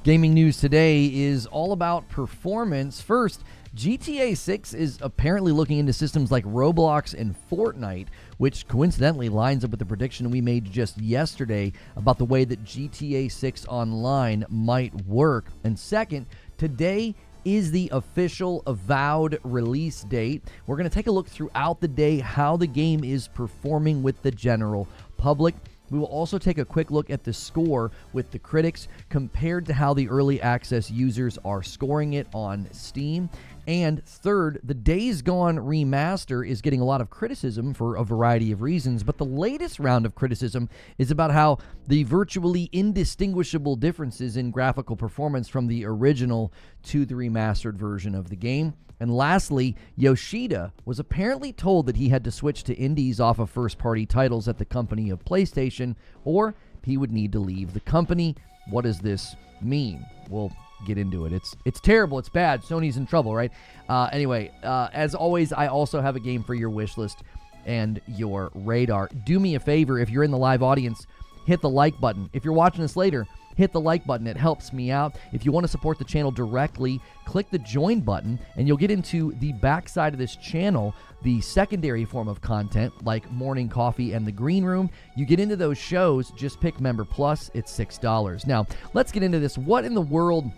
Gaming news today is all about performance. First, GTA 6 is apparently looking into systems like Roblox and Fortnite, which coincidentally lines up with the prediction we made just yesterday about the way that GTA 6 Online might work. And second, today is the official Avowed release date. We're going to take a look throughout the day how the game is performing with the general public. We will also take a quick look at the score with the critics compared to how the early access users are scoring it on Steam. And third, the Days Gone remaster is getting a lot of criticism for a variety of reasons, but the latest round of criticism is about how the virtually indistinguishable differences in graphical performance from the original to the remastered version of the game. And lastly, Yoshida was apparently told that he had to switch to indies off of first-party titles at the company of PlayStation, or he would need to leave the company. What does this mean? We'll get into it. It's terrible. It's bad. Sony's in trouble, right? Anyway, as always, I also have a game for your wish list and your radar. Do me a favor, if you're in the live audience, hit the like button. If you're watching this later, hit the like button. It helps me out. If you want to support the channel directly, click the join button and you'll get into the backside of this channel, the secondary form of content like Morning Coffee and the Green Room. You get into those shows, just pick Member Plus. It's $6. Now, let's get into this. What in the world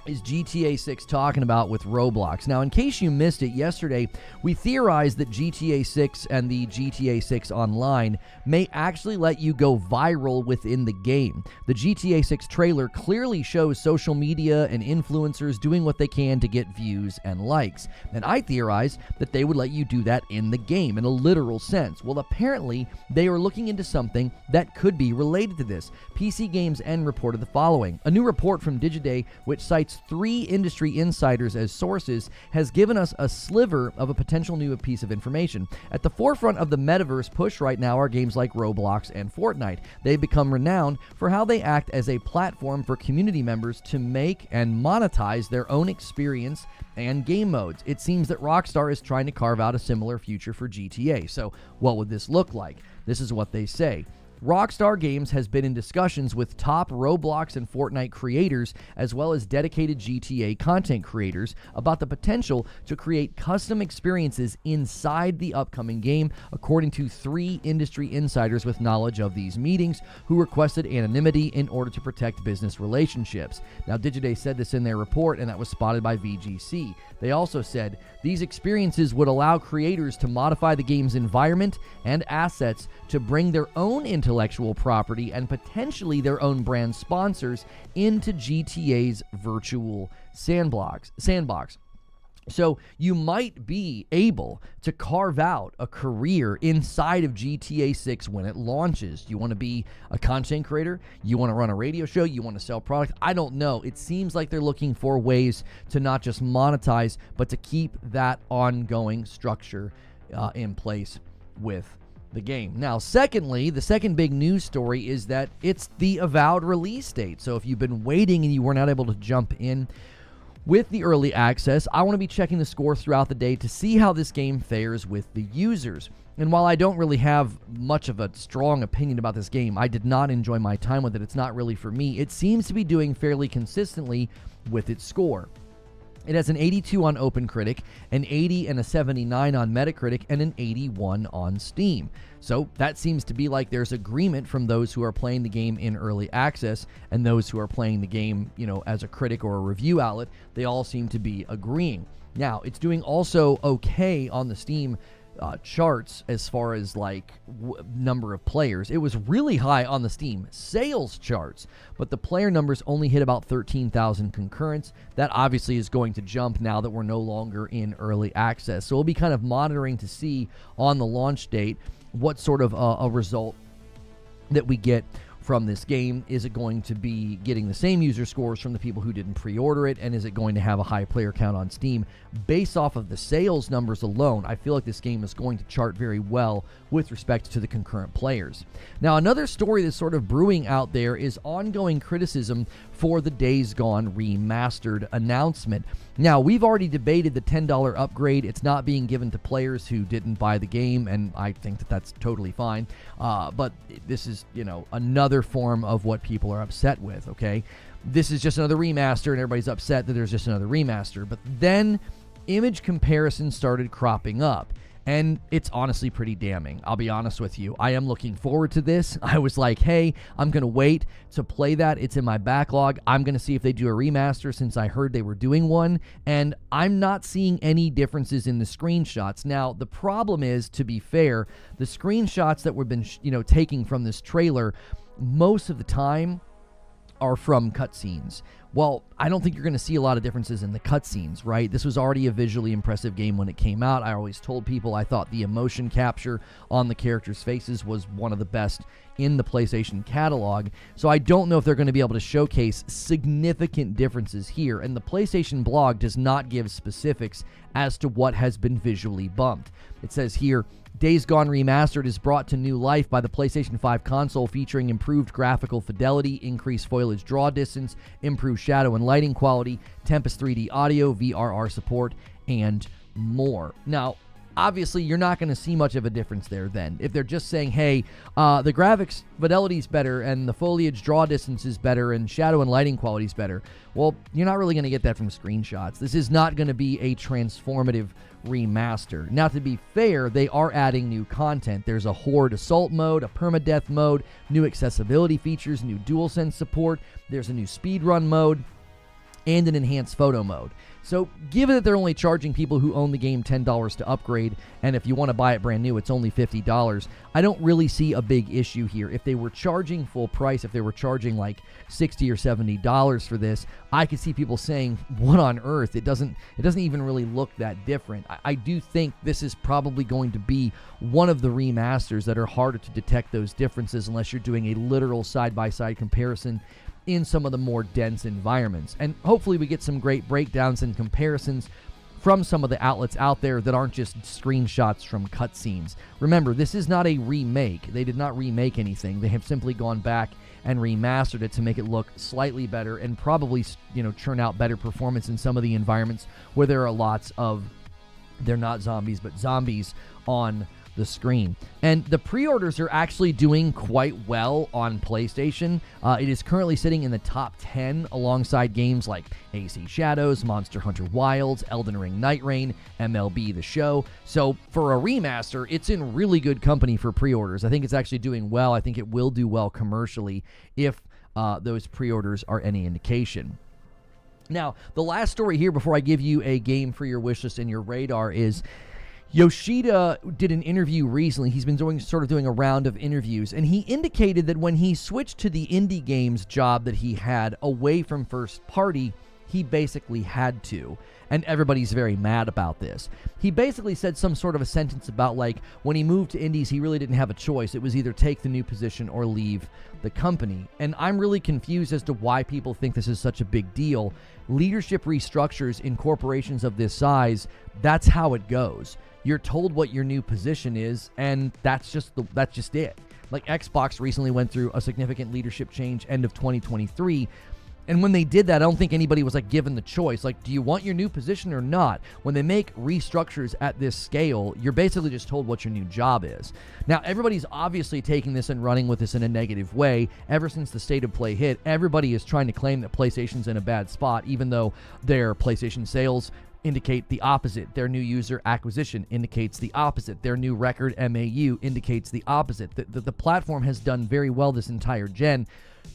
is GTA 6 talking about with Roblox? Now, in case you missed it yesterday, we theorized that GTA 6 and the GTA 6 Online may actually let you go viral within the game. The GTA 6 trailer clearly shows social media and influencers doing what they can to get views and likes. And I theorized that they would let you do that in the game, in a literal sense. Well, apparently, they are looking into something that could be related to this. PC Games N reported the following. A new report from Digiday, which cites 3 industry insiders as sources, has given us a sliver of a potential new piece of information. At the forefront of the metaverse push right now are games like Roblox and Fortnite. They've become renowned for how they act as a platform for community members to make and monetize their own experience and game modes. It seems that Rockstar is trying to carve out a similar future for GTA. So what would this look like? This is what they say. Rockstar Games has been in discussions with top Roblox and Fortnite creators, as well as dedicated GTA content creators, about the potential to create custom experiences inside the upcoming game, according to 3 industry insiders with knowledge of these meetings, who requested anonymity in order to protect business relationships. Now, Digiday said this in their report, and that was spotted by VGC. They also said these experiences would allow creators to modify the game's environment and assets to bring their own intellectual property and potentially their own brand sponsors into GTA's virtual sandbox. So you might be able to carve out a career inside of GTA 6 when it launches. You want to be a content creator? You want to run a radio show? You want to sell product? I don't know. It seems like they're looking for ways to not just monetize, but to keep that ongoing structure in place with the game. Now, secondly, the second big news story is that it's the Avowed release date. So if you've been waiting and you were not able to jump in with the early access, I want to be checking the score throughout the day to see how this game fares with the users. And while I don't really have much of a strong opinion about this game, I did not enjoy my time with it. It's not really for me. It seems to be doing fairly consistently with its score. It has an 82 on OpenCritic, an 80 and a 79 on Metacritic, and an 81 on Steam. So that seems to be like there's agreement from those who are playing the game in early access and those who are playing the game, as a critic or a review outlet. They all seem to be agreeing. Now, it's doing also okay on the Steam charts as far as number of players. It was really high on the Steam sales charts, but the player numbers only hit about 13,000 concurrents. That obviously is going to jump now that we're no longer in early access. So we'll be kind of monitoring to see on the launch date what sort of a result that we get from this game. Is it going to be getting the same user scores from the people who didn't pre-order it, and is it going to have a high player count on Steam? Based off of the sales numbers alone, I feel like this game is going to chart very well with respect to the concurrent players. Now, another story that's sort of brewing out there is ongoing criticism for the Days Gone Remastered announcement. Now, we've already debated the $10 upgrade. It's not being given to players who didn't buy the game, and I think that that's totally fine. But this is, another another form of what people are upset with, okay? This is just another remaster, and everybody's upset that there's just another remaster. But then image comparisons started cropping up, and it's honestly pretty damning. I'll be honest with you. I am looking forward to this. I was like, hey, I'm going to wait to play that. It's in my backlog. I'm going to see if they do a remaster since I heard they were doing one, and I'm not seeing any differences in the screenshots. Now, the problem is, to be fair, the screenshots that we've been taking from this trailer, most of the time are from cutscenes. Well, I don't think you're going to see a lot of differences in the cutscenes, right? This was already a visually impressive game when it came out. I always told people I thought the emotion capture on the characters' faces was one of the best in the PlayStation catalog. So I don't know if they're going to be able to showcase significant differences here. And the PlayStation blog does not give specifics as to what has been visually bumped. It says here, Days Gone Remastered is brought to new life by the PlayStation 5 console, featuring improved graphical fidelity, increased foliage draw distance, improved shadow and lighting quality, Tempest 3D audio, VRR support, and more. Now, obviously, you're not going to see much of a difference there then. If they're just saying, hey, the graphics fidelity is better and the foliage draw distance is better and shadow and lighting quality is better, well, you're not really going to get that from screenshots. This is not going to be a transformative remaster. Now, to be fair, they are adding new content. There's a Horde Assault mode, a permadeath mode, new accessibility features, new DualSense support, there's a new speedrun mode, and an enhanced photo mode. So, given that they're only charging people who own the game $10 to upgrade, and if you want to buy it brand new, it's only $50, I don't really see a big issue here. If they were charging full price, if they were charging like $60 or $70 for this, I could see people saying, what on earth? It doesn't even really look that different. I do think this is probably going to be one of the remasters that are harder to detect those differences unless you're doing a literal side-by-side comparison in some of the more dense environments. And hopefully we get some great breakdowns and comparisons from some of the outlets out there that aren't just screenshots from cutscenes. Remember, this is not a remake. They did not remake anything. They have simply gone back and remastered it to make it look slightly better and probably, churn out better performance in some of the environments where there are lots of, they're not zombies, but zombies on the screen. And the pre-orders are actually doing quite well on PlayStation. It is currently sitting in the top 10 alongside games like AC Shadows, Monster Hunter Wilds, Elden Ring Night Rain, MLB The Show. So for a remaster, it's in really good company for pre-orders. I think it's actually doing well. I think it will do well commercially if those pre-orders are any indication. Now, the last story here before I give you a game for your wishlist and your radar is Yoshida did an interview recently. He's been doing a round of interviews, and he indicated that when he switched to the indie games job that he had away from first party, he basically had to. And everybody's very mad about this. He basically said some sort of a sentence about, like, when he moved to indies, he really didn't have a choice. It was either take the new position or leave the company. And I'm really confused as to why people think this is such a big deal. Leadership restructures in corporations of this size, that's how it goes. You're told what your new position is, and that's just it. Like, Xbox recently went through a significant leadership change end of 2023. And when they did that, I don't think anybody was like given the choice. Like, do you want your new position or not? When they make restructures at this scale, you're basically just told what your new job is. Now, everybody's obviously taking this and running with this in a negative way. Ever since the State of Play hit, everybody is trying to claim that PlayStation's in a bad spot, even though their PlayStation sales indicate the opposite. Their new user acquisition indicates the opposite. Their new record MAU indicates the opposite. The platform has done very well this entire gen.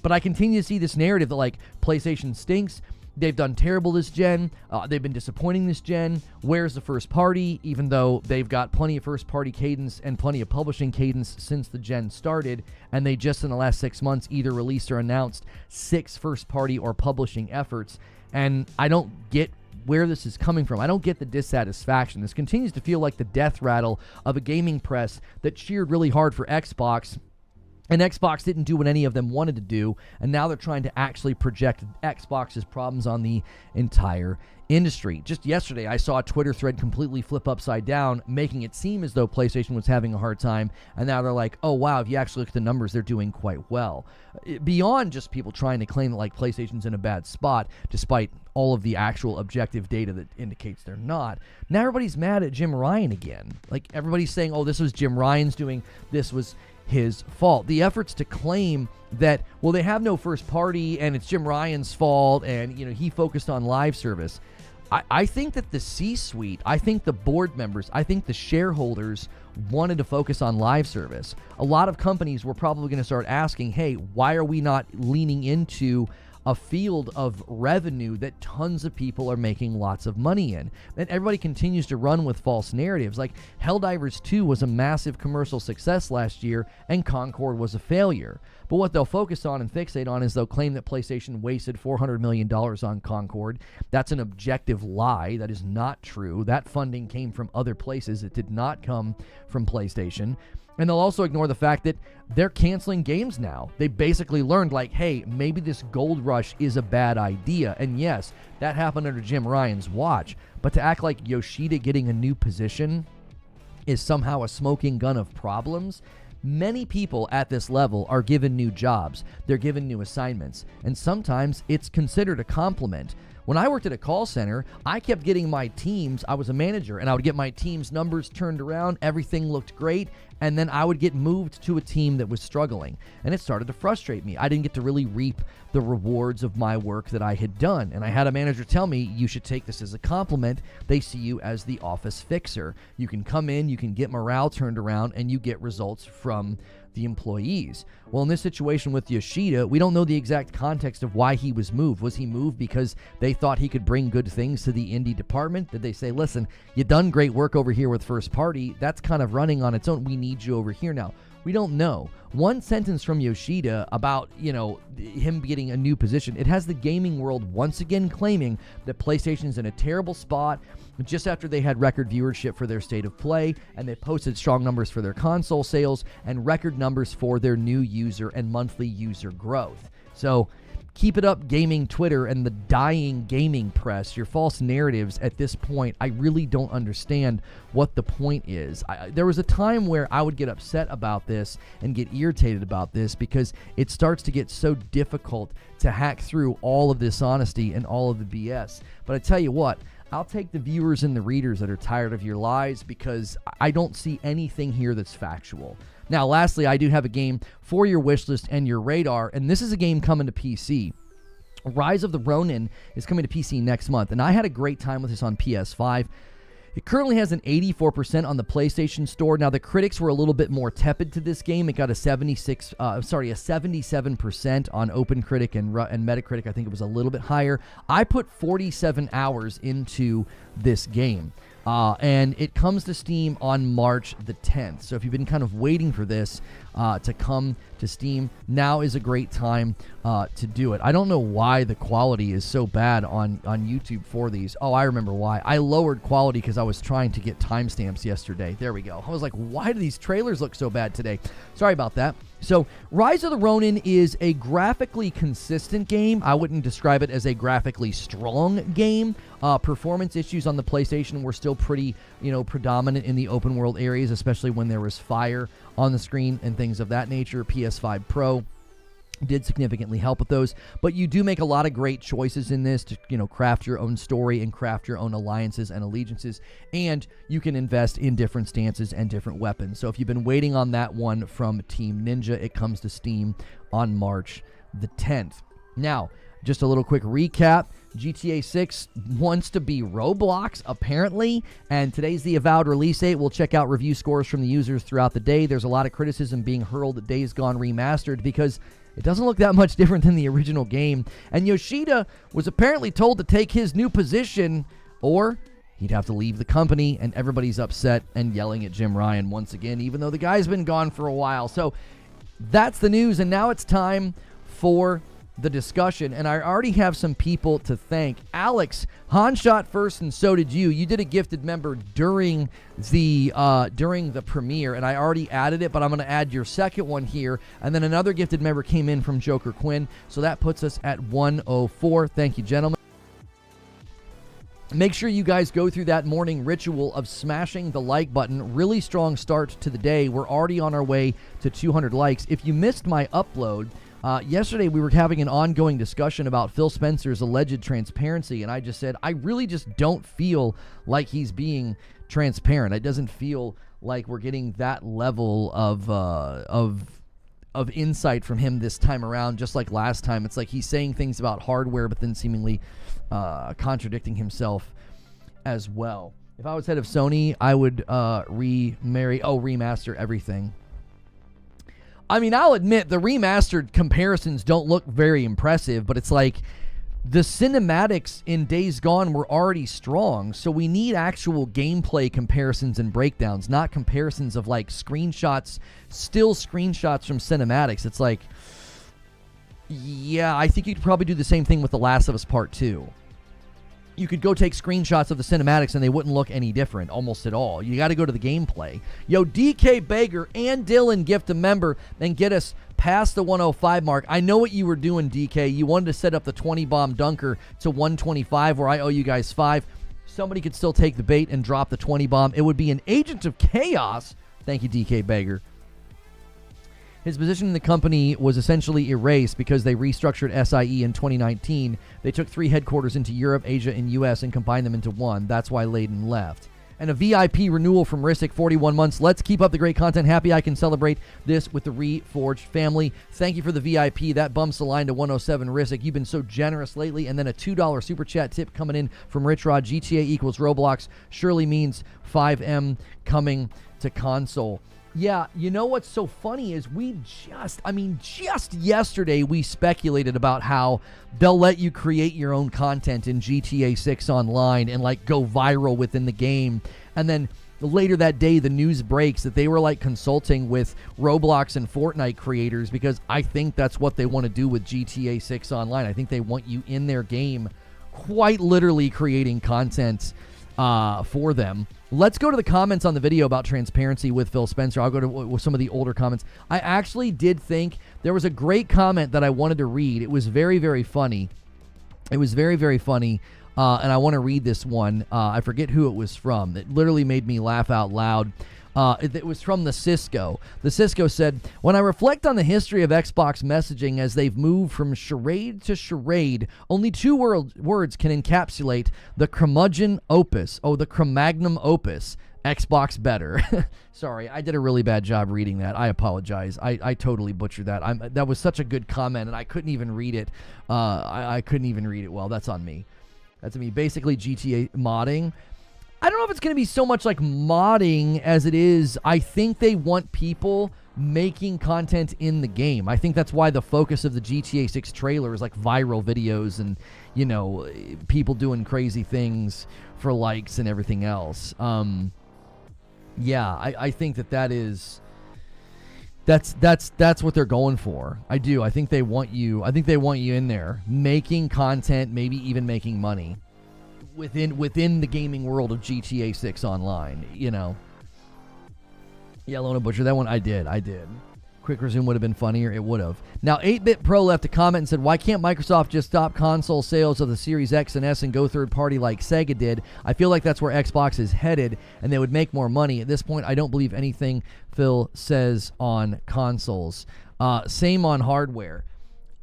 But I continue to see this narrative that, like, PlayStation stinks. They've done terrible this gen. They've been disappointing this gen. Where's the first party? Even though they've got plenty of first party cadence and plenty of publishing cadence since the gen started. And they just in the last 6 months either released or announced 6 first party or publishing efforts. And I don't get where this is coming from. I don't get the dissatisfaction. This continues to feel like the death rattle of a gaming press that cheered really hard for Xbox. And Xbox didn't do what any of them wanted to do, and now they're trying to actually project Xbox's problems on the entire industry. Just yesterday, I saw a Twitter thread completely flip upside down, making it seem as though PlayStation was having a hard time, and now they're like, oh wow, if you actually look at the numbers, they're doing quite well. Beyond just people trying to claim that, like, PlayStation's in a bad spot, despite all of the actual objective data that indicates they're not. Now everybody's mad at Jim Ryan again. Like, everybody's saying, oh, this was Jim Ryan's doing, this was his fault. The efforts to claim that, well, they have no first party and it's Jim Ryan's fault and, he focused on live service. I think that the C-suite, I think the board members, I think the shareholders wanted to focus on live service. A lot of companies were probably going to start asking, hey, why are we not leaning into a field of revenue that tons of people are making lots of money in? And everybody continues to run with false narratives. Like Helldivers 2 was a massive commercial success last year and Concord was a failure. But what they'll focus on and fixate on is they'll claim that PlayStation wasted $400 million on Concord. That's an objective lie. That is not true. That funding came from other places. It did not come from PlayStation. And they'll also ignore the fact that they're canceling games now. They basically learned, like, hey, maybe this gold rush is a bad idea. And yes, that happened under Jim Ryan's watch. But to act like Yoshida getting a new position is somehow a smoking gun of problems. Many people at this level are given new jobs. They're given new assignments. And sometimes it's considered a compliment. When I worked at a call center, I kept getting my teams, I was a manager, and I would get my team's numbers turned around, everything looked great, and then I would get moved to a team that was struggling. And it started to frustrate me. I didn't get to really reap the rewards of my work that I had done. And I had a manager tell me, you should take this as a compliment. They see you as the office fixer. You can come in, you can get morale turned around, and you get results from the employees. Well, in this situation with Yoshida, we don't know the exact context of why he was moved. Was he moved because they thought he could bring good things to the indie department? Did they say, listen, you done great work over here with first party. That's kind of running on its own. We need you over here now. We don't know. One sentence from Yoshida about, him getting a new position, it has the gaming world once again claiming that PlayStation's in a terrible spot just after they had record viewership for their State of Play, and they posted strong numbers for their console sales and record numbers for their new user and monthly user growth. So keep it up, gaming Twitter and the dying gaming press. Your false narratives at this point, I really don't understand what the point is. There was a time where I would get upset about this and get irritated about this because it starts to get so difficult to hack through all of this honesty and all of the BS. But I tell you what, I'll take the viewers and the readers that are tired of your lies because I don't see anything here that's factual. Now, lastly, I do have a game for your wish list and your radar, and this is a game coming to PC. Rise of the Ronin is coming to PC next month, and I had a great time with this on PS5. It currently has an 84% on the PlayStation Store. Now, the critics were a little bit more tepid to this game. It got a 77% on OpenCritic and Metacritic. I think it was a little bit higher. I put 47 hours into this game. And it comes to Steam on March the 10th. So if you've been kind of waiting for this to come to Steam, now is a great time to do it. I don't know why the quality is so bad on YouTube for these. Oh, I remember why. I lowered quality because I was trying to get timestamps yesterday. There we go. I was like, why do these trailers look so bad today? Sorry about that. So, Rise of the Ronin is a graphically consistent game. I wouldn't describe it as a graphically strong game. Performance issues on the PlayStation were still pretty, predominant in the open world areas, especially when there was fire on the screen and things of that nature. PS5 Pro did significantly help with those, but you do make a lot of great choices in this to craft your own story and craft your own alliances and allegiances, and you can invest in different stances and different weapons. So if you've been waiting on that one from Team Ninja, it comes to Steam on March the 10th. Now, just a little quick recap. GTA 6 wants to be Roblox, apparently, and today's the Avowed release date. We'll check out review scores from the users throughout the day. There's a lot of criticism being hurled at Days Gone Remastered because it doesn't look that much different than the original game. And Yoshida was apparently told to take his new position, or he'd have to leave the company, and everybody's upset and yelling at Jim Ryan once again, even though the guy's been gone for a while. So that's the news, and now it's time for the discussion, and I already have some people to thank. Alex, Han shot first, and so did you. You did a gifted member during the premiere, and I already added it, but I'm going to add your second one here, and then another gifted member came in from Joker Quinn, so that puts us at 104. Thank you, gentlemen. Make sure you guys go through that morning ritual of smashing the like button. Really strong start to the day. We're already on our way to 200 likes. If you missed my upload, yesterday we were having an ongoing discussion about Phil Spencer's alleged transparency, and I just said, I really just don't feel like he's being transparent. It doesn't feel like we're getting that level of insight from him this time around, just like last time. It's like he's saying things about hardware, but then seemingly contradicting himself as well. If I was head of Sony, I would remaster everything. I mean, I'll admit the remastered comparisons don't look very impressive, but it's like the cinematics in Days Gone were already strong, so we need actual gameplay comparisons and breakdowns, not comparisons of like screenshots, still screenshots from cinematics. It's like, yeah, I think you could probably do the same thing with The Last of Us Part 2. You could go take screenshots of the cinematics and they wouldn't look any different almost at all. You got to go to the gameplay. Yo, DK Baker and Dylan gift a member and get us past the 105 mark. I know what you were doing, DK. You wanted to set up the 20 bomb dunker to 125 where I owe you guys 5. Somebody could still take the bait and drop the 20 bomb. It would be an agent of chaos. Thank you, DK Baker. His position in the company was essentially erased because they restructured SIE in 2019. They took 3 headquarters into Europe, Asia, and US and combined them into one. That's why Layden left. And a VIP renewal from Ristic, 41 months. Let's keep up the great content. Happy I can celebrate this with the Reforge family. Thank you for the VIP. That bumps the line to 107, Ristic. You've been so generous lately. And then a $2 super chat tip coming in from Rich Rod. GTA equals Roblox surely means 5M coming to console. Yeah, you know what's so funny is just yesterday we speculated about how they'll let you create your own content in GTA 6 Online and like go viral within the game. And then later that day, the news breaks that they were like consulting with Roblox and Fortnite creators because I think that's what they want to do with GTA 6 Online. I think they want you in their game quite literally creating content for them. Let's go to the comments on the video about transparency with Phil Spencer. I'll go to some of the older comments. I actually did think there was a great comment that I wanted to read. It was very, very funny. And I want to read this one. I forget who it was from. It literally made me laugh out loud. It was from the Cisco. The Cisco said, when I reflect on the history of Xbox messaging as they've moved from charade to charade, only 2 words can encapsulate the curmudgeon opus. Oh, the Cro-Magnon opus. Xbox better. Sorry, I did a really bad job reading that. I apologize. I totally butchered that. That was such a good comment, and I couldn't even read it. I couldn't even read it well. That's on me. That's on me. Basically, GTA modding. I don't know if it's going to be so much like modding as it is. I think they want people making content in the game. I think that's why the focus of the GTA 6 trailer is like viral videos and, you know, people doing crazy things for likes and everything else. Yeah, I think that's what they're going for. I do. I think they want you in there making content, maybe even making money within the gaming world of GTA 6 Online, you know. Yeah, Lona Butcher, that one I did. Quick resume would have been funnier. It would have. Now, 8-Bit Pro left a comment and said, why can't Microsoft just stop console sales of the Series X and S and go third party like Sega did? I feel like that's where Xbox is headed and they would make more money. At this point, I don't believe anything Phil says on consoles. Same on hardware.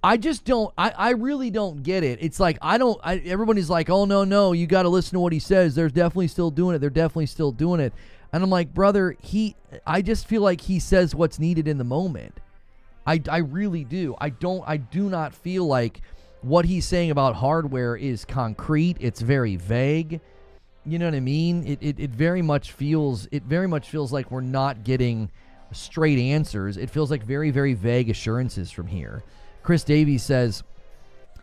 I just don't, I really don't get it. It's like, everybody's like, oh, no, you got to listen to what he says. They're definitely still doing it. And I'm like, brother, I just feel like he says what's needed in the moment. I really do. I do not feel like what he's saying about hardware is concrete. It's very vague. You know what I mean? It very much feels like we're not getting straight answers. It feels like very, very vague assurances from here. Chris Davies says,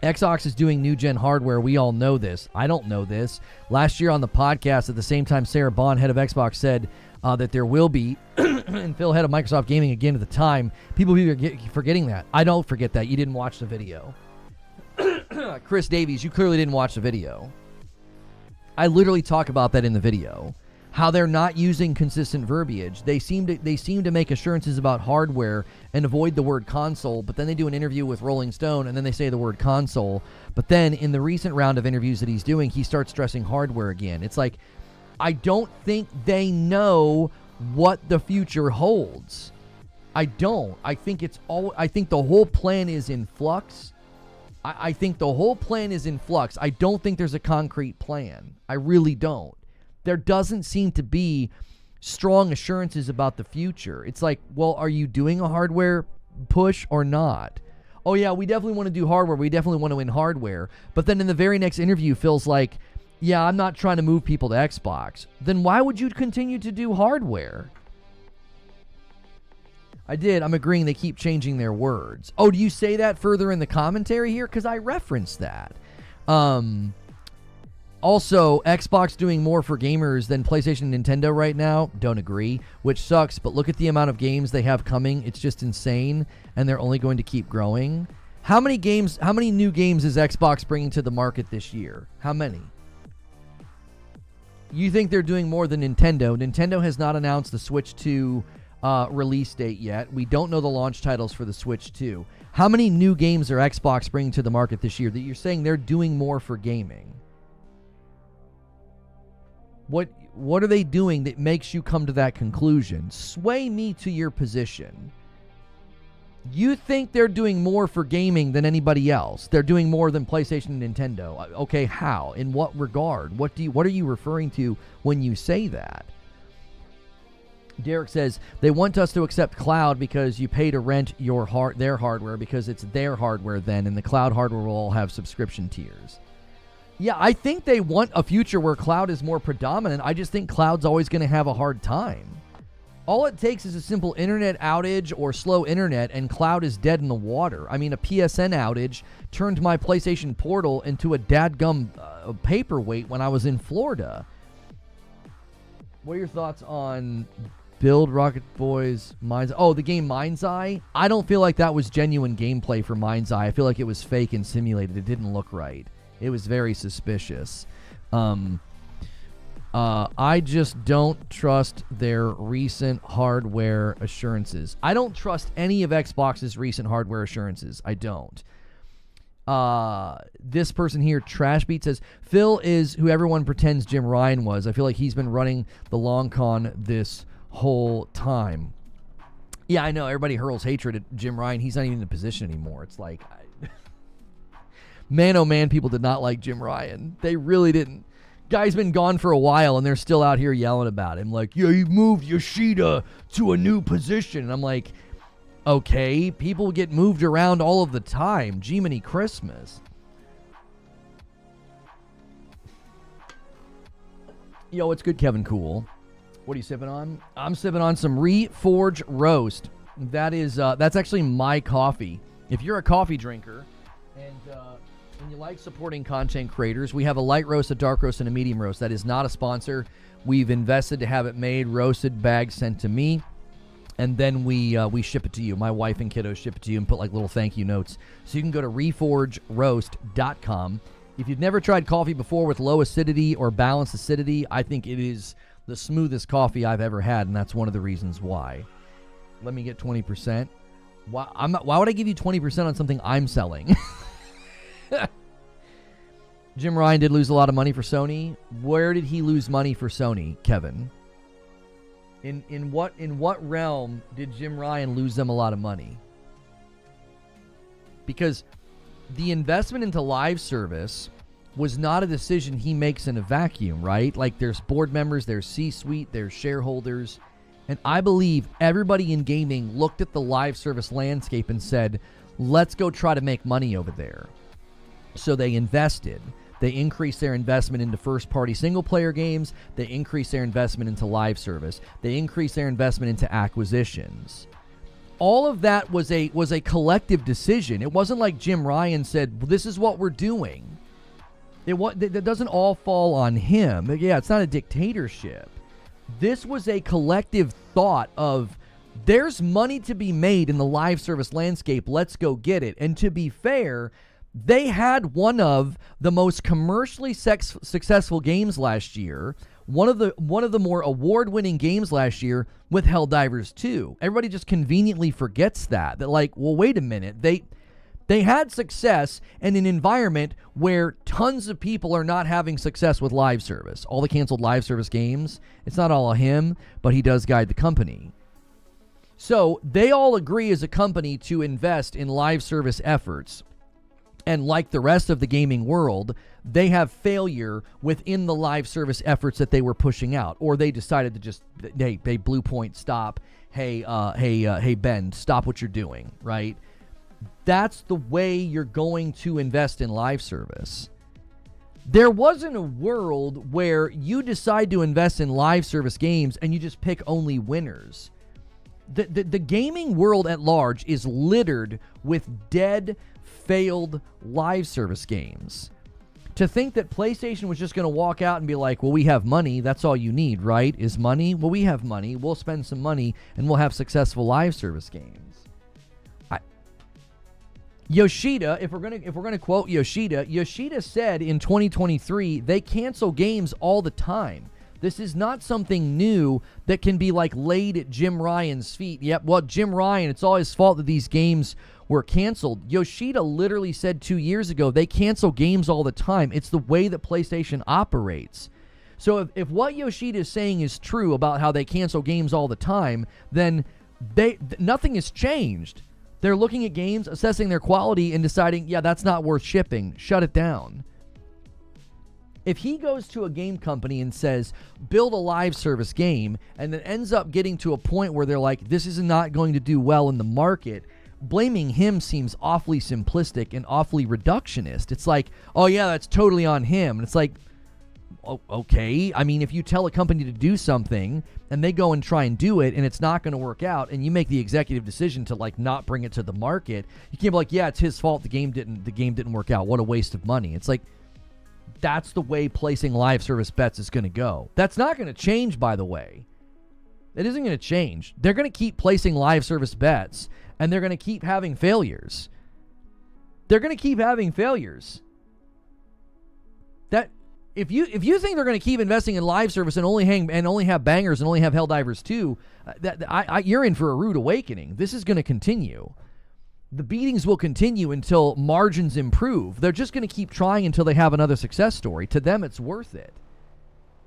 Xbox is doing new-gen hardware. We all know this. I don't know this. Last year on the podcast, at the same time, Sarah Bond, head of Xbox, said that there will be, and Phil, head of Microsoft Gaming, again at the time. People are forgetting that. I don't forget that. You didn't watch the video. Chris Davies, you clearly didn't watch the video. I literally talk about that in the video. How they're not using consistent verbiage. They seem to make assurances about hardware and avoid the word console, but then they do an interview with Rolling Stone and then they say the word console. But then in the recent round of interviews that he's doing, he starts stressing hardware again. It's like, I don't think they know what the future holds. I don't. I think the whole plan is in flux. I think the whole plan is in flux. I don't think there's a concrete plan. I really don't. There doesn't seem to be strong assurances about the future. It's like, well, are you doing a hardware push or not? Oh yeah, we definitely want to do hardware. We definitely want to win hardware. But then in the very next interview, Phil's like, yeah, I'm not trying to move people to Xbox. Then why would you continue to do hardware? I did. I'm agreeing they keep changing their words. Oh, do you say that further in the commentary here? Because I referenced that. Also, Xbox doing more for gamers than PlayStation and Nintendo right now. Don't agree, which sucks. But look at the amount of games they have coming. It's just insane, and they're only going to keep growing. How many new games is Xbox bringing to the market this year? How many? You think they're doing more than Nintendo? Nintendo has not announced the Switch 2 release date yet. We don't know the launch titles for the Switch 2. How many new games are Xbox bringing to the market this year that you're saying they're doing more for gaming? What are they doing that makes you come to that conclusion? Sway me to your position. You think they're doing more for gaming than anybody else? They're doing more than PlayStation and Nintendo. Okay, how? In what regard? What are you referring to when you say that? Derek says they want us to accept cloud because you pay to rent their hardware because it's their hardware then, and the cloud hardware will all have subscription tiers. Yeah, I think they want a future where cloud is more predominant. I just think cloud's always going to have a hard time. All it takes is a simple internet outage or slow internet, and cloud is dead in the water. I mean, a PSN outage turned my PlayStation Portal into a dadgum paperweight when I was in Florida. What are your thoughts on Build Rocket Boys Mind's Eye? Oh, the game Mind's Eye? I don't feel like that was genuine gameplay for Mind's Eye. I feel like it was fake and simulated. It didn't look right. It was very suspicious. I just don't trust their recent hardware assurances. I don't trust any of Xbox's recent hardware assurances. I don't. This person here, Trashbeat, says, Phil is who everyone pretends Jim Ryan was. I feel like he's been running the long con this whole time. Yeah, I know. Everybody hurls hatred at Jim Ryan. He's not even in the position anymore. It's like... Man, oh man, people did not like Jim Ryan. They really didn't. Guy's been gone for a while, and they're still out here yelling about him. Like, yeah, he moved Yoshida to a new position. And I'm like, okay, people get moved around all of the time. Jiminy Christmas. Yo, it's good, Kevin Cool. What are you sipping on? I'm sipping on some Reforge Roast. That's actually my coffee. If you're a coffee drinker and you like supporting content creators, we have a light roast, a dark roast, and a medium roast. That is not a sponsor. We've invested to have it made, roasted, bagged, sent to me, and then we ship it to you. My wife and kiddos ship it to you and put like little thank you notes. So you can go to reforgeroast.com. If you've never tried coffee before with low acidity or balanced acidity, I think it is the smoothest coffee I've ever had, and that's one of the reasons why. Let me get 20%. Why would I give you 20% on something I'm selling? Jim Ryan did lose a lot of money for Sony. Where did he lose money for Sony, Kevin? In what realm did Jim Ryan lose them a lot of money? Because the investment into live service was not a decision he makes in a vacuum, right? Like, there's board members, there's C-suite, there's shareholders. And I believe everybody in gaming looked at the live service landscape and said, let's go try to make money over there. So they invested. They increased their investment into first-party single-player games. They increased their investment into live service. They increased their investment into acquisitions. All of that was a collective decision. It wasn't like Jim Ryan said, well, this is what we're doing. That doesn't all fall on him. Yeah, it's not a dictatorship. This was a collective thought of, there's money to be made in the live service landscape. Let's go get it. And to be fair, they had one of the most commercially successful games last year. One of the more award-winning games last year with Helldivers 2. Everybody just conveniently forgets that like, well, wait a minute. They had success in an environment where tons of people are not having success with live service. All the canceled live service games, it's not all of him, but he does guide the company. So they all agree as a company to invest in live service efforts. And like the rest of the gaming world, they have failure within the live service efforts that they were pushing out, or they decided to just, hey, Blue Point, stop. Hey, Ben, stop what you're doing, right? That's the way you're going to invest in live service. There wasn't a world where you decide to invest in live service games and you just pick only winners. The gaming world at large is littered with dead, failed live service games. To think that PlayStation was just going to walk out and be like, well, we have money, that's all you need, right? Is money? Well, we have money, we'll spend some money, and we'll have successful live service games. Yoshida, if we're gonna quote Yoshida said in 2023 they cancel games all the time. This is not something new that can be like laid at Jim Ryan's feet. Yep, well, Jim Ryan, it's all his fault that these games were canceled. Yoshida literally said 2 years ago they cancel games all the time. It's the way that PlayStation operates. So if what Yoshida is saying is true about how they cancel games all the time, then nothing has changed. They're looking at games, assessing their quality, and deciding, yeah, that's not worth shipping. Shut it down. If he goes to a game company and says, build a live service game, and then ends up getting to a point where they're like, this is not going to do well in the market, blaming him seems awfully simplistic and awfully reductionist. It's like, oh yeah, that's totally on him. And it's like, okay. I mean, if you tell a company to do something and they go and try and do it and it's not going to work out and you make the executive decision to like not bring it to the market, you can't be like, yeah, it's his fault. The game didn't work out. What a waste of money. It's like, that's the way placing live service bets is going to go. That's not going to change, by the way. It isn't going to change. They're going to keep placing live service bets and they're going to keep having failures. They're going to keep having failures. That If you think they're going to keep investing in live service and only have bangers and only have Helldivers 2, you're in for a rude awakening. This is going to continue. The beatings will continue until margins improve. They're just going to keep trying until they have another success story. To them, it's worth it.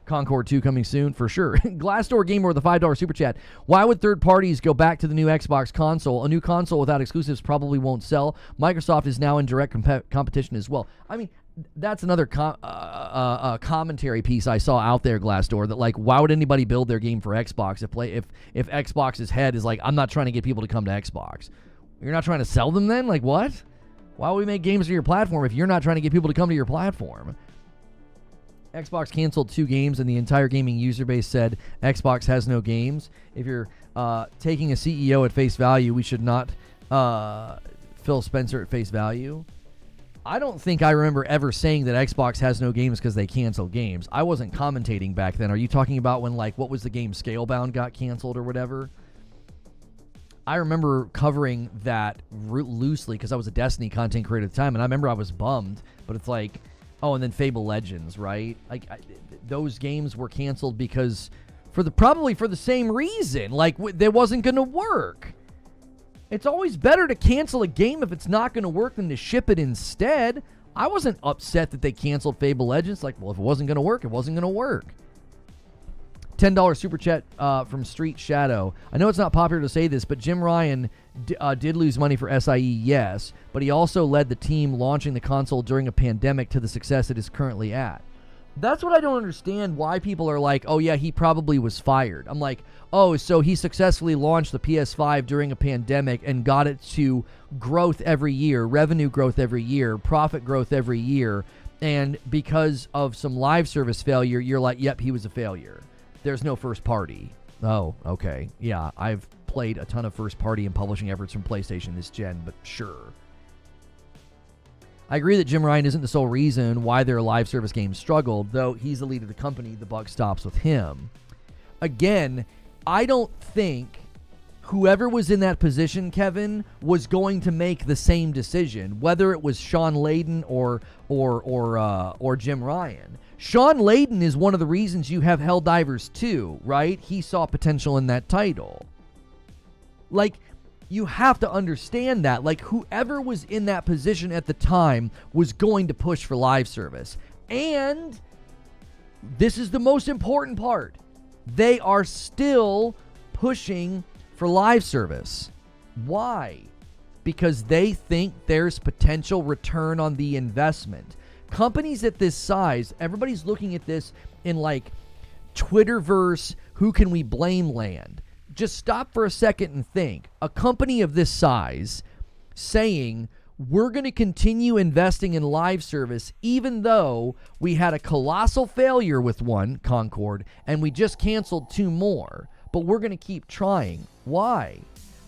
Concord 2 coming soon, for sure. Glassdoor Gamer with a $5 super chat. Why would third parties go back to the new Xbox console? A new console without exclusives probably won't sell. Microsoft is now in direct competition as well. I mean, that's another commentary piece I saw out there, Glassdoor, that like, why would anybody build their game for Xbox if Xbox's head is like, I'm not trying to get people to come to Xbox. You're not trying to sell them then? Like, what? Why would we make games for your platform if you're not trying to get people to come to your platform? Xbox canceled 2 games and the entire gaming user base said Xbox has no games. If you're taking a CEO at face value, we should not Phil Spencer at face value. I don't think I remember ever saying that Xbox has no games because they cancel games. I wasn't commentating back then. Are you talking about when, like, what was the game, Scalebound got canceled or whatever? I remember covering that loosely because I was a Destiny content creator at the time, and I remember I was bummed, but it's like, oh, and then Fable Legends, right? Like, those games were canceled because probably for the same reason. Like, they wasn't going to work. It's always better to cancel a game if it's not going to work than to ship it instead. I wasn't upset that they canceled Fable Legends. Like, well, if it wasn't going to work, it wasn't going to work. $10 super chat from Street Shadow. I know it's not popular to say this, but Jim Ryan did lose money for SIE, yes, but he also led the team launching the console during a pandemic to the success it is currently at. That's what I don't understand, why people are like, oh yeah, he probably was fired. I'm like, oh, so he successfully launched the PS5 during a pandemic and got it to growth every year, revenue growth every year, profit growth every year, and because of some live service failure, you're like, yep, he was a failure. There's no first party. Oh, okay. Yeah, I've played a ton of first party and publishing efforts from PlayStation this gen, but sure. I agree that Jim Ryan isn't the sole reason why their live service games struggled, though he's the lead of the company. The buck stops with him. Again, I don't think whoever was in that position, Kevin, was going to make the same decision, whether it was Sean Layden or Jim Ryan. Sean Layden is one of the reasons you have Helldivers 2, right? He saw potential in that title. Like, you have to understand that. Like, whoever was in that position at the time was going to push for live service. And this is the most important part. They are still pushing for live service. Why? because they think there's potential return on the investment. Companies at this size, everybody's looking at this in like Twitterverse, who can we blame land. Just stop for a second and think. A company of this size saying, we're going to continue investing in live service even though we had a colossal failure with one, Concord, and we just canceled 2 more. But we're going to keep trying. Why?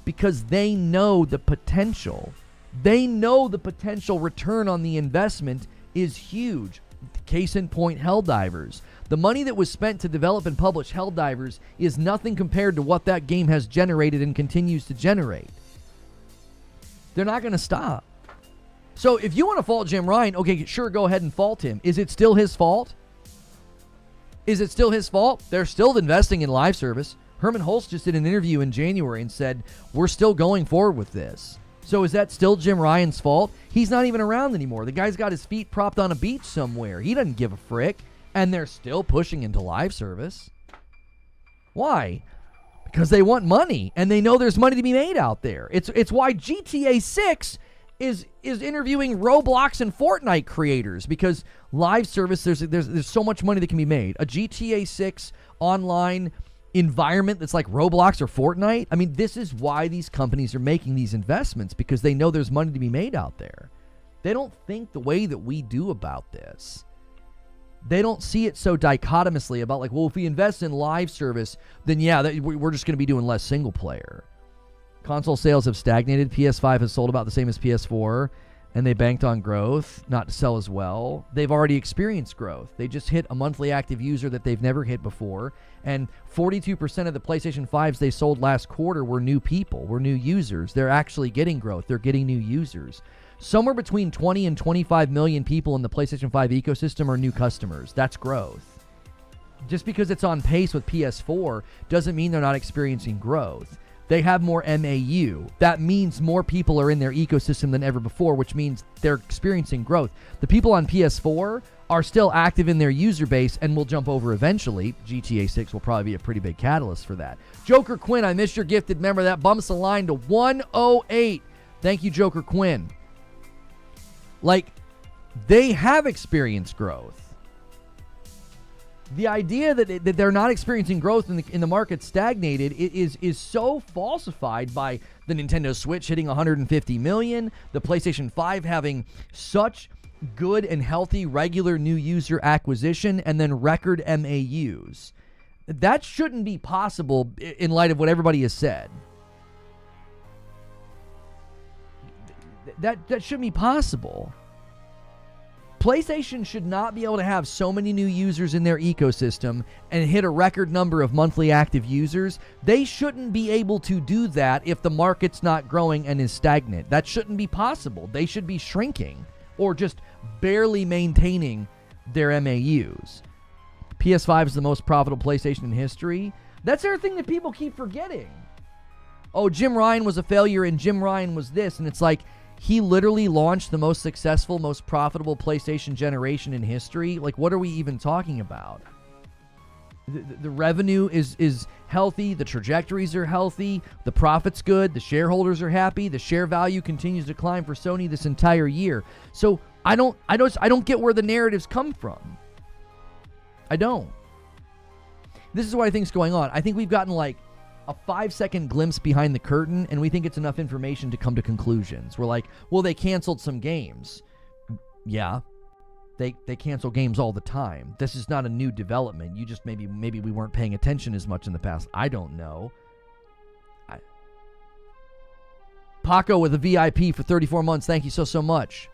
Because they know the potential. They know the potential return on the investment is huge. Case in point, Helldivers. The money that was spent to develop and publish Helldivers is nothing compared to what that game has generated and continues to generate. They're not going to stop. So if you want to fault Jim Ryan, okay, sure, go ahead and fault him. Is it still his fault? Is it still his fault? They're still investing in live service. Herman Hulst just did an interview in January and said, we're still going forward with this. So is that still Jim Ryan's fault? He's not even around anymore. The guy's got his feet propped on a beach somewhere. He doesn't give a frick. And they're still pushing into live service. Why? Because they want money, and they know there's money to be made out there. It's why GTA 6 is interviewing Roblox and Fortnite creators, because live service, there's so much money that can be made. A GTA 6 online environment that's like Roblox or Fortnite. I mean, this is why these companies are making these investments, because they know there's money to be made out there. They don't think the way that we do about this. They don't see it so dichotomously about like, well, if we invest in live service, then yeah, we're just going to be doing less single player. Console sales have stagnated. PS5 has sold about the same as PS4, and they banked on growth, not to sell as well. They've already experienced growth. They just hit a monthly active user that they've never hit before, and 42% of the PlayStation 5s they sold last quarter were new people, were new users. They're actually getting growth. They're getting new users. Somewhere between 20 and 25 million people in the PlayStation 5 ecosystem are new customers. That's growth. Just because it's on pace with PS4 doesn't mean they're not experiencing growth. They have more MAU. That means more people are in their ecosystem than ever before, which means they're experiencing growth. The people on PS4 are still active in their user base and will jump over eventually. GTA 6 will probably be a pretty big catalyst for that. Joker Quinn, I missed your gifted member. That bumps the line to 108. Thank you, Joker Quinn. Like, they have experienced growth. The idea that they're not experiencing growth in the market stagnated is so falsified by the Nintendo Switch hitting 150 million, the PlayStation 5 having such good and healthy regular new user acquisition, and then record MAUs. That shouldn't be possible in light of what everybody has said. That shouldn't be possible. PlayStation should not be able to have so many new users in their ecosystem and hit a record number of monthly active users. They shouldn't be able to do that if the market's not growing and is stagnant. That shouldn't be possible. They should be shrinking or just barely maintaining their MAUs. PS5 is the most profitable PlayStation in history. That's the other thing that people keep forgetting. Oh, Jim Ryan was a failure and Jim Ryan was this. And it's like, he literally launched the most successful, most profitable PlayStation generation in history. Like, what are we even talking about? The revenue is healthy. The trajectories are healthy. The profit's good. The shareholders are happy. The share value continues to climb for Sony this entire year. So I don't get where the narratives come from. I don't. This is what I think is going on. I think we've gotten like a 5-second glimpse behind the curtain, and we think it's enough information to come to conclusions. We're like, well, they canceled some games. Yeah, they cancel games all the time. This is not a new development. You just maybe we weren't paying attention as much in the past. I don't know. Paco with a VIP for 34 months. Thank you so much.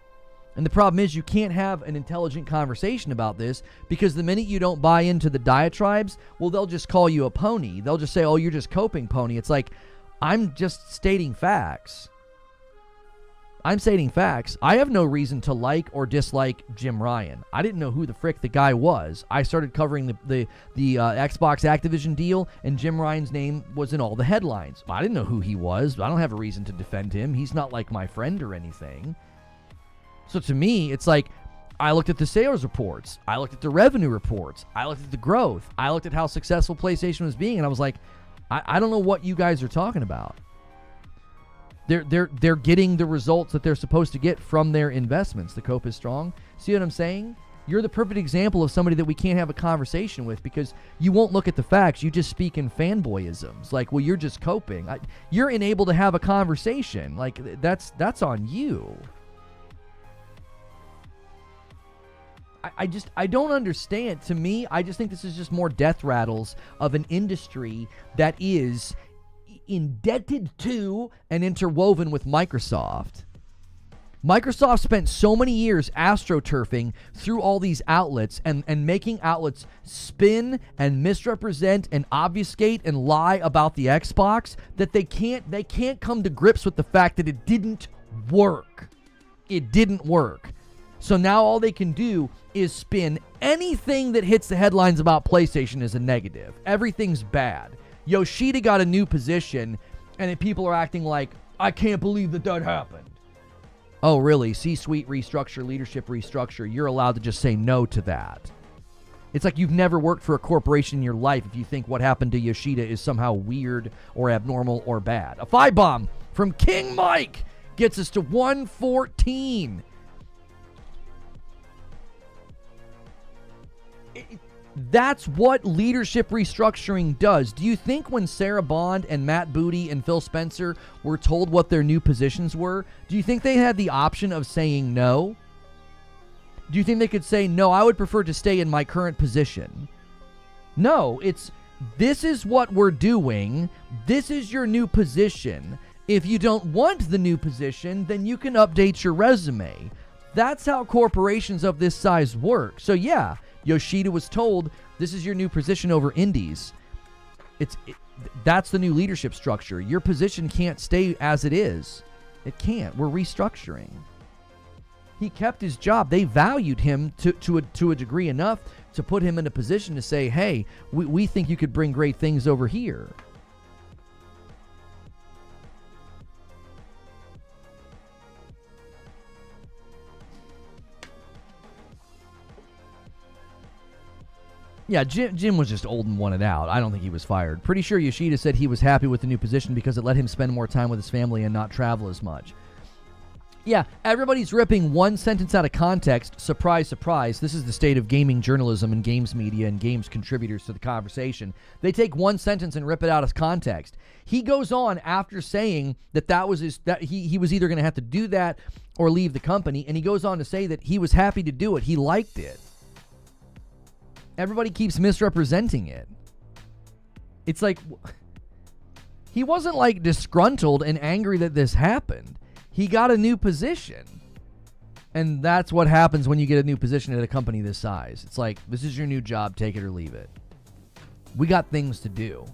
And the problem is you can't have an intelligent conversation about this because the minute you don't buy into the diatribes, well, they'll just call you a pony. They'll just say, oh, you're just coping, pony. It's like, I'm just stating facts. I'm stating facts. I have no reason to like or dislike Jim Ryan. I didn't know who the frick the guy was. I started covering the Xbox Activision deal, and Jim Ryan's name was in all the headlines. I didn't know who he was. I don't have a reason to defend him. He's not like my friend or anything. So to me, it's like, I looked at the sales reports. I looked at the revenue reports. I looked at the growth. I looked at how successful PlayStation was being, and I was like, I don't know what you guys are talking about. They're getting the results that they're supposed to get from their investments. The cope is strong. See what I'm saying? You're the perfect example of somebody that we can't have a conversation with because you won't look at the facts. You just speak in fanboyisms. Like, well, you're just coping. You're unable to have a conversation. Like, that's on you. I don't understand. To me, I just think this is just more death rattles of an industry that is indebted to and interwoven with Microsoft. Microsoft spent so many years astroturfing through all these outlets and making outlets spin and misrepresent and obfuscate and lie about the Xbox that they can't come to grips with the fact that it didn't work. It didn't work. So now all they can do is spin anything that hits the headlines about PlayStation as a negative. Everything's bad. Yoshida got a new position, and people are acting like, I can't believe that happened. Oh, really? C-suite restructure, leadership restructure. You're allowed to just say no to that. It's like you've never worked for a corporation in your life if you think what happened to Yoshida is somehow weird or abnormal or bad. A 5-bomb from King Mike gets us to 114. That's what leadership restructuring does. Do you think when Sarah Bond and Matt Booty and Phil Spencer were told what their new positions were, do you think they had the option of saying no? Do you think they could say, no, I would prefer to stay in my current position? No, this is what we're doing. This is your new position. If you don't want the new position, then you can update your resume. That's how corporations of this size work. So yeah, Yoshida was told, this is your new position over indies. That's the new leadership structure. Your position can't stay as it is. It can't. We're restructuring. He kept his job. They valued him to a degree enough to put him in a position to say, hey, we think you could bring great things over here. Yeah, Jim was just old and wanted out. I don't think he was fired. Pretty sure Yoshida said he was happy with the new position because it let him spend more time with his family and not travel as much. Yeah, everybody's ripping one sentence out of context. Surprise, surprise. This is the state of gaming journalism and games media and games contributors to the conversation. They take one sentence and rip it out of context. He goes on after saying that he was either going to have to do that or leave the company, and he goes on to say that he was happy to do it. He liked it. Everybody keeps misrepresenting it. It's like, he wasn't like disgruntled and angry that this happened. He got a new position. And that's what happens when you get a new position at a company this size. It's like, this is your new job, take it or leave it. We got things to do.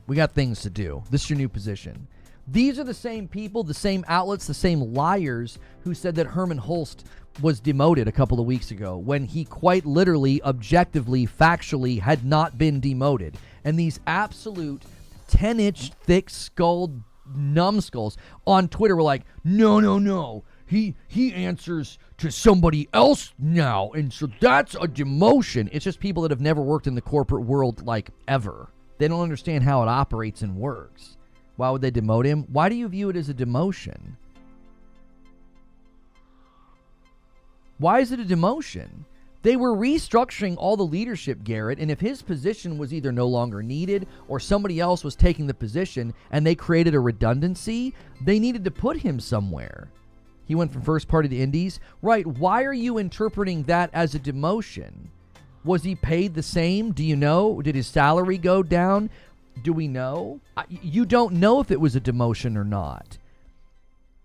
This is your new position. These are the same people, the same outlets, the same liars who said that Herman Hulst was demoted a couple of weeks ago when he quite literally, objectively, factually had not been demoted. And these absolute 10-inch thick-skulled numbskulls on Twitter were like, no, he answers to somebody else now, and so that's a demotion. It's just people that have never worked in the corporate world like ever. They don't understand how it operates and works. Why would they demote him? Why do you view it as a demotion? Why is it a demotion? They were restructuring all the leadership, Garrett, and if his position was either no longer needed or somebody else was taking the position and they created a redundancy, they needed to put him somewhere. He went from first party to indies. Right, why are you interpreting that as a demotion? Was he paid the same? Do you know? Did his salary go down? Do we know? You don't know if it was a demotion or not.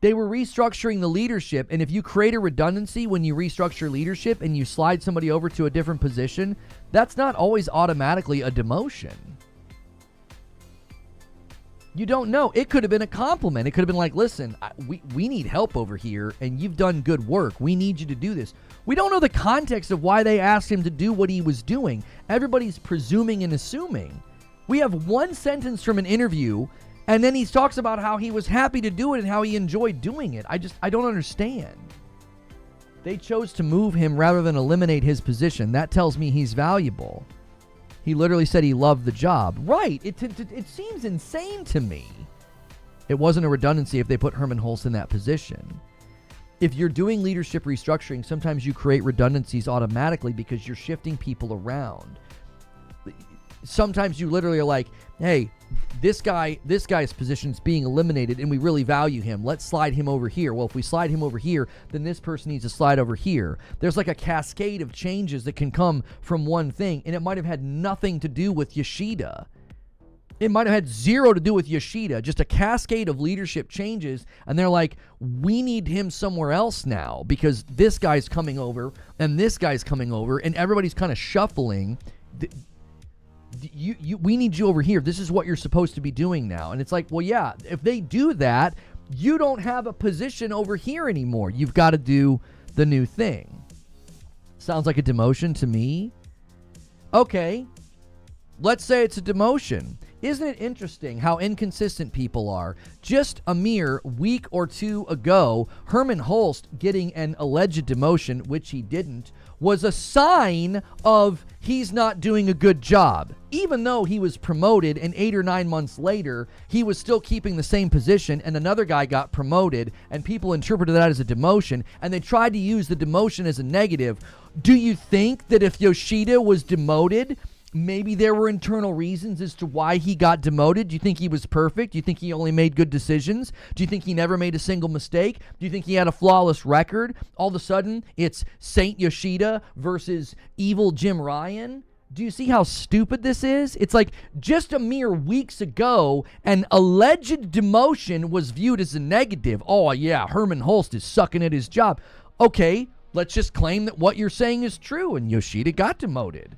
They were restructuring the leadership, and if you create a redundancy when you restructure leadership and you slide somebody over to a different position, that's not always automatically a demotion. You don't know. It could have been a compliment. It could have been like, listen, we need help over here, and you've done good work. We need you to do this. We don't know the context of why they asked him to do what he was doing. Everybody's presuming and assuming. We have one sentence from an interview, and then he talks about how he was happy to do it and how he enjoyed doing it. I don't understand. They chose to move him rather than eliminate his position. That tells me he's valuable. He literally said he loved the job. Right. It seems insane to me. It wasn't a redundancy if they put Herman Hulst in that position. If you're doing leadership restructuring, sometimes you create redundancies automatically because you're shifting people around. Sometimes you literally are like, hey, this guy's position's being eliminated and we really value him. Let's slide him over here. Well, if we slide him over here, then this person needs to slide over here. There's like a cascade of changes that can come from one thing, and it might have had nothing to do with Yoshida. It might have had zero to do with Yoshida, just a cascade of leadership changes, and they're like, we need him somewhere else now because this guy's coming over and this guy's coming over, and everybody's kind of shuffling. We need you over here. This is what you're supposed to be doing now. And it's like, well, yeah, if they do that, you don't have a position over here anymore. You've got to do the new thing. Sounds like a demotion to me. Okay, let's say it's a demotion. Isn't it interesting how inconsistent people are? Just a mere week or two ago, Herman Hulst getting an alleged demotion, which he didn't, was a sign of he's not doing a good job. Even though he was promoted and 8 or 9 months later, he was still keeping the same position and another guy got promoted and people interpreted that as a demotion and they tried to use the demotion as a negative. Do you think that if Yoshida was demoted, maybe there were internal reasons as to why he got demoted? Do you think he was perfect? Do you think he only made good decisions? Do you think he never made a single mistake? Do you think he had a flawless record? All of a sudden, it's Saint Yoshida versus evil Jim Ryan? Do you see how stupid this is? It's like just a mere weeks ago, an alleged demotion was viewed as a negative. Oh, yeah, Herman Hulst is sucking at his job. Okay, let's just claim that what you're saying is true and Yoshida got demoted.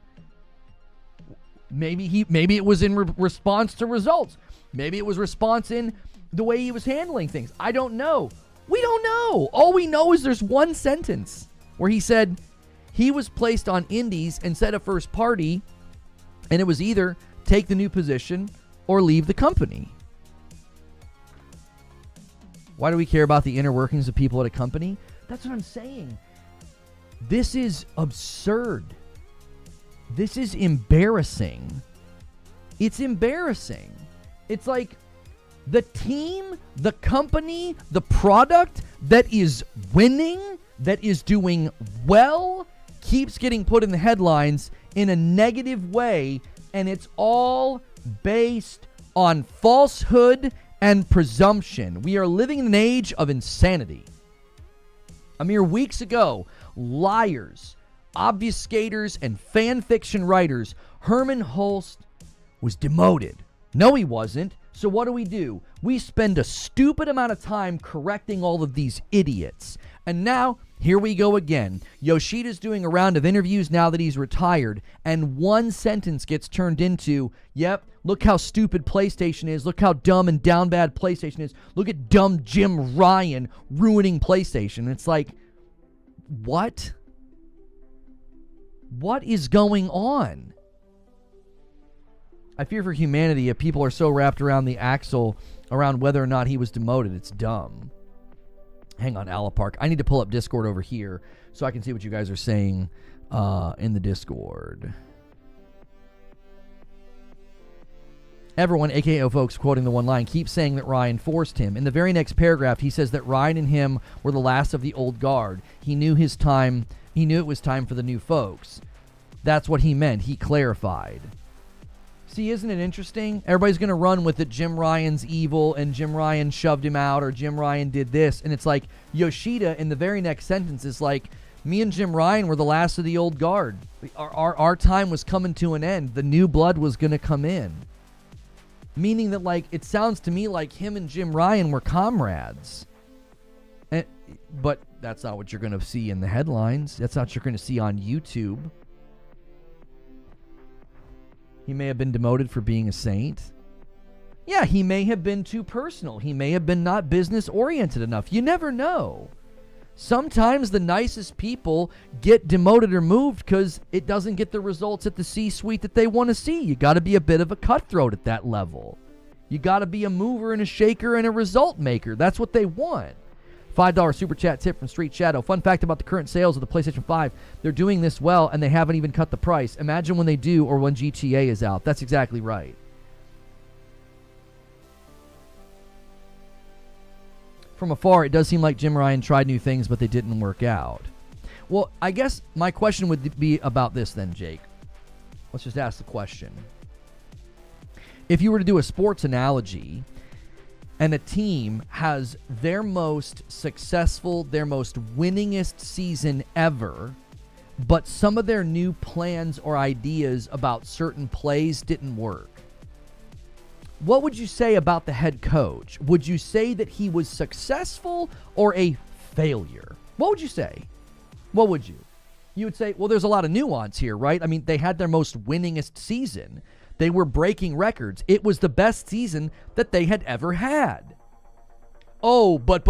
Maybe it was in response to results. Maybe it was response in the way he was handling things. I don't know. We don't know. All we know is there's one sentence where he said he was placed on indies instead of first party, and it was either take the new position or leave the company. Why do we care about the inner workings of people at a company? That's what I'm saying. This is absurd. This is embarrassing. It's embarrassing. It's like the team, the company, the product that is winning, that is doing well, keeps getting put in the headlines in a negative way, and it's all based on falsehood and presumption. We are living in an age of insanity. A mere weeks ago, liars, obfuscators, and fan fiction writers, Herman Hulst was demoted. No, he wasn't. So what do? We spend a stupid amount of time correcting all of these idiots. And now, here we go again. Yoshida's doing a round of interviews now that he's retired, and one sentence gets turned into, yep, look how stupid PlayStation is. Look how dumb and down bad PlayStation is. Look at dumb Jim Ryan ruining PlayStation. It's like, what? What is going on? I fear for humanity if people are so wrapped around the axle around whether or not he was demoted. It's dumb. Hang on, Alapark. I need to pull up Discord over here so I can see what you guys are saying in the Discord. Everyone, aka folks, quoting the one line, keeps saying that Ryan forced him. In the very next paragraph, he says that Ryan and him were the last of the old guard. He knew his time. He knew it was time for the new folks. That's what he meant. He clarified. See, isn't it interesting? Everybody's going to run with it. Jim Ryan's evil and Jim Ryan shoved him out or Jim Ryan did this. And it's like Yoshida in the very next sentence is like, me and Jim Ryan were the last of the old guard. Our time was coming to an end. The new blood was going to come in. Meaning that, like, it sounds to me like him and Jim Ryan were comrades. But that's not what you're going to see in the headlines. That's not what you're going to see on YouTube. He may have been demoted for being a saint. Yeah, he may have been too personal. He may have been not business-oriented enough. You never know. Sometimes the nicest people get demoted or moved because it doesn't get the results at the C-suite that they want to see. You got to be a bit of a cutthroat at that level. You got to be a mover and a shaker and a result maker. That's what they want. $5 super chat tip from Street Shadow. Fun fact about the current sales of the PlayStation 5. They're doing this well, and they haven't even cut the price. Imagine when they do or when GTA is out. That's exactly right. From afar, it does seem like Jim Ryan tried new things, but they didn't work out. Well, I guess my question would be about this then, Jake. Let's just ask the question. If you were to do a sports analogy, and a team has their most successful, their most winningest season ever, but some of their new plans or ideas about certain plays didn't work, what would you say about the head coach? Would you say that he was successful or a failure? What would you say? What would you? You would say, well, there's a lot of nuance here, right? I mean, they had their most winningest season. They were breaking records. It was the best season that they had ever had. Oh, but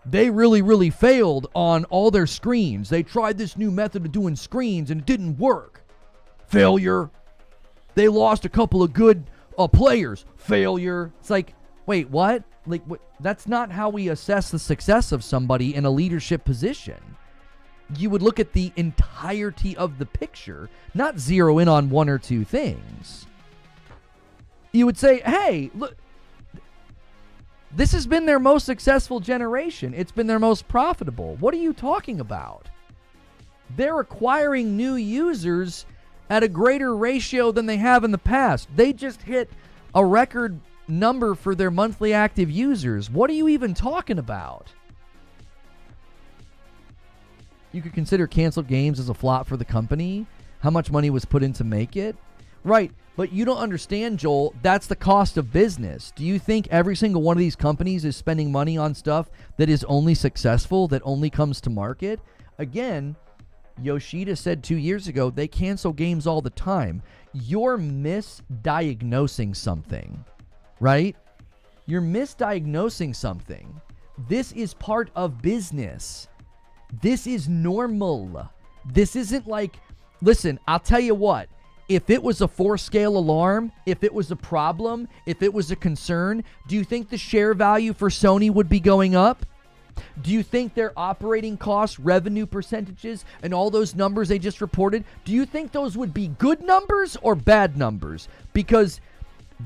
they really failed on all their screens. They tried this new method of doing screens and it didn't work. Failure. They lost a couple of good players. Failure. It's like, wait, what? Like, that's not how we assess the success of somebody in a leadership position. You would look at the entirety of the picture, not zero in on one or two things. You would say, hey, look, this has been their most successful generation. It's been their most profitable. What are you talking about? They're acquiring new users at a greater ratio than they have in the past. They just hit a record number for their monthly active users. What are you even talking about? You could consider canceled games as a flop for the company. How much money was put in to make it? Right, but you don't understand, Joel. That's the cost of business. Do you think every single one of these companies is spending money on stuff that is only successful, that only comes to market? Again, Yoshida said 2 years ago, they cancel games all the time. You're misdiagnosing something, right? You're misdiagnosing something. This is part of business. This is normal. This isn't like, listen, I'll tell you what, if it was a 4-scale alarm, if it was a problem, if it was a concern, do you think the share value for Sony would be going up? Do you think their operating costs, revenue percentages, and all those numbers they just reported, do you think those would be good numbers or bad numbers? Because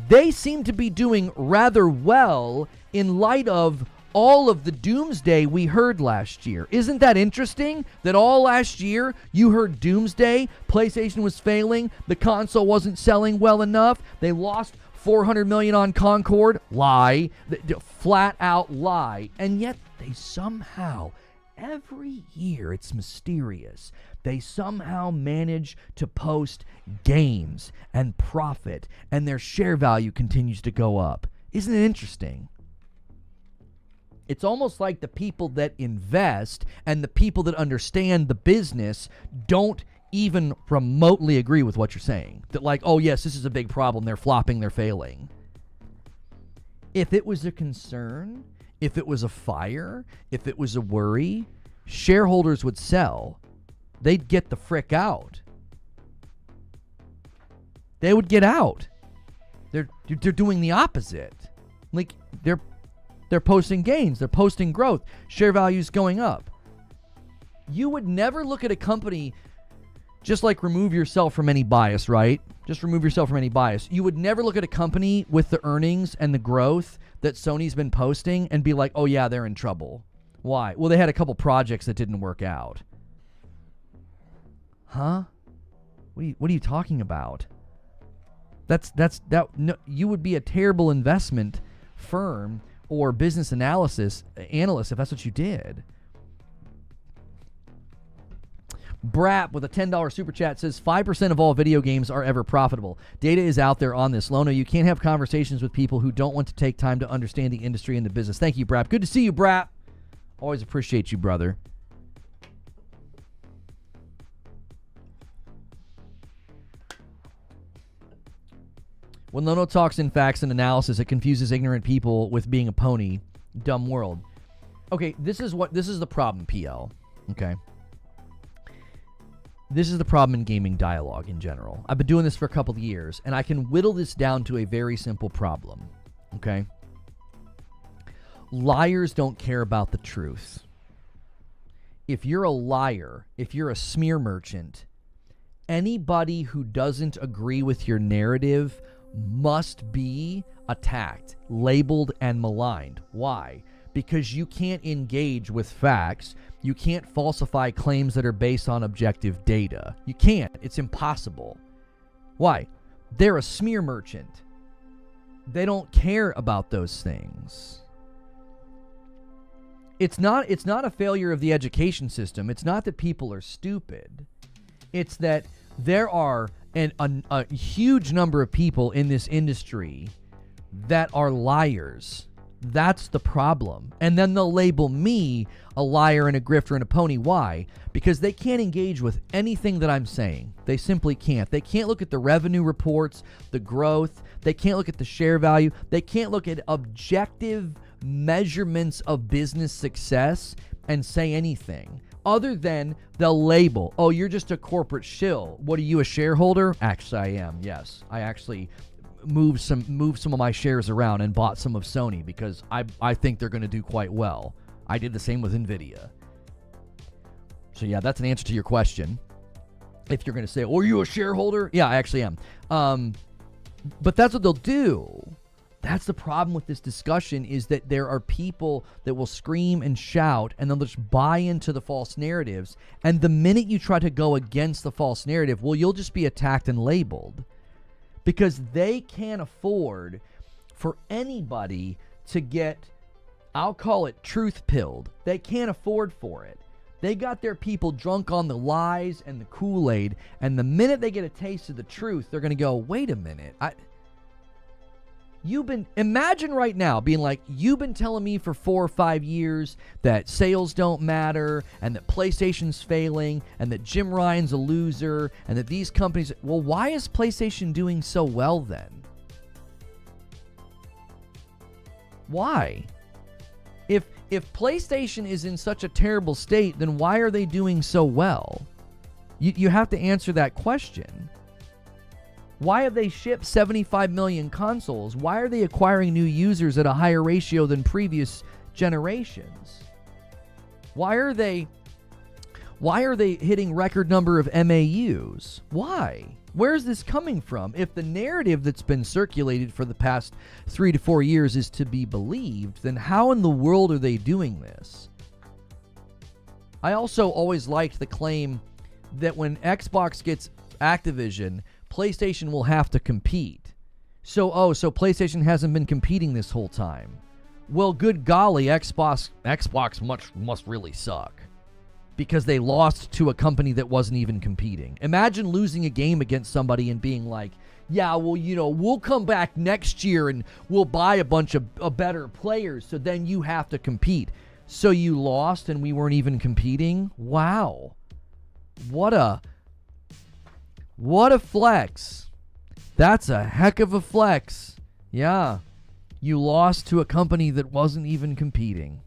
they seem to be doing rather well in light of all of the doomsday we heard last year. Isn't that interesting? That all last year you heard doomsday, PlayStation was failing, the console wasn't selling well enough, they lost $400 million on Concord. Lie. Flat out lie. And yet they somehow, every year, it's mysterious, they somehow manage to post gains and profit, and their share value continues to go up. Isn't it interesting? It's almost like the people that invest and the people that understand the business don't even remotely agree with what you're saying. That like, oh yes, this is a big problem. They're flopping, they're failing. If it was a concern, if it was a fire, if it was a worry, shareholders would sell. They'd get the frick out. They would get out. They're doing the opposite. Like they're posting gains, they're posting growth, share values going up. You would never look at a company, just like remove yourself from any bias, right? Just remove yourself from any bias. You would never look at a company with the earnings and the growth that Sony's been posting and be like, oh yeah, they're in trouble. Why? Well, they had a couple projects that didn't work out. Huh? What are you talking about? No, you would be a terrible investment firm or business analyst if that's what you did. Brap with a $10 super chat says 5% of all video games are ever profitable. Data is out there on this. Lono, you can't have conversations with people who don't want to take time to understand the industry and the business. Thank you, Brap. Good to see you, Brap. Always appreciate you, brother. When Lono talks in facts and analysis, it confuses ignorant people with being a pony. Dumb world. Okay, this is the problem, PL. Okay. This is the problem in gaming dialogue in general. I've been doing this for a couple of years, and I can whittle this down to a very simple problem. Okay? liars don't care about the truth. If you're a liar, if you're a smear merchant, anybody who doesn't agree with your narrative must be attacked, labeled, and maligned. Why? Because you can't engage with facts. You can't falsify claims that are based on objective data. You can't. It's impossible. Why? They're a smear merchant. They don't care about those things. It's not a failure of the education system. It's not that people are stupid. It's that there are a huge number of people in this industry that are liars. That's the problem. And then they'll label me a liar and a grifter and a pony. Why? Because they can't engage with anything that I'm saying. They simply can't. They can't look at the revenue reports, the growth. They can't look at the share value. They can't look at objective measurements of business success and say anything other than they'll label, oh, you're just a corporate shill. What are you, a shareholder? Actually, I am. Yes. I actually moved some of my shares around and bought some of Sony because I think they're going to do quite well. I did the same with Nvidia. So yeah, that's an answer to your question. If you're going to say, oh, are you a shareholder? Yeah, I actually am. But that's what they'll do. That's the problem with this discussion, is that there are people that will scream and shout and they'll just buy into the false narratives. And the minute you try to go against the false narrative, well, you'll just be attacked and labeled. Because they can't afford for anybody to get, I'll call it truth pilled. They can't afford for it. They got their people drunk on the lies and the Kool-Aid, and the minute they get a taste of the truth, they're going to go, wait a minute. Imagine right now being like, you've been telling me for 4 or 5 years that sales don't matter and that PlayStation's failing and that Jim Ryan's a loser and that these companies, well, why is PlayStation doing so well then? Why? If PlayStation is in such a terrible state, then why are they doing so well? You have to answer that question. Why have they shipped 75 million consoles? Why are they acquiring new users at a higher ratio than previous generations? Why are they hitting record number of MAUs? Why? Where is this coming from? If the narrative that's been circulated for the past 3 to 4 years is to be believed, then how in the world are they doing this? I also always liked the claim that when Xbox gets Activision, PlayStation will have to compete. So PlayStation hasn't been competing this whole time. Well, good golly, Xbox must really suck. Because they lost to a company that wasn't even competing. Imagine losing a game against somebody and being like, yeah, well, we'll come back next year and we'll buy a bunch of better players, so then you have to compete. So you lost and we weren't even competing? Wow. What a flex. That's a heck of a flex. Yeah. You lost to a company that wasn't even competing.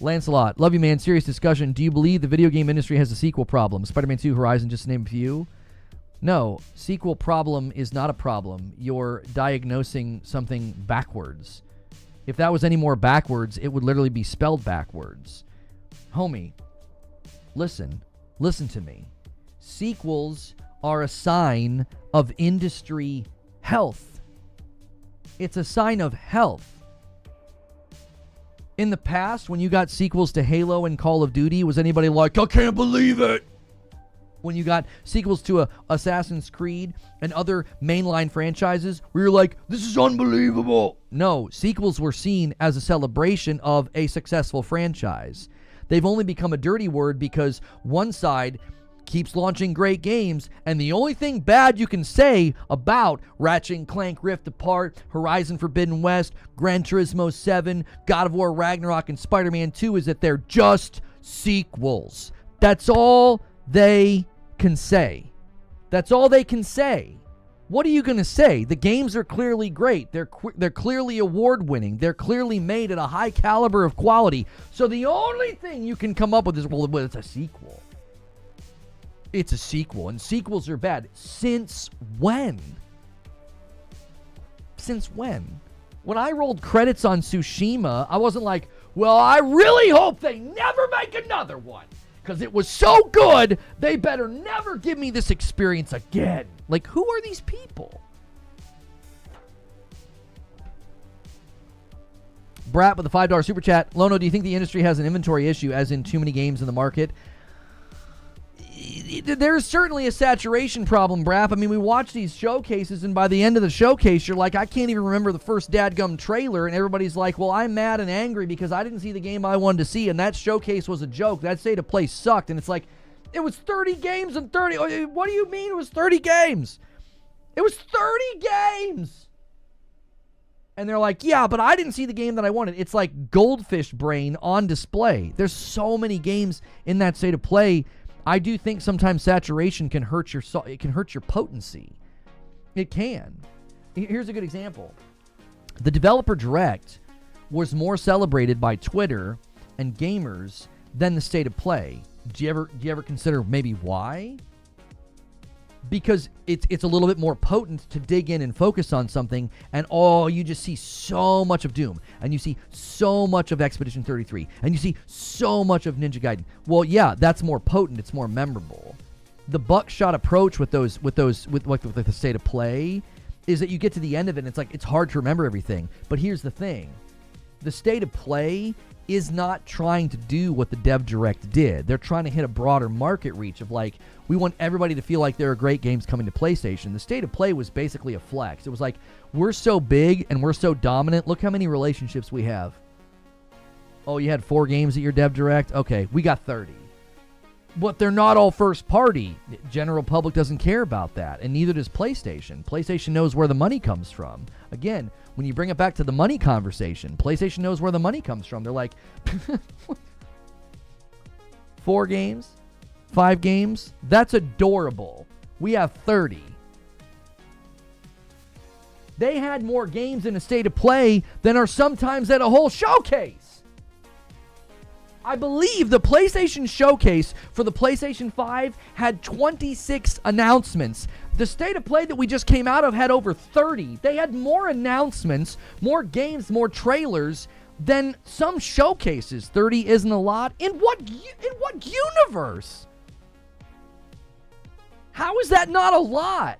Lancelot, love you, man. Serious discussion. Do you believe the video game industry has a sequel problem? Spider-Man 2, Horizon, just to name a few. No, sequel problem is not a problem. You're diagnosing something backwards. If that was any more backwards, it would literally be spelled backwards. Homie, listen to me. Sequels are a sign of industry health. It's a sign of health. In the past, when you got sequels to Halo and Call of Duty, was anybody like, I can't believe it? When you got sequels to Assassin's Creed and other mainline franchises, we were like, this is unbelievable. No, sequels were seen as a celebration of a successful franchise. They've only become a dirty word because one side keeps launching great games, and the only thing bad you can say about Ratchet & Clank Rift Apart, Horizon Forbidden West, Gran Turismo 7, God of War Ragnarok, and Spider-Man 2 is that they're just sequels. That's all they can say. That's all they can say. What are you going to say? The games are clearly great. They're clearly award-winning. They're clearly made at a high caliber of quality. So the only thing you can come up with is, well, it's a sequel. It's a sequel, and sequels are bad. Since when? Since when? When I rolled credits on Tsushima, I wasn't like, well, I really hope they never make another one. Because it was so good, they better never give me this experience again. Like, who are these people? Brat with a $5 super chat. Lono, do you think the industry has an inventory issue, as in too many games in the market? There's certainly a saturation problem, Brap. I mean, we watch these showcases, and by the end of the showcase, you're like, I can't even remember the first dadgum trailer, and everybody's like, well, I'm mad and angry because I didn't see the game I wanted to see, and that showcase was a joke. That state of play sucked, and it's like, it was 30 games and 30... What do you mean it was 30 games? It was 30 games! And they're like, yeah, but I didn't see the game that I wanted. It's like goldfish brain on display. There's so many games in that state of play. I do think sometimes saturation can hurt your potency. It can. Here's a good example. The Developer Direct was more celebrated by Twitter and gamers than the state of play. Do you ever consider maybe why? Because it's a little bit more potent to dig in and focus on something, and you just see so much of Doom, and you see so much of Expedition 33, and you see so much of Ninja Gaiden. Well, yeah, that's more potent. It's more memorable. The buckshot approach with the state of play is that you get to the end of it, and it's hard to remember everything. But here's the thing: the state of play is not trying to do what the Dev Direct did. They're trying to hit a broader market reach of like, we want everybody to feel like there are great games coming to PlayStation. The state of play was basically a flex. It was like, we're so big and we're so dominant. Look how many relationships we have. Oh, you had 4 games at your Dev Direct? Okay, we got 30. But they're not all first party. General public doesn't care about that, and neither does PlayStation. PlayStation knows where the money comes from. Again, when you bring it back to the money conversation, PlayStation knows where the money comes from. They're like, 4 games? 5 games? That's adorable. We have 30. They had more games in a state of play than are sometimes at a whole showcase. I believe the PlayStation Showcase for the PlayStation 5 had 26 announcements. The state of play that we just came out of had over 30. They had more announcements, more games, more trailers than some showcases. 30 isn't a lot. In what universe? How is that not a lot?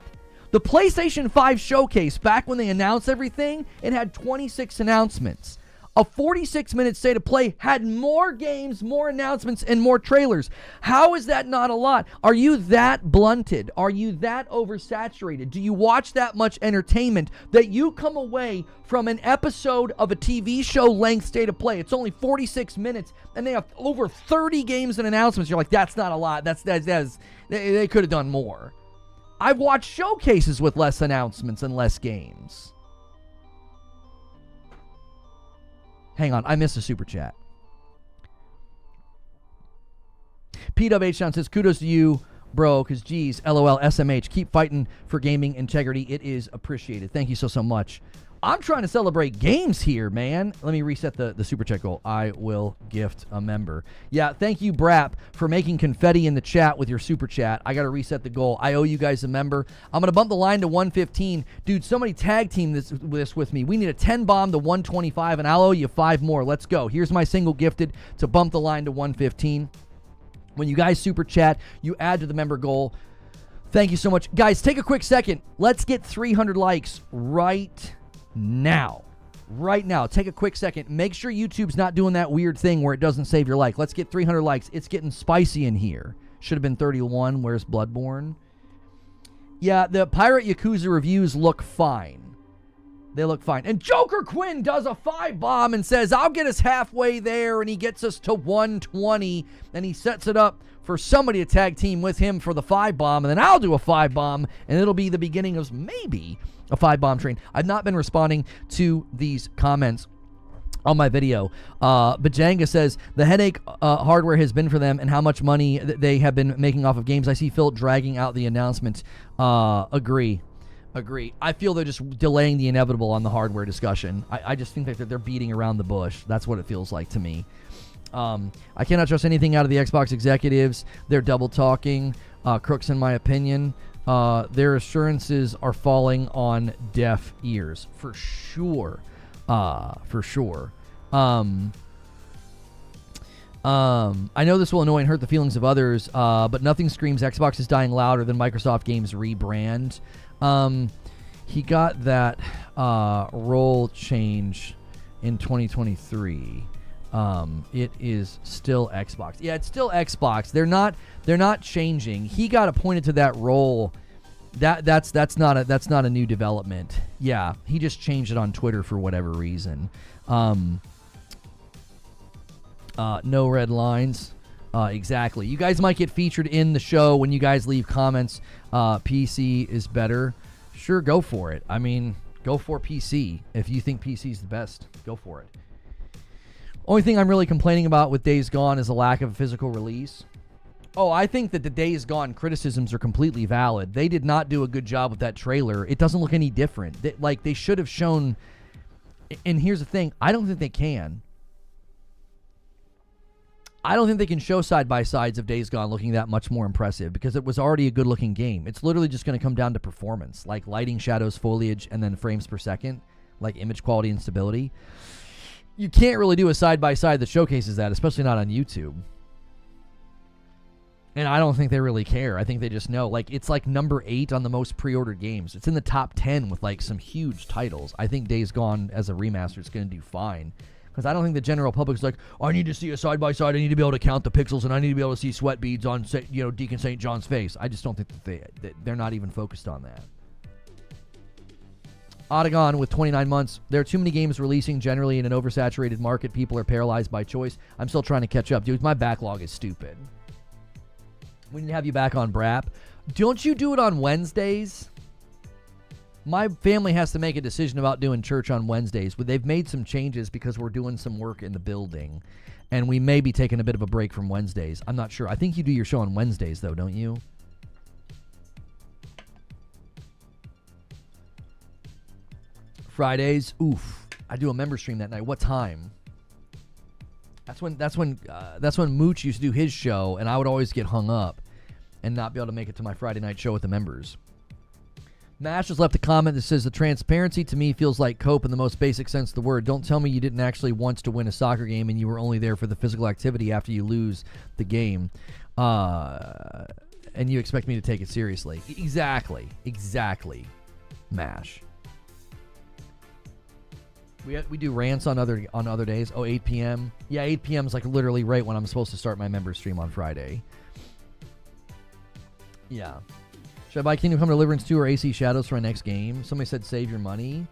The PlayStation 5 Showcase, back when they announced everything, it had 26 announcements. A 46-minute state of play had more games, more announcements, and more trailers. How is that not a lot? Are you that blunted? Are you that oversaturated? Do you watch that much entertainment that you come away from an episode of a TV show length state of play? It's only 46 minutes, and they have over 30 games and announcements. You're like, that's not a lot. They could have done more. I've watched showcases with less announcements and less games. Hang on, I missed a super chat. PWH says, kudos to you, bro, because geez, LOL, SMH, keep fighting for gaming integrity. It is appreciated. Thank you so much. I'm trying to celebrate games here, man. Let me reset the super chat goal. I will gift a member. Yeah, thank you, Brap, for making confetti in the chat with your super chat. I got to reset the goal. I owe you guys a member. I'm going to bump the line to 115. Dude, somebody tag team this with me. We need a 10 bomb to 125, and I'll owe you 5 more. Let's go. Here's my single gifted to bump the line to 115. When you guys super chat, you add to the member goal. Thank you so much. Guys, take a quick second. Let's get 300 likes right now. Take a quick second. Make sure YouTube's not doing that weird thing where it doesn't save your like. Let's get 300 likes. It's getting spicy in here. Should have been 31. Where's Bloodborne? Yeah, the Pirate Yakuza reviews look fine. They look fine. And Joker Quinn does a 5 bomb and says, I'll get us halfway there, and he gets us to 120, and he sets it up for somebody to tag team with him for the 5 bomb, and then I'll do a 5 bomb, and it'll be the beginning of maybe a 5 bomb train. I've not been responding to these comments on my video. Bajanga says, the headache hardware has been for them and how much money they have been making off of games. I see Phil dragging out the announcement. Agree. I feel they're just delaying the inevitable on the hardware discussion. I just think that they're beating around the bush. That's what it feels like to me. I cannot trust anything out of the Xbox executives. They're double talking. Crooks, in my opinion. Their assurances are falling on deaf ears. For sure. For sure. I know this will annoy and hurt the feelings of others, but nothing screams Xbox is dying louder than Microsoft Games rebrand. He got that role change in 2023. It is still Xbox. Yeah, it's still Xbox. They're not changing. He got appointed to that role. That's not a new development. Yeah, he just changed it on Twitter for whatever reason. No red lines. Exactly. You guys might get featured in the show when you guys leave comments. PC is better. Sure, go for it. I mean, go for PC. If you think PC is the best, go for it. Only thing I'm really complaining about with Days Gone is a lack of a physical release. Oh, I think that the Days Gone criticisms are completely valid. They did not do a good job with that trailer. It doesn't look any different. They should have shown... And here's the thing. I don't think they can. I don't think they can show side-by-sides of Days Gone looking that much more impressive because it was already a good-looking game. It's literally just going to come down to performance, like lighting, shadows, foliage, and then frames per second, like image quality and stability. You can't really do a side-by-side that showcases that, especially not on YouTube. And I don't think they really care. I think they just know. Like, it's like number 8 on the most pre-ordered games. It's in the top 10 with, like, some huge titles. I think Days Gone as a remaster is going to do fine. Because I don't think the general public's like, oh, I need to see a side-by-side, I need to be able to count the pixels, and I need to be able to see sweat beads on, Deacon St. John's face. I just don't think that they're not even focused on that. Otagon with 29 months. There are too many games releasing generally in an oversaturated market. People are paralyzed by choice. I'm still trying to catch up. Dude, my backlog is stupid. We need to have you back on BRAP. Don't you do it on Wednesdays? My family has to make a decision about doing church on Wednesdays, but they've made some changes because we're doing some work in the building, and we may be taking a bit of a break from Wednesdays. I'm not sure. I think you do your show on Wednesdays, though, don't you? Fridays? Oof. I do a member stream that night. What time? That's when Mooch used to do his show, and I would always get hung up and not be able to make it to my Friday night show with the members. Mash has left a comment that says, the transparency to me feels like cope in the most basic sense of the word. Don't tell me you didn't actually want to win a soccer game and you were only there for the physical activity after you lose the game. And you expect me to take it seriously. Exactly, Mash. We do rants on other days. Oh, 8 p.m. Yeah, 8 p.m. is like literally right when I'm supposed to start my member stream on Friday. Yeah. Should I buy Kingdom Come Deliverance 2 or AC Shadows for my next game? Somebody said save your money.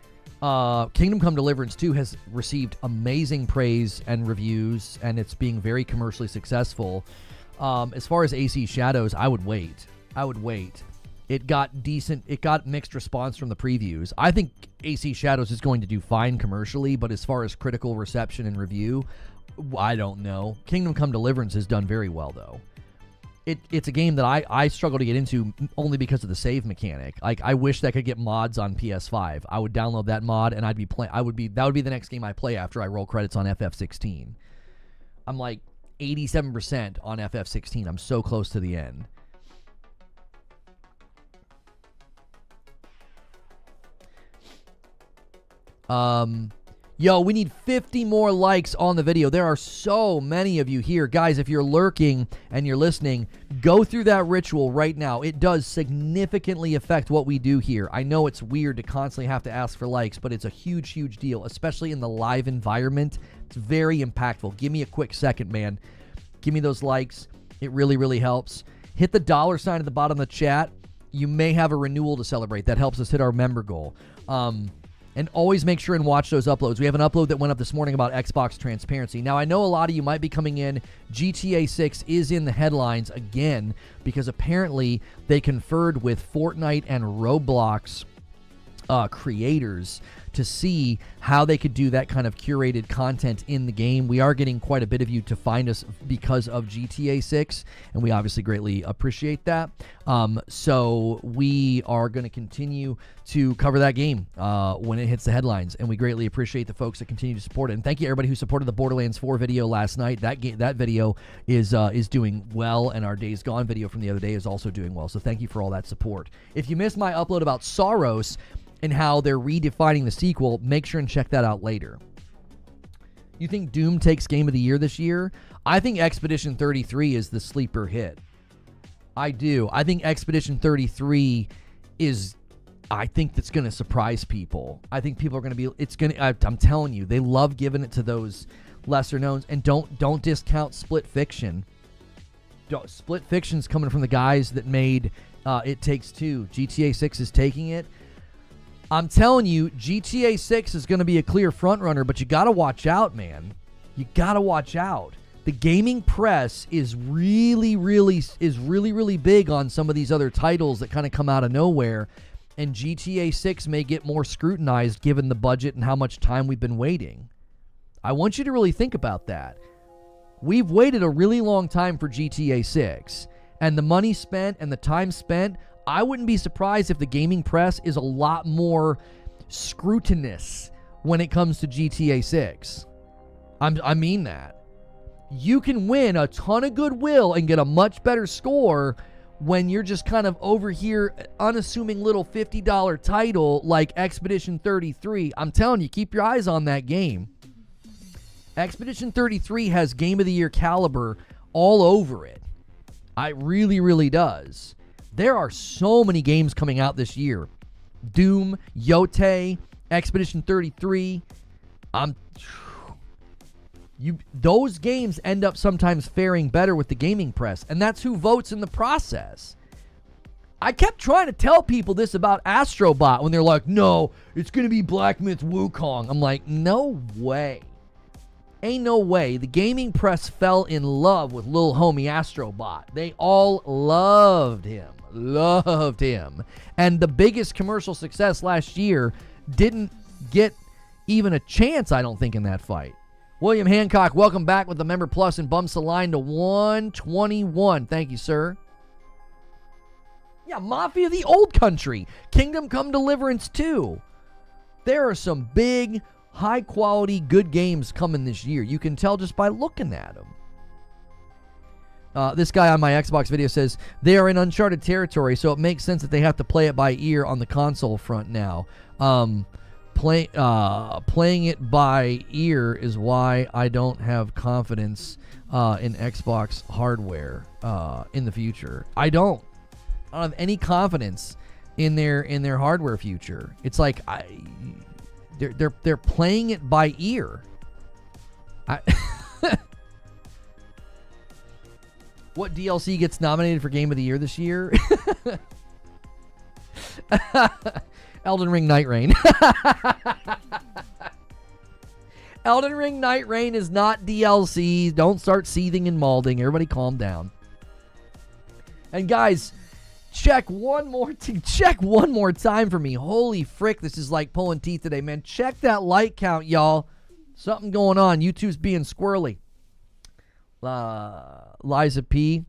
Kingdom Come Deliverance 2 has received amazing praise and reviews, and it's being very commercially successful. As far as AC Shadows, I would wait. It got mixed response from the previews. I think AC Shadows is going to do fine commercially, but as far as critical reception and review, I don't know. Kingdom Come Deliverance has done very well, though. It's a game that I struggle to get into only because of the save mechanic. Like, I wish that I could get mods on PS5. I would download that mod and that would be the next game I play after I roll credits on FF16. I'm like 87% on FF16. I'm so close to the end. Yo, we need 50 more likes on the video. There are so many of you here. Guys, if you're lurking and you're listening, go through that ritual right now. It does significantly affect what we do here. I know it's weird to constantly have to ask for likes, but it's a huge, huge deal, especially in the live environment. It's very impactful. Give me a quick second, man. Give me those likes. It really, really helps. Hit the $ at the bottom of the chat. You may have a renewal to celebrate. That helps us hit our member goal. And always make sure and watch those uploads. We have an upload that went up this morning about Xbox transparency. Now, I know a lot of you might be coming in. GTA 6 is in the headlines again because apparently they conferred with Fortnite and Roblox creators to see how they could do that kind of curated content in the game. We are getting quite a bit of you to find us because of GTA 6, and we obviously greatly appreciate that. So we are going to continue to cover that game when it hits the headlines, and we greatly appreciate the folks that continue to support it. And thank you everybody who supported the Borderlands 4 video last night. That video is doing well, and our Days Gone video from the other day is also doing well. So thank you for all that support. If you missed my upload about Soros and how they're redefining the sequel, make sure and check that out later. You think Doom takes Game of the Year this year? I think Expedition 33 is the sleeper hit. I do. I think Expedition 33 is, I think that's going to surprise people. I think people are going to be, I'm telling you, they love giving it to those lesser knowns. And don't discount Split Fiction. Split Fiction's coming from the guys that made It Takes Two. GTA 6 is taking it. I'm telling you, GTA 6 is going to be a clear front runner, but you got to watch out, man. You got to watch out. The gaming press is really big on some of these other titles that kind of come out of nowhere, and GTA 6 may get more scrutinized given the budget and how much time we've been waiting. I want you to really think about that. We've waited a really long time for GTA 6, and the money spent and the time spent, I wouldn't be surprised if the gaming press is a lot more scrutinous when it comes to GTA 6. I mean that. You can win a ton of goodwill and get a much better score when you're just kind of over here, unassuming little $50 title like Expedition 33. I'm telling you, keep your eyes on that game. Expedition 33 has Game of the Year caliber all over it. It really does. There are so many games coming out this year. Doom, Yote, Expedition 33. Those games end up sometimes faring better with the gaming press, and that's who votes in the process. I kept trying to tell people this about Astrobot when they're like, no, it's going to be Black Myth Wukong. I'm like, no way. Ain't no way. The gaming press fell in love with little homie Astrobot. They all loved him. And the biggest commercial success last year didn't get even a chance, I don't think, in that fight. William Hancock, welcome back with the Member Plus and bumps the line to 121. Thank you, sir. Yeah, Mafia of the Old Country. Kingdom Come Deliverance 2. There are some big, high-quality, good games coming this year. You can tell just by looking at them. This guy on my Xbox video says, they are in uncharted territory, so it makes sense that they have to play it by ear on the console front now. Playing it by ear is why I don't have confidence in Xbox hardware in the future. I don't have any confidence in their hardware future. It's like they're playing it by ear. What DLC gets nominated for Game of the Year this year? Elden Ring Night Rain. Elden Ring Night Rain is not DLC. Don't start seething and malding. Everybody calm down. And guys, check one more time for me. Holy frick, this is like pulling teeth today, man. Check that like count, y'all. Something going on. YouTube's being squirrely. Liza P.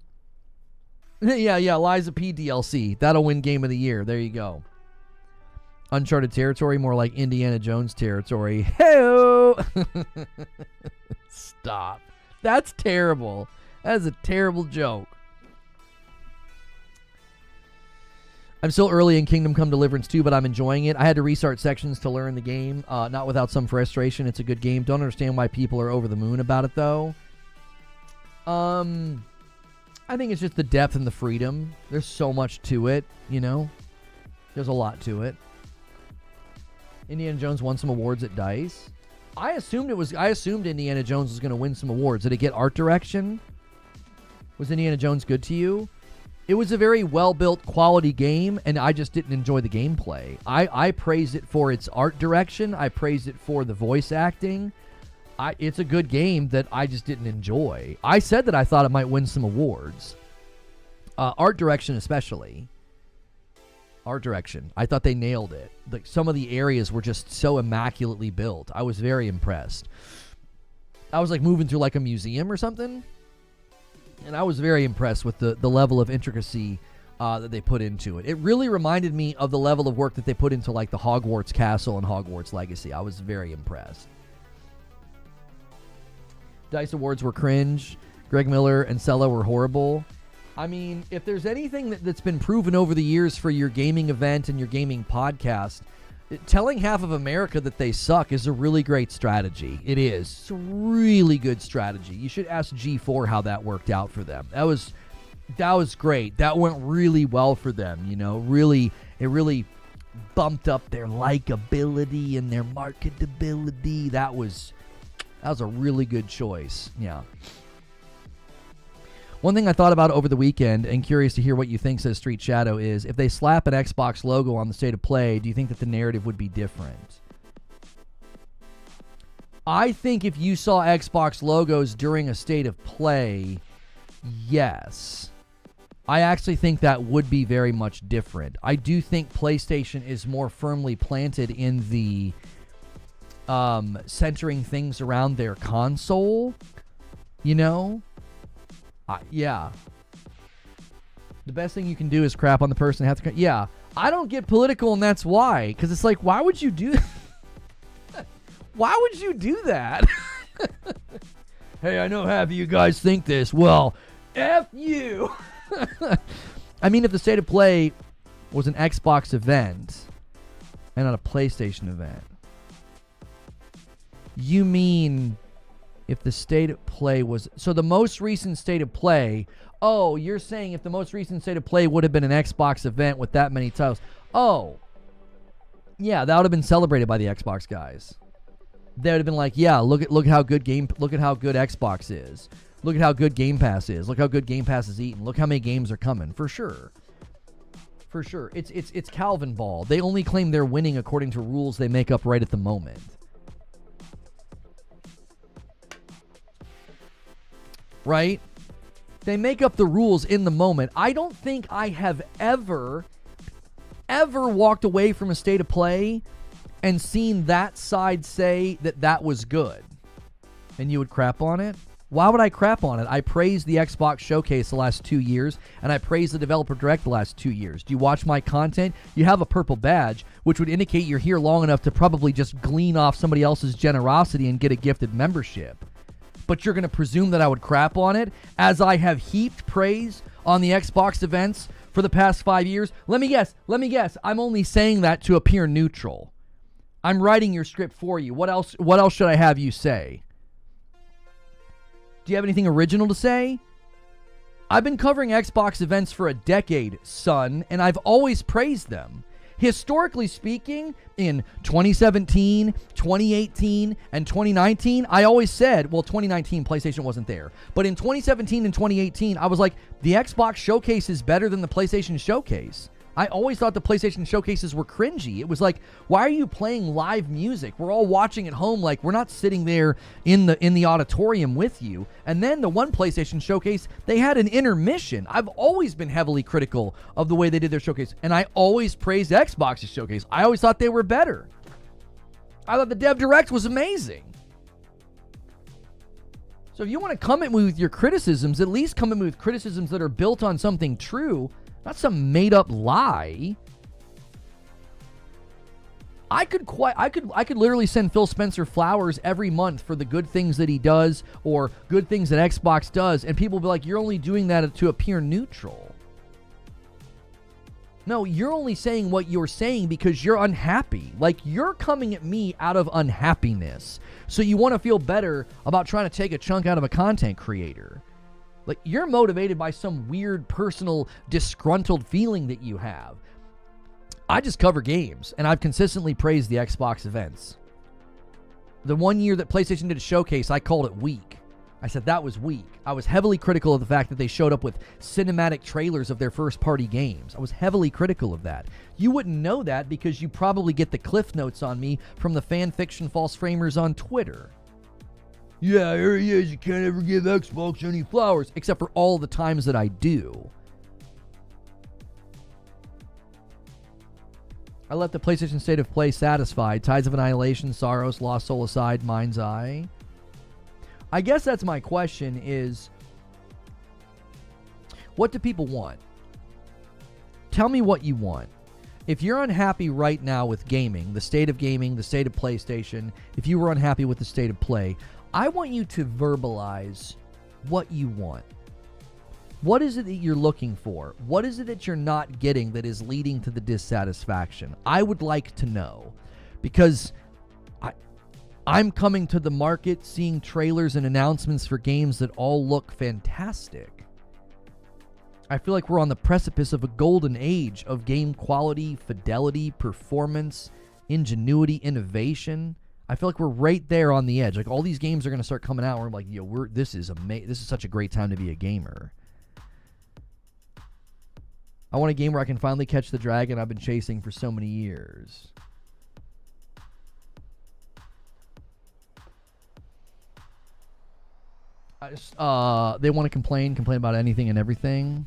yeah, Liza P DLC. That'll win Game of the Year. There you go. Uncharted territory, more like Indiana Jones territory. Hey-o! Stop. That's terrible. That is a terrible joke. I'm still early in Kingdom Come Deliverance 2, but I'm enjoying it. I had to restart sections to learn the game, not without some frustration. It's a good game. Don't understand why people are over the moon about it, though. I think it's just the depth and the freedom. There's so much to it, you know? There's a lot to it. Indiana Jones won some awards at DICE. I assumed Indiana Jones was going to win some awards. Did it get art direction? Was Indiana Jones good to you? It was a very well-built, quality game, and I just didn't enjoy the gameplay. I praised it for its art direction. I praised it for the voice acting. It's a good game that I just didn't enjoy. I said that I thought it might win some awards. Art direction especially. art direction. I thought they nailed it. Like, some of the areas were just so immaculately built. I was very impressed. I was like moving through like a museum or something, and I was very impressed with the level of intricacy that they put into it. It really reminded me of the level of work that they put into like the Hogwarts Castle and Hogwarts Legacy. I was very impressed. DICE Awards were cringe. Greg Miller and Cella were horrible. I mean, if there's anything that's been proven over the years for your gaming event and your gaming podcast, telling half of America that they suck is a really great strategy. It is. It's a really good strategy. You should ask G4 how that worked out for them. That was great. That went really well for them, you know. It really bumped up their likability and their marketability. That was a really good choice. Yeah. One thing I thought about over the weekend, and curious to hear what you think, says Street Shadow, is if they slap an Xbox logo on the State of Play, do you think that the narrative would be different? I think if you saw Xbox logos during a State of Play, yes. I actually think that would be very much different. I do think PlayStation is more firmly planted in the centering things around their console, you know? Yeah. The best thing you can do is crap on the person that has to... Yeah. I don't get political, and that's why. Because it's like, why would you do... Why would you do that? Hey, I know half of you guys think this. Well, F you. I mean, if the State of Play was an Xbox event and not a PlayStation event, you mean... If the State of Play was... So the most recent State of Play... Oh, you're saying if the most recent State of Play would have been an Xbox event with that many titles. Oh. Yeah, that would have been celebrated by the Xbox guys. They would have been like, yeah, look at how good Xbox is. Look at how good Game Pass is. Look how good Game Pass is eating. Look how many games are coming. For sure. For sure. It's Calvin Ball. They only claim they're winning according to rules they make up right at the moment. Right? They make up the rules in the moment. I don't think I have ever walked away from a State of Play and seen that side say that was good. And you would crap on it? Why would I crap on it? I praised the Xbox Showcase the last 2 years, and I praised the Developer Direct the last 2 years. Do you watch my content? You have a purple badge, which would indicate you're here long enough to probably just glean off somebody else's generosity and get a gifted membership. But you're going to presume that I would crap on it, as I have heaped praise on the Xbox events for the past 5 years? Let me guess. I'm only saying that to appear neutral. I'm writing your script for you. What else should I have you say? Do you have anything original to say? I've been covering Xbox events for a decade, son, and I've always praised them. Historically speaking, in 2017, 2018, and 2019, I always said, well, 2019, PlayStation wasn't there. But in 2017 and 2018, I was like, the Xbox Showcase is better than the PlayStation Showcase. I always thought the PlayStation Showcases were cringy. It was like, why are you playing live music? We're all watching at home. Like, we're not sitting there in the auditorium with you. And then the one PlayStation Showcase, they had an intermission. I've always been heavily critical of the way they did their showcase. And I always praised Xbox's showcase. I always thought they were better. I thought the Dev Direct was amazing. So if you want to come at me with your criticisms, at least come at me with criticisms that are built on something true, not some made-up lie. I could literally send Phil Spencer flowers every month for the good things that he does or good things that Xbox does, and people will be like, you're only doing that to appear neutral. No, you're only saying what you're saying because you're unhappy. Like, you're coming at me out of unhappiness. So you want to feel better about trying to take a chunk out of a content creator. Like, you're motivated by some weird personal disgruntled feeling that you have. I just cover games, and I've consistently praised the Xbox events. The 1 year that PlayStation did a showcase, I called it weak. I said that was weak. I was heavily critical of the fact that they showed up with cinematic trailers of their first-party games. I was heavily critical of that. You wouldn't know that because you probably get the cliff notes on me from the fan fiction false framers on Twitter. Yeah, here he is. You can't ever give Xbox any flowers, except for all the times that I do. I let the PlayStation State of Play satisfied. Tides of Annihilation, Sorrows, Lost Soul aside, Mind's Eye. I guess that's my question is, what do people want? Tell me what you want. If you're unhappy right now with gaming, the state of PlayStation, if you were unhappy with the state of play, I want you to verbalize what you want. What is it that you're looking for? What is it that you're not getting that is leading to the dissatisfaction? I would like to know, because I'm coming to the market seeing trailers and announcements for games that all look fantastic. I feel like we're on the precipice of a golden age of game quality, fidelity, performance, ingenuity, innovation. I feel like we're right there on the edge. Like, all these games are going to start coming out where I'm like, yo, this is such a great time to be a gamer. I want a game where I can finally catch the dragon I've been chasing for so many years. They want to complain about anything and everything.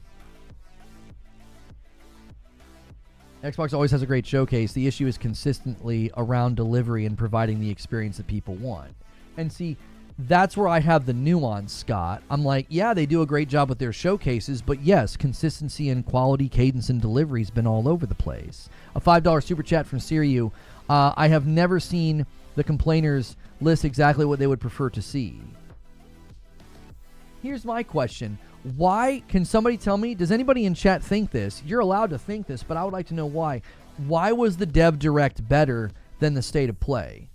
Xbox always has a great showcase. The issue is consistently around delivery and providing the experience that people want. And see, that's where I have the nuance, Scott. I'm like, yeah, they do a great job with their showcases, but yes, consistency and quality, cadence, and delivery has been all over the place. A $5 super chat from Siriu. I have never seen the complainers list exactly what they would prefer to see. Here's my question. Why, can somebody tell me, does anybody in chat think this? You're allowed to think this, but I would like to know why. Why was the Dev Direct better than the State of Play?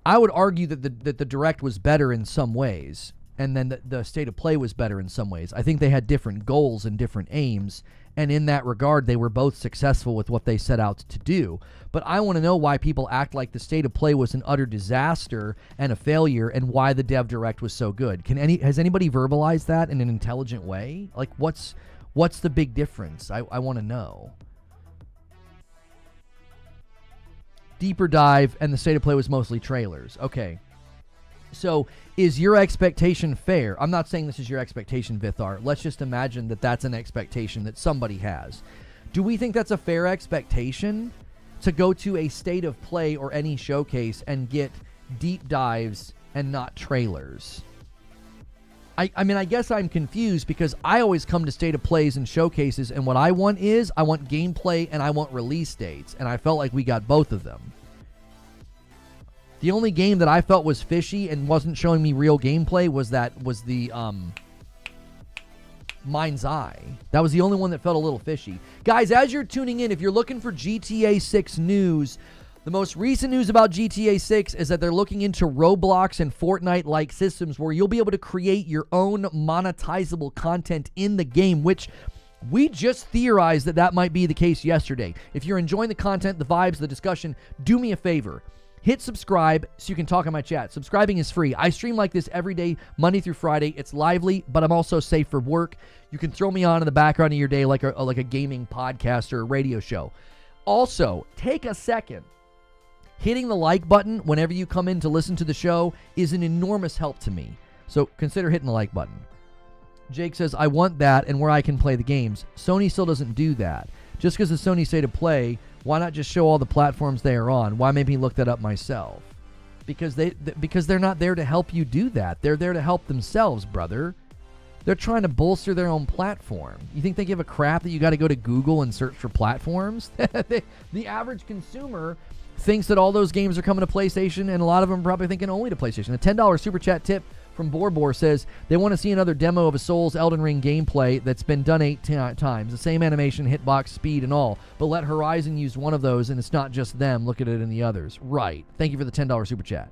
I would argue that the Direct was better in some ways, and then the State of Play was better in some ways. I think they had different goals and different aims, and in that regard, they were both successful with what they set out to do. But I want to know why people act like the State of Play was an utter disaster and a failure, and why the Dev Direct was so good. Has anybody verbalized that in an intelligent way? Like, what's the big difference? I want to know. Deeper dive, and the State of Play was mostly trailers. Okay. So, is your expectation fair? I'm not saying this is your expectation, Vithar. Let's just imagine that that's an expectation that somebody has. Do we think that's a fair expectation? To go to a State of Play or any showcase and get deep dives and not trailers? I mean, I guess I'm confused, because I always come to State of Plays and showcases, and what I want gameplay and I want release dates, and I felt like we got both of them. The only game that I felt was fishy and wasn't showing me real gameplay was the Mind's Eye. That was the only one that felt a little fishy. Guys, as you're tuning in, if you're looking for GTA 6 news, the most recent news about GTA 6 is that they're looking into Roblox and Fortnite-like systems where you'll be able to create your own monetizable content in the game, which we just theorized that might be the case yesterday. If you're enjoying the content, the vibes, the discussion, do me a favor. Hit subscribe so you can talk in my chat. Subscribing is free. I stream like this every day, Monday through Friday. It's lively, but I'm also safe for work. You can throw me on in the background of your day like a gaming podcast or a radio show. Also, take a second. Hitting the like button whenever you come in to listen to the show is an enormous help to me. So consider hitting the like button. Jake says, I want that and where I can play the games. Sony still doesn't do that. Just because the Sony State of Play, why not just show all the platforms they are on? Why make me look that up myself? Because they're not there to help you do that. They're there to help themselves, brother. They're trying to bolster their own platform. You think they give a crap that you got to go to Google and search for platforms? The average consumer thinks that all those games are coming to PlayStation, and a lot of them are probably thinking only to PlayStation. A $10 super chat tip from Borbor says they want to see another demo of a Souls Elden Ring gameplay that's been done 8 times. The same animation, hitbox, speed, and all. But let Horizon use one of those, and it's not just them. Look at it in the others. Right. Thank you for the $10 super chat.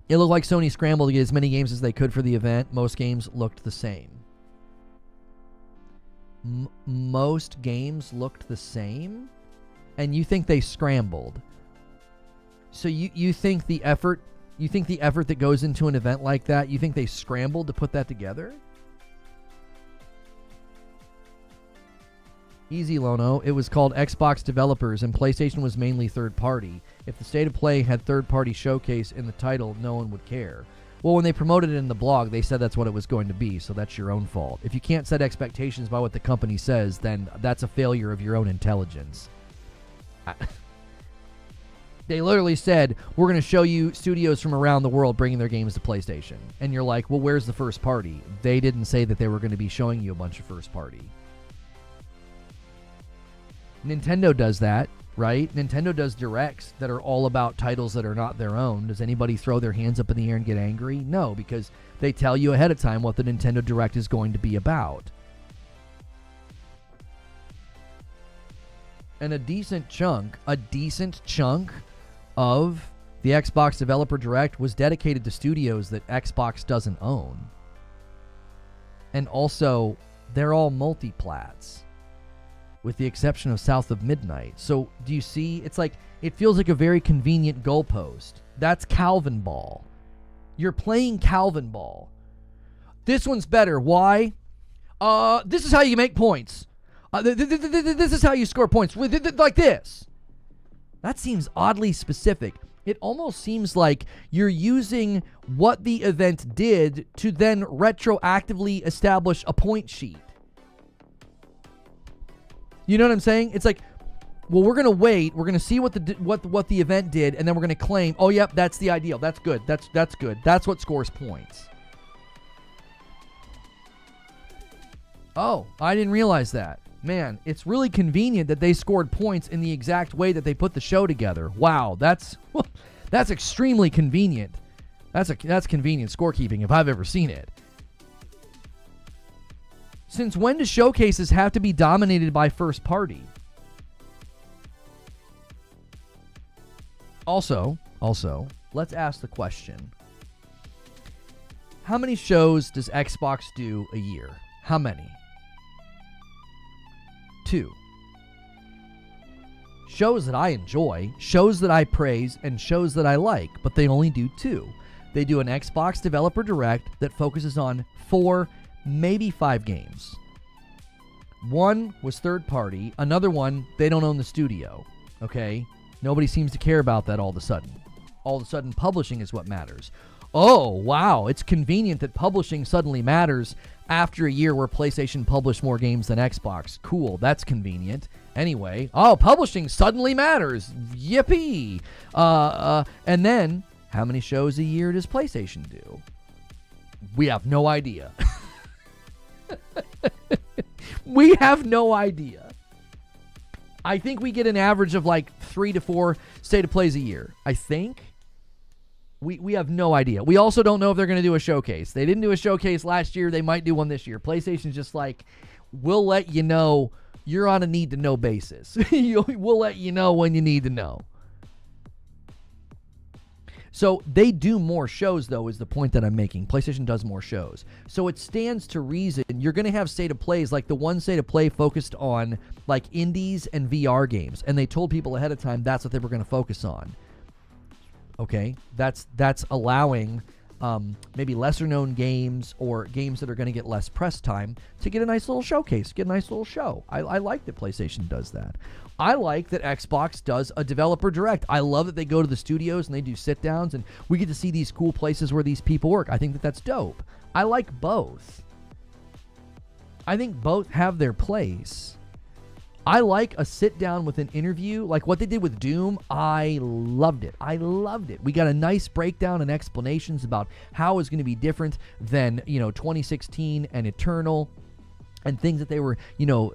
It looked like Sony scrambled to get as many games as they could for the event. Most games looked the same. Most games looked the same? And you think they scrambled? So you think the effort that goes into an event like that, you think they scrambled to put that together? Easy, Lono. It was called Xbox Developers, and PlayStation was mainly third party. If the State of Play had third party showcase in the title, no one would care. Well, when they promoted it in the blog, they said that's what it was going to be, so that's your own fault. If you can't set expectations by what the company says, then that's a failure of your own intelligence. They literally said, we're going to show you studios from around the world bringing their games to PlayStation. And you're like, well, where's the first party? They didn't say that they were going to be showing you a bunch of first party. Nintendo does that, right? Nintendo does directs that are all about titles that are not their own. Does anybody throw their hands up in the air and get angry? No, because they tell you ahead of time what the Nintendo Direct is going to be about. And a decent chunk of the Xbox Developer Direct was dedicated to studios that Xbox doesn't own. And also, they're all multi-plats, with the exception of South of Midnight. So, do you see? It's like, it feels like a very convenient goalpost. That's Calvin Ball. You're playing Calvin Ball. This one's better. Why? This is how you make points. This is how you score points. Like this. That seems oddly specific. It almost seems like you're using what the event did to then retroactively establish a point sheet. You know what I'm saying? It's like, well, we're going to wait. We're going to see what the event did, and then we're going to claim, oh, yep, that's the ideal. That's good. That's good. That's what scores points. Oh, I didn't realize that. Man, it's really convenient that they scored points in the exact way that they put the show together. Wow, that's extremely convenient. That's convenient scorekeeping if I've ever seen it. Since when do showcases have to be dominated by first party? Also, let's ask the question. How many shows does Xbox do a year? How many? 2. Shows that I enjoy, shows that I praise, and shows that I like, but they only do 2. They do an Xbox Developer Direct that focuses on 4, maybe 5 games. One was third party. Another one, they don't own the studio. Okay? Nobody seems to care about that all of a sudden. All of a sudden, publishing is what matters. Oh, wow. It's convenient that publishing suddenly matters after a year where PlayStation published more games than Xbox. Cool. That's convenient. Anyway. Oh, publishing suddenly matters. Yippee. And then, how many shows a year does PlayStation do? We have no idea. We have no idea. I think we get an average of like 3 to 4 state of plays a year. I think. We have no idea. We also don't know if they're going to do a showcase. They didn't do a showcase last year. They might do one this year. PlayStation's just like, we'll let you know. You're on a need-to-know basis. We'll let you know when you need to know. So they do more shows, though, is the point that I'm making. PlayStation does more shows. So it stands to reason you're going to have state of plays, like the one state of play focused on like indies and VR games. And they told people ahead of time that's what they were going to focus on. Okay, that's allowing maybe lesser-known games or games that are going to get less press time to get a nice little showcase, get a nice little show. I like that PlayStation does that. I like that Xbox does a developer direct. I love that they go to the studios and they do sit-downs, and we get to see these cool places where these people work. I think that that's dope. I like both. I think both have their place. I like a sit-down with an interview, like what they did with Doom. I loved it. We got a nice breakdown and explanations about how it's going to be different than, 2016 and Eternal, and things that they were,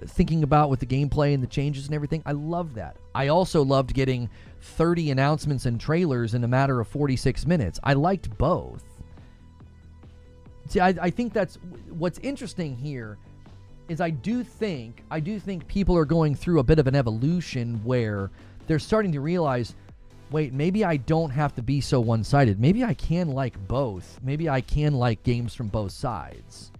thinking about with the gameplay and the changes and everything. I love that. I also loved getting 30 announcements and trailers in a matter of 46 minutes. I liked both. See, I think that's what's interesting here. Is I do think people are going through a bit of an evolution where they're starting to realize, wait, maybe I don't have to be so one-sided. Maybe I can like both. Maybe I can like games from both sides.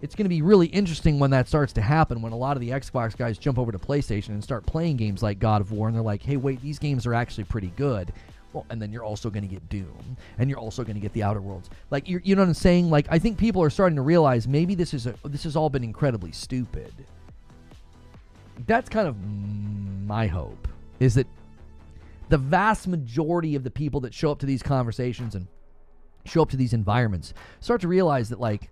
It's going to be really interesting when that starts to happen, when a lot of the Xbox guys jump over to PlayStation and start playing games like God of War, and they're like, hey, wait, these games are actually pretty good. Well, and then you're also going to get Doom, and you're also going to get the Outer Worlds. Like, you know what I'm saying? Like, I think people are starting to realize maybe this has all been incredibly stupid. That's kind of my hope, is that the vast majority of the people that show up to these conversations and show up to these environments, start to realize that, like,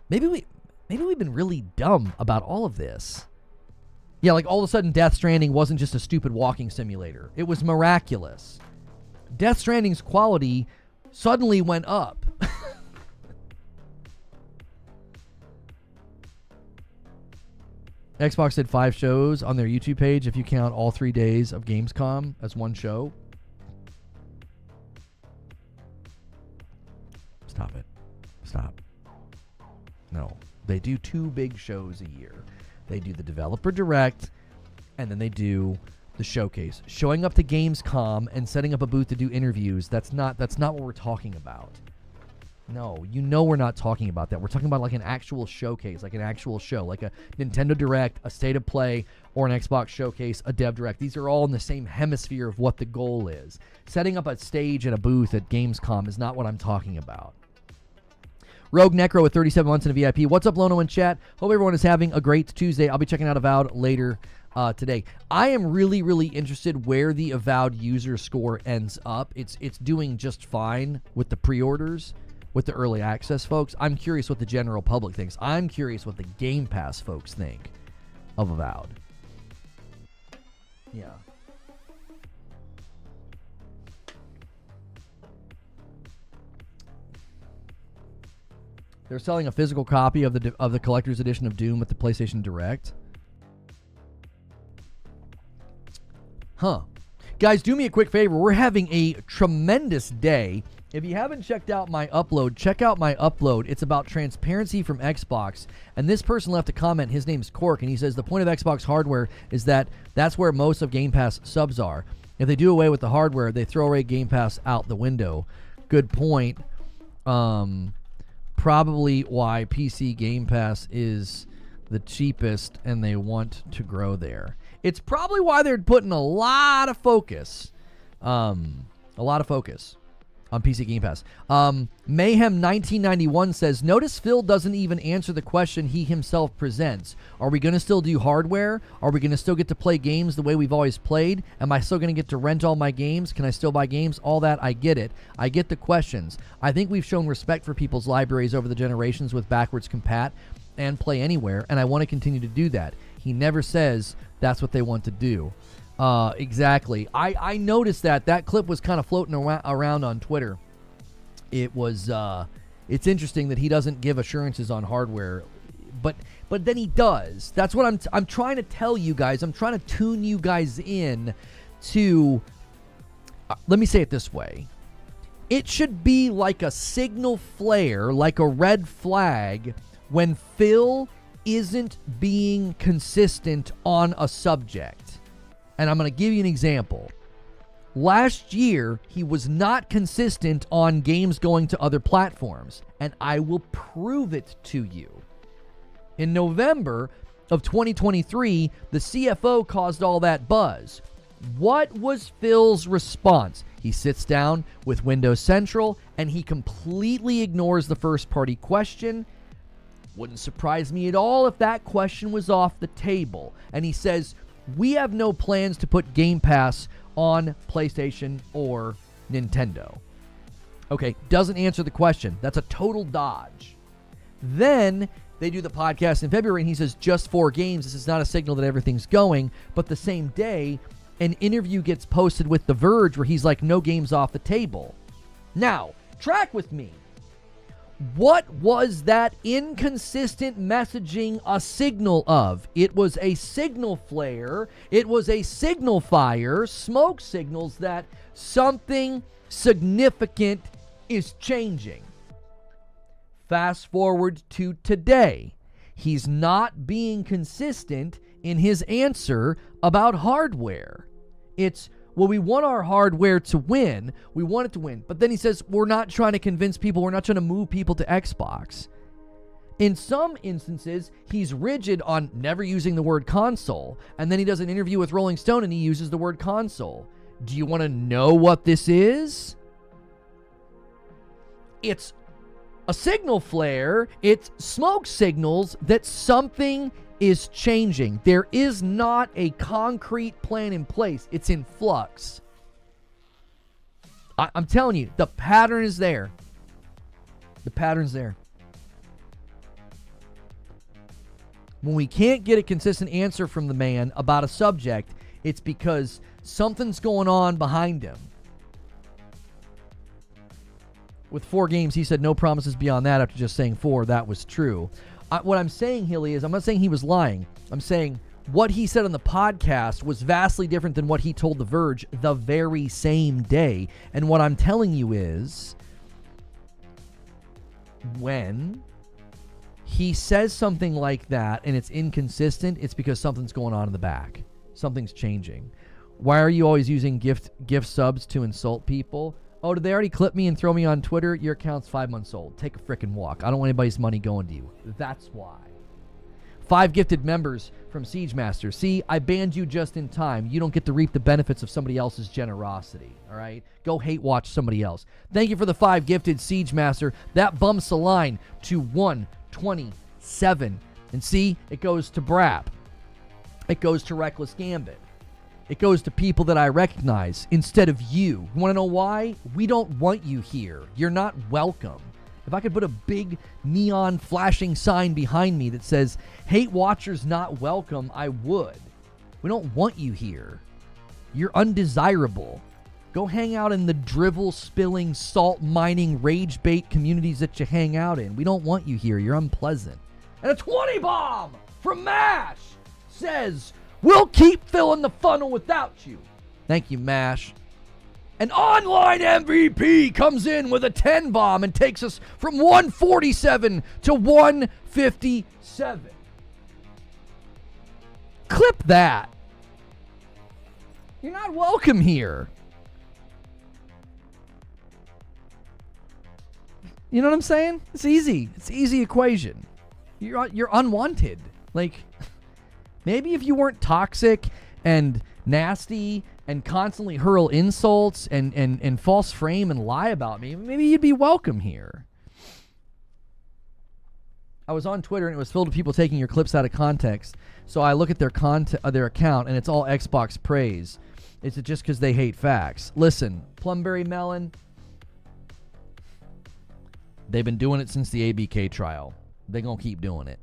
maybe we've been really dumb about all of this. Yeah, like all of a sudden Death Stranding wasn't just a stupid walking simulator. It was miraculous. Death Stranding's quality suddenly went up. Xbox did 5 shows on their YouTube page if you count all 3 days of Gamescom as one show. Stop it. Stop. No. They do 2 big shows a year. They do the Developer Direct, and then they do the showcase. Showing up to Gamescom and setting up a booth to do interviews, that's not what we're talking about. No, we're not talking about that. We're talking about like an actual showcase, like an actual show, like a Nintendo Direct, a State of Play, or an Xbox Showcase, a Dev Direct. These are all in the same hemisphere of what the goal is. Setting up a stage and a booth at Gamescom is not what I'm talking about. Rogue Necro with 37 months in a VIP. What's up, Lono in chat? Hope everyone is having a great Tuesday. I'll be checking out Avowed later today. I am really, really interested where the Avowed user score ends up. It's doing just fine with the pre-orders, with the early access folks. I'm curious what the general public thinks. I'm curious what the Game Pass folks think of Avowed. Yeah. They're selling a physical copy of the collector's edition of Doom with the PlayStation Direct. Huh. Guys, do me a quick favor. We're having a tremendous day. If you haven't checked out my upload, check out my upload. It's about transparency from Xbox. And this person left a comment. His name's Cork, and he says the point of Xbox hardware is that that's where most of Game Pass subs are. If they do away with the hardware, they throw away Game Pass out the window. Good point. Probably why PC Game Pass is the cheapest and they want to grow there. It's probably why they're putting a lot of focus on PC Game Pass. Mayhem 1991 says, notice Phil doesn't even answer the question he himself presents. Are we going to still do hardware? Are we going to still get to play games the way we've always played? Am I still going to get to rent all my games? Can I still buy games? All that, I get it. I get the questions. I think we've shown respect for people's libraries over the generations with backwards compat and play anywhere, and I want to continue to do that. He never says that's what they want to do. Exactly. I noticed that clip was kind of floating around on Twitter. It was, it's interesting that he doesn't give assurances on hardware, but then he does. That's what I'm trying to tell you guys. I'm trying to tune you guys in to, let me say it this way. It should be like a signal flare, like a red flag when Phil isn't being consistent on a subject. And I'm going to give you an example. Last year, he was not consistent on games going to other platforms, and I will prove it to you. In November of 2023, the CFO caused all that buzz. What was Phil's response? He sits down with Windows Central, and he completely ignores the first-party question. Wouldn't surprise me at all if that question was off the table. And he says, we have no plans to put Game Pass on PlayStation or Nintendo. Okay, doesn't answer the question. That's a total dodge. Then they do the podcast in February, and he says, just 4 games. This is not a signal that everything's going. But the same day, an interview gets posted with The Verge where he's like, no games off the table. Now, track with me. What was that inconsistent messaging a signal of? It was a signal flare. It was a signal fire. Smoke signals that something significant is changing. Fast forward to today. He's not being consistent in his answer about hardware. It's, well, we want our hardware to win. We want it to win. But then he says, we're not trying to convince people. We're not trying to move people to Xbox. In some instances, he's rigid on never using the word console. And then he does an interview with Rolling Stone and he uses the word console. Do you want to know what this is? It's a signal flare. It's smoke signals that something is changing. There is not a concrete plan in place. It's in flux. I'm telling you, the pattern is there. The pattern's there. When we can't get a consistent answer from the man about a subject, it's because something's going on behind him. With 4 games, he said no promises beyond that after just saying 4. That was true. What I'm saying, Hilly, is I'm not saying he was lying. I'm saying what he said on the podcast was vastly different than what he told The Verge the very same day. And what I'm telling you is, when he says something like that and it's inconsistent, it's because something's going on in the back. Something's changing. Why are you always using gift subs to insult people? Oh, did they already clip me and throw me on Twitter? Your account's 5 months old. Take a frickin' walk. I don't want anybody's money going to you. That's why. 5 gifted members from Siege Master. See, I banned you just in time. You don't get to reap the benefits of somebody else's generosity, all right? Go hate watch somebody else. Thank you for the 5 gifted Siege Master. That bumps the line to 127. And see, it goes to Brap. It goes to Reckless Gambit. It goes to people that I recognize instead of you. You want to know why? We don't want you here. You're not welcome. If I could put a big neon flashing sign behind me that says, hate watchers not welcome, I would. We don't want you here. You're undesirable. Go hang out in the drivel spilling, salt mining, rage bait communities that you hang out in. We don't want you here. You're unpleasant. And a 20 bomb from MASH says, we'll keep filling the funnel without you. Thank you, MASH. An online MVP comes in with a 10 bomb and takes us from 147 to 157. Clip that. You're not welcome here. You know what I'm saying? It's easy. It's an easy equation. You're unwanted. Like, maybe if you weren't toxic and nasty and constantly hurl insults and false frame and lie about me, maybe you'd be welcome here. I was on Twitter and it was filled with people taking your clips out of context. So I look at their account and it's all Xbox praise. Is it just because they hate facts? Listen, Plumberry Melon, they've been doing it since the ABK trial. They're going to keep doing it.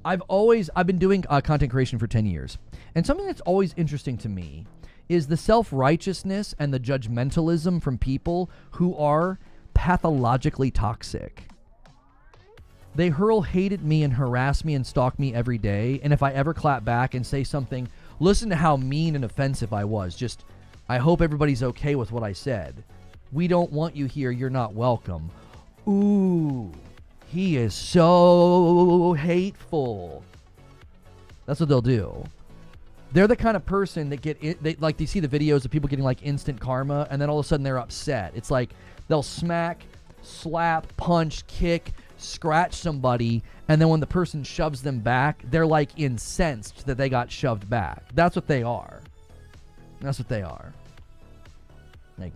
I've been doing content creation for 10 years. And something that's always interesting to me is the self-righteousness and the judgmentalism from people who are pathologically toxic. They hurl hate at me and harass me and stalk me every day. And if I ever clap back and say something, listen to how mean and offensive I was. Just, I hope everybody's okay with what I said. We don't want you here. You're not welcome. Ooh. He is so hateful. That's what they'll do. They're the kind of person that they see the videos of people getting like instant karma, and then all of a sudden they're upset. It's like they'll smack, slap, punch, kick, scratch somebody, and then when the person shoves them back, they're like incensed that they got shoved back. That's what they are. That's what they are. Like,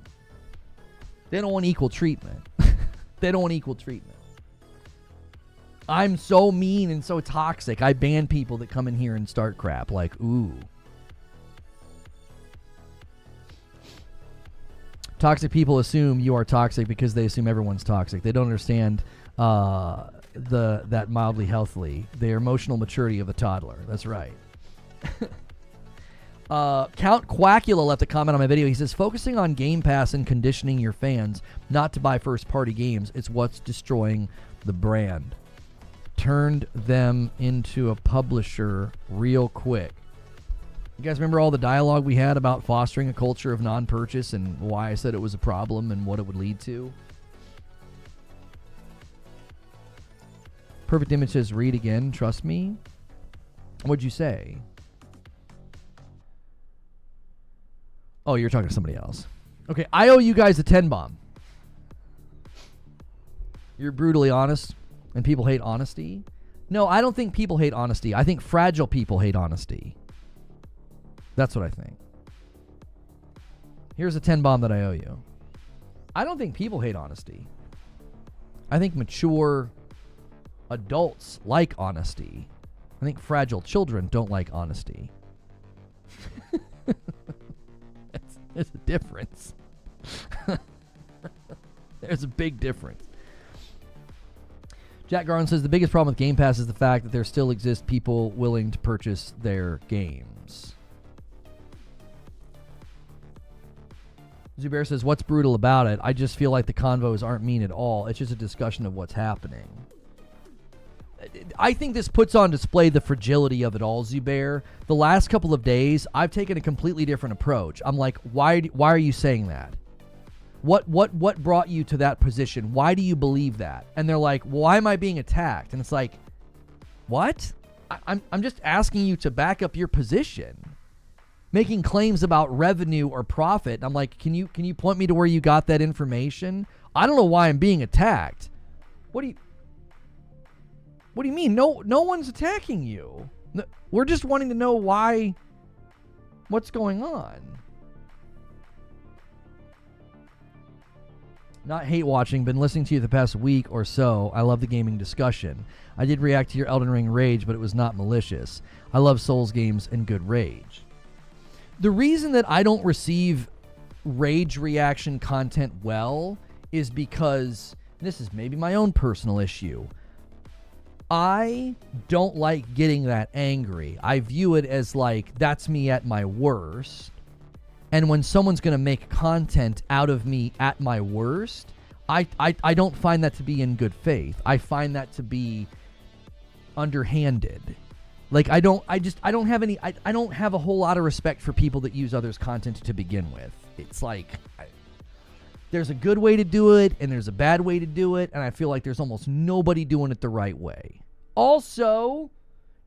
they don't want equal treatment. They don't want equal treatment. I'm so mean and so toxic. I ban people that come in here and start crap. Like, ooh. Toxic people assume you are toxic because they assume everyone's toxic. They don't understand that mildly healthily. The emotional maturity of a toddler. That's right. Count Quackula left a comment on my video. He says, focusing on Game Pass and conditioning your fans not to buy first-party games is what's destroying the brand. Turned them into a publisher real quick. You guys remember all the dialogue we had about fostering a culture of non-purchase and why I said it was a problem and what it would lead to? Perfect Image says, read again, trust me. What'd you say? Oh, you're talking to somebody else. Okay, I owe you guys a 10 bomb. You're brutally honest. And people hate honesty? No, I don't think people hate honesty. I think fragile people hate honesty. That's what I think. Here's a 10 bomb that I owe you. I don't think people hate honesty. I think mature adults like honesty. I think fragile children don't like honesty. There's a difference. There's a big difference. Jack Garland says the biggest problem with Game Pass is the fact that there still exist people willing to purchase their games. Zubair says, what's brutal about it? I just feel like the convos aren't mean at all. It's just a discussion of what's happening. I think this puts on display the fragility of it all, Zubair. The last couple of days, I've taken a completely different approach. I'm like, why are you saying that? What brought you to that position? Why do you believe that? And they're like, why am I being attacked? And it's like, what? I'm just asking you to back up your position. Making claims about revenue or profit. And I'm like, can you point me to where you got that information? I don't know why I'm being attacked. What do you mean? No one's attacking you. We're just wanting to know what's going on. Not hate watching, been listening to you the past week or so. I love the gaming discussion. I did react to your Elden Ring rage, but it was not malicious. I love Souls games and good rage. The reason that I don't receive rage reaction content well is because, this is maybe my own personal issue, I don't like getting that angry. I view it as like, that's me at my worst. And when someone's going to make content out of me at my worst, I don't find that to be in good faith. I find that to be underhanded. Like, I don't have a whole lot of respect for people that use others' content to begin with. It's like, there's a good way to do it, and there's a bad way to do it, and I feel like there's almost nobody doing it the right way. Also,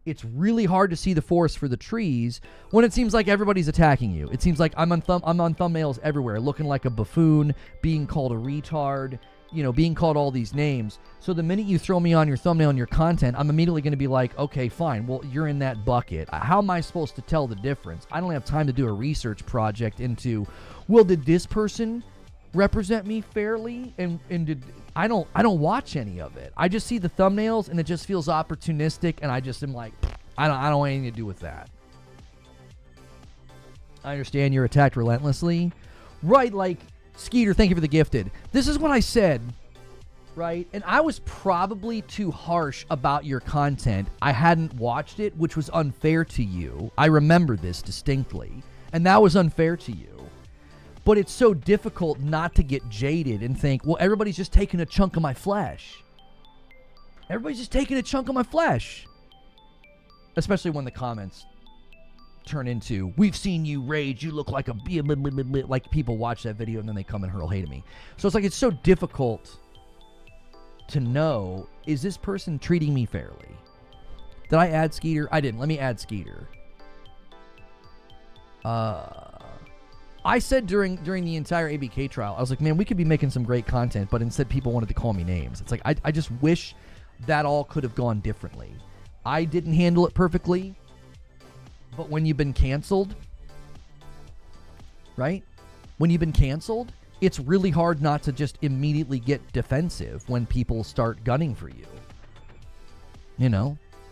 it's really hard to see the forest for the trees when it seems like everybody's attacking you. It seems like I'm on thumbnails everywhere, looking like a buffoon, being called a retard, being called all these names. So the minute you throw me on your thumbnail and your content, I'm immediately going to be like, okay, fine. Well, you're in that bucket. How am I supposed to tell the difference? I don't have time to do a research project into, well, did this person represent me fairly? And did I don't watch any of it. I just see the thumbnails and it just feels opportunistic, and I just am like, I don't want anything to do with that. I understand you're attacked relentlessly. Right, like, Skeeter, thank you for the gifted. This is what I said, right? And I was probably too harsh about your content. I hadn't watched it, which was unfair to you. I remember this distinctly. And that was unfair to you. But it's so difficult not to get jaded and think, well, everybody's just taking a chunk of my flesh. Everybody's just taking a chunk of my flesh. Especially when the comments turn into, we've seen you rage, you look like a... Like, people watch that video and then they come and hurl hate at me. So it's like, it's so difficult to know, is this person treating me fairly? Did I add Skeeter? I didn't. Let me add Skeeter. I said during the entire ABK trial, I was like, man, we could be making some great content, but instead people wanted to call me names. It's like, I just wish that all could have gone differently. I didn't handle it perfectly, but when you've been canceled, right? When you've been canceled, it's really hard not to just immediately get defensive when people start gunning for you.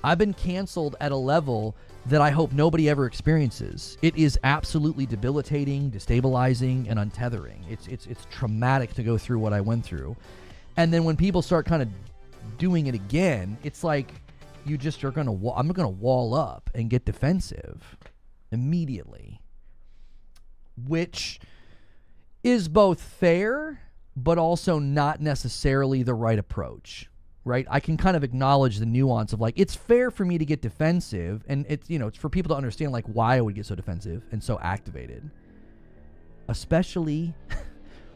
I've been canceled at a level that I hope nobody ever experiences. It is absolutely debilitating, destabilizing, and untethering. It's traumatic to go through what I went through. And then when people start kind of doing it again, it's like you just are going to... I'm going to wall up and get defensive immediately. Which is both fair, but also not necessarily the right approach. Right? I can kind of acknowledge the nuance of, like, it's fair for me to get defensive, and it's, it's for people to understand, like, why I would get so defensive and so activated. Especially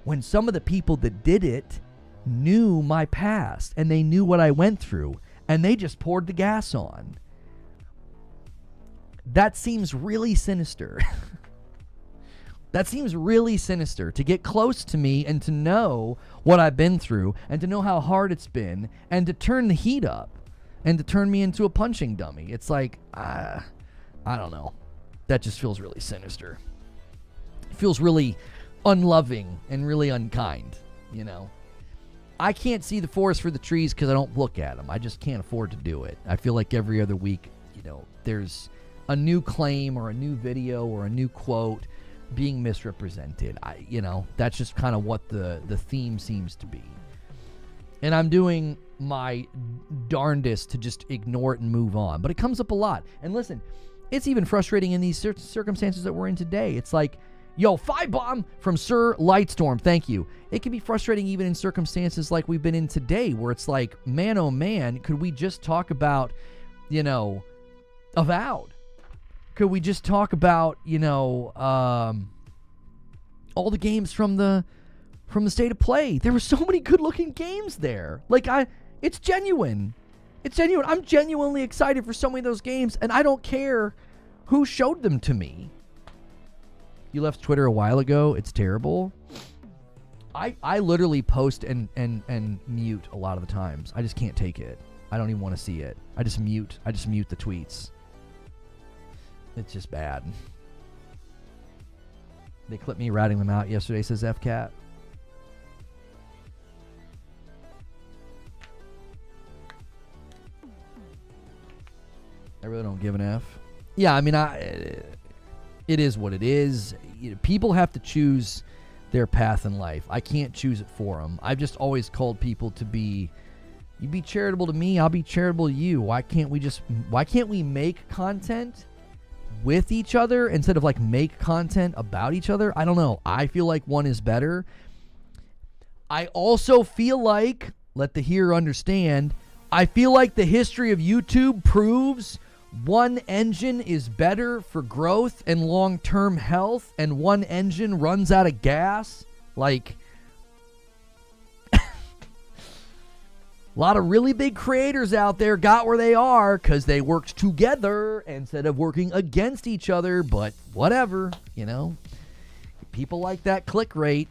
when some of the people that did it knew my past, and they knew what I went through, and they just poured the gas on. That seems really sinister. That seems really sinister, to get close to me and to know what I've been through and to know how hard it's been and to turn the heat up and to turn me into a punching dummy. It's like, I don't know. That just feels really sinister. It feels really unloving and really unkind, I can't see the forest for the trees because I don't look at them. I just can't afford to do it. I feel like every other week, there's a new claim or a new video or a new quote being misrepresented. That's just kind of what the theme seems to be. And I'm doing my darndest to just ignore it and move on. But it comes up a lot. And listen, it's even frustrating in these circumstances that we're in today. It's like, yo, 5-bomb from Sir Lightstorm. Thank you. It can be frustrating even in circumstances like we've been in today, where it's like, man, oh man, could we just talk about, Avowed? Could we just talk about, all the games from the State of Play? There were so many good-looking games there. It's genuine. It's genuine. I'm genuinely excited for so many of those games, and I don't care who showed them to me. You left Twitter a while ago. It's terrible. I literally post and mute a lot of the times. I just can't take it. I don't even want to see it. I just mute the tweets. It's just bad. They clipped me ratting them out yesterday, says FCat. I really don't give an F. Yeah, I mean, it is what it is. People have to choose their path in life. I can't choose it for them. I've just always called people to be, you be charitable to me, I'll be charitable to you. Why can't we make content with each other instead of make content about each other? I don't know. I feel like one is better. I also feel like, let the hearer understand, I feel like the history of YouTube proves one engine is better for growth and long-term health, and one engine runs out of gas. A lot of really big creators out there got where they are because they worked together instead of working against each other, but whatever, People like that click rate.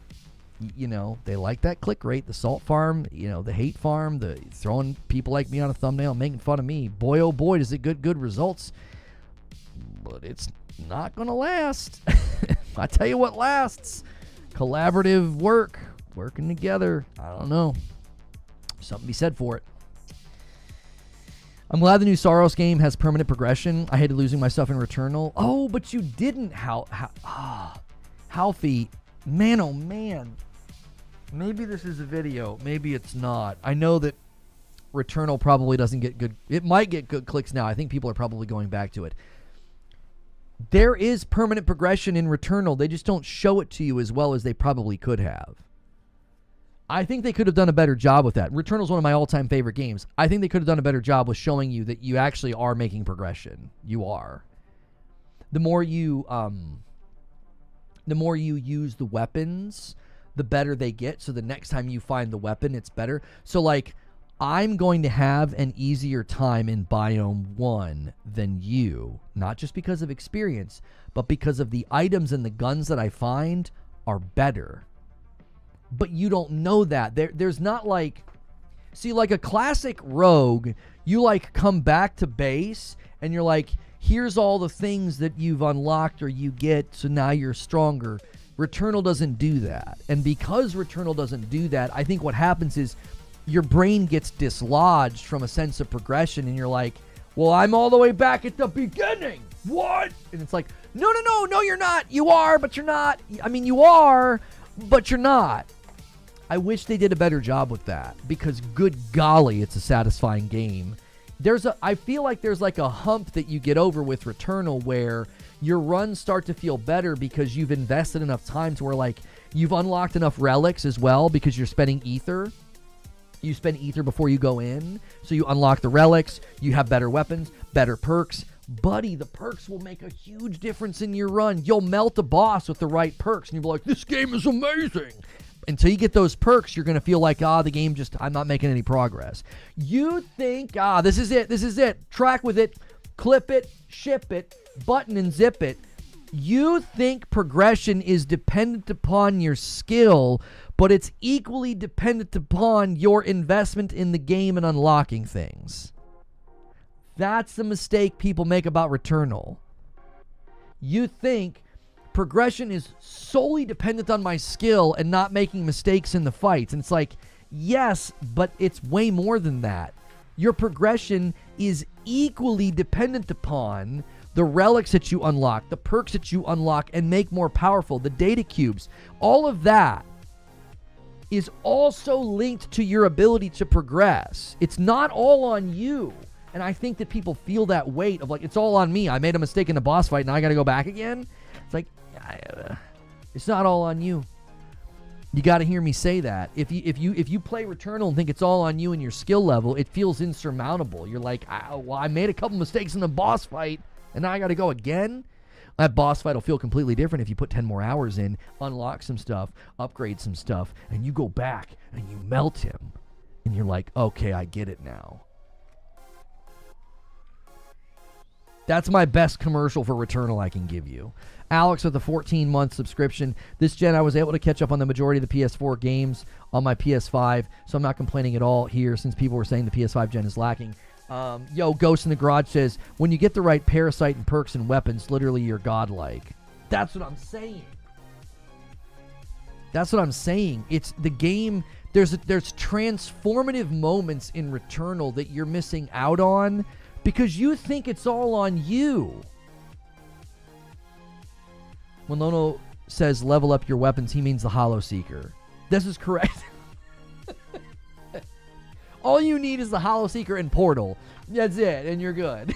They like that click rate, the salt farm, the hate farm, the throwing people like me on a thumbnail, making fun of me. Boy, oh boy, does it get good results. But it's not going to last. I tell you what lasts. Collaborative work, working together. I don't know. Something to be said for it. I'm glad the new Soros game has permanent progression. I hated losing myself in Returnal. Oh, but you didn't. Halfie. Man, oh man. Maybe this is a video. Maybe it's not. I know that Returnal probably doesn't get good. It might get good clicks now. I think people are probably going back to it. There is permanent progression in Returnal. They just don't show it to you as well as they probably could have. I think they could have done a better job with that. Returnal's one of my all-time favorite games. I think they could have done a better job with showing you that you actually are making progression. You are. The more you use the weapons, the better they get. So the next time you find the weapon, it's better. So I'm going to have an easier time in Biome 1 than you. Not just because of experience, but because of the items and the guns that I find are better. But you don't know that. There's not see, a classic rogue, you come back to base and you're here's all the things that you've unlocked or you get, so now you're stronger. Returnal doesn't do that. And because Returnal doesn't do that, I think what happens is your brain gets dislodged from a sense of progression, and you're well, I'm all the way back at the beginning. What? And it's no, you're not. You are, but you're not. I mean, you are, but you're not. I wish they did a better job with that, because good golly, it's a satisfying game. I feel like there's a hump that you get over with Returnal where your runs start to feel better because you've invested enough time to where you've unlocked enough relics as well, because you're spending ether. You spend ether before you go in, so you unlock the relics, you have better weapons, better perks. Buddy, the perks will make a huge difference in your run. You'll melt a boss with the right perks, and you'll be like, this game is amazing. Until you get those perks, you're going to feel the game I'm not making any progress. You think, this is it. Track with it, clip it, ship it, button and zip it. You think progression is dependent upon your skill, but it's equally dependent upon your investment in the game and unlocking things. That's the mistake people make about Returnal. You think progression is solely dependent on my skill and not making mistakes in the fights. And it's yes, but it's way more than that. Your progression is equally dependent upon the relics that you unlock, the perks that you unlock and make more powerful, the data cubes, all of that is also linked to your ability to progress. It's not all on you. And I think that people feel that weight of like, it's all on me. I made a mistake in the boss fight, now I got to go back again. It's like, it's not all on you. You got to hear me say that. If you play Returnal and think it's all on you and your skill level, it feels insurmountable. You're like, well, I made a couple mistakes in the boss fight, and now I got to go again. That boss fight will feel completely different if you put 10 more hours in, unlock some stuff, upgrade some stuff, and you go back and you melt him, and you're like, okay, I get it now. That's my best commercial for Returnal I can give you. Alex with a 14-month subscription. This gen, I was able to catch up on the majority of the PS4 games on my PS5, so I'm not complaining at all here since people were saying the PS5 gen is lacking. Ghost in the Garage says, when you get the right parasite and perks and weapons, literally you're godlike. That's what I'm saying. That's what I'm saying. It's the game. There's transformative moments in Returnal that you're missing out on because you think it's all on you. When Lono says level up your weapons, he means the Hollow Seeker. This is correct. All you need is the Hollow Seeker and Portal. That's it, and you're good.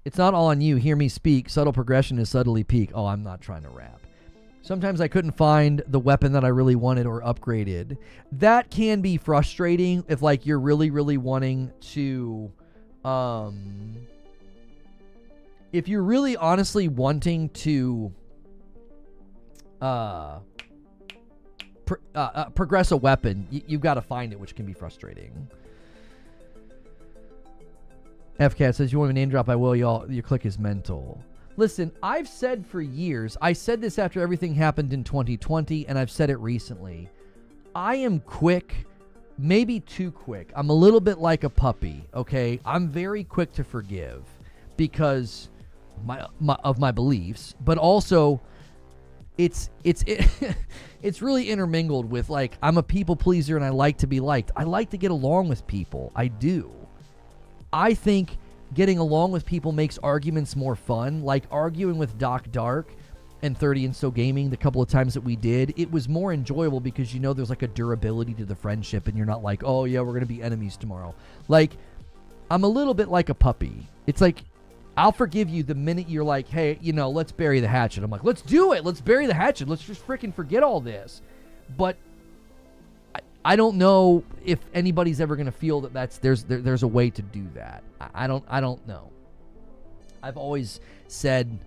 It's not all on you. Hear me speak. Subtle progression is subtly peak. Oh, I'm not trying to rap. Sometimes I couldn't find the weapon that I really wanted or upgraded. That can be frustrating if, like, you're really, really wanting to... if you're really honestly wanting to... progress a weapon, you've got to find it, which can be frustrating. FCat says, you want a name drop? I will. Your click is mental. Listen, I've said for years, I said this after everything happened in 2020, and I've said it recently. I am quick, maybe too quick. I'm a little bit like a puppy, okay? I'm very quick to forgive because of my beliefs, but also it's really intermingled with, like, I'm a people pleaser and I like to be liked. I like to get along with people. I do. I think getting along with people makes arguments more fun. Like arguing with Doc Dark and 30 and So Gaming the couple of times that we did, it was more enjoyable because you know there's like a durability to the friendship and you're not like, oh yeah, we're going to be enemies tomorrow. Like, I'm a little bit like a puppy. It's like, I'll forgive you the minute you're like, hey, you know, let's bury the hatchet. I'm like, let's do it. Let's bury the hatchet. Let's just freaking forget all this. But I don't know if anybody's ever going to feel that there's a way to do that. I don't know. I've always said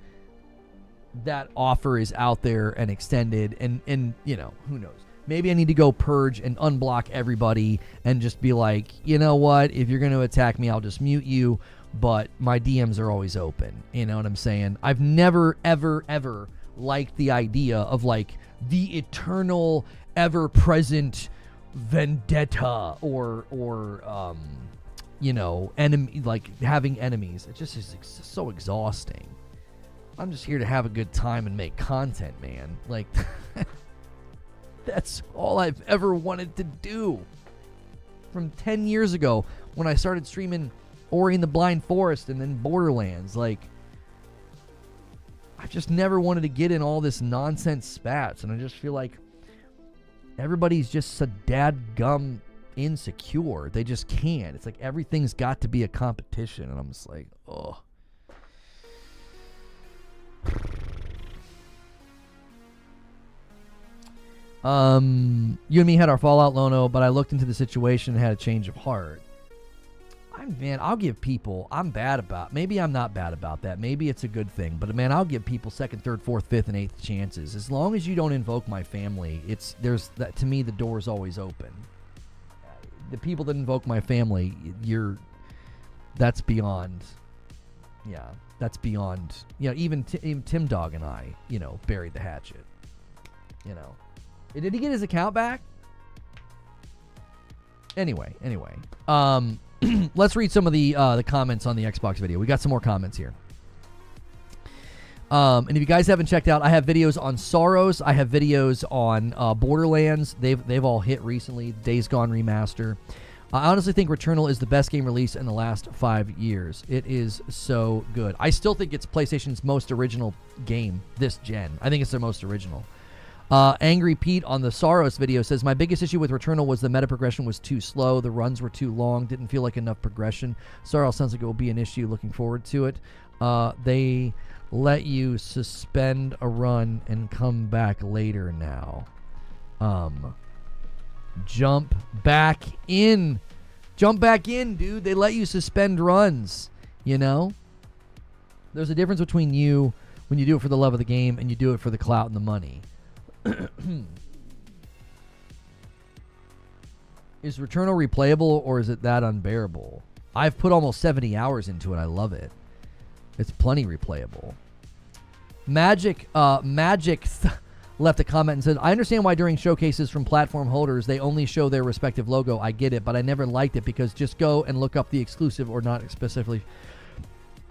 that offer is out there and extended, and you know, who knows? Maybe I need to go purge and unblock everybody and just be like, you know what? If you're going to attack me, I'll just mute you, but my DMs are always open. You know what I'm saying? I've never, ever, ever liked the idea of like the eternal, ever-present vendetta or you know, enemy, like having enemies. It just is so exhausting. I'm just here to have a good time and make content, man. Like that's all I've ever wanted to do. From 10 years ago when I started streaming Ori and the Blind Forest and then Borderlands, like I just never wanted to get in all this nonsense spats, and I just feel like everybody's just so dadgum insecure. They just can't. It's like everything's got to be a competition, and I'm just like, oh. You and me had our fallout, Lono, but I looked into the situation and had a change of heart. I'll give people, maybe I'm not bad about that. Maybe it's a good thing, but man, I'll give people second, third, fourth, fifth, and eighth chances. As long as you don't invoke my family, there's that, to me, the door is always open. The people that invoke my family, that's beyond, you know, even Tim Dog and I, you know, buried the hatchet, you know. Did he get his account back? Anyway. Let's read some of the comments on the Xbox video. We got some more comments here. And if you guys haven't checked out, I have videos on Soros. I have videos on Borderlands. They've all hit recently. Days Gone Remaster. I honestly think Returnal is the best game released in the last 5 years. It is so good. I still think it's PlayStation's most original game this gen. I think it's their most original. Angry Pete on the Soros video says, my biggest issue with Returnal was the meta progression was too slow. The runs were too long. Didn't feel like enough progression. Soros sounds like it will be an issue. Looking forward to it. They let you suspend a run and come back later now. Jump back in. Jump back in, dude. They let you suspend runs, you know? There's a difference between you when you do it for the love of the game and you do it for the clout and the money. Is Returnal replayable or is it that unbearable? I've put almost 70 hours into it. I love it. It's plenty replayable. Magic left a comment and said, I understand why during showcases from platform holders they only show their respective logo. I get it, but I never liked it because just go and look up the exclusive or not specifically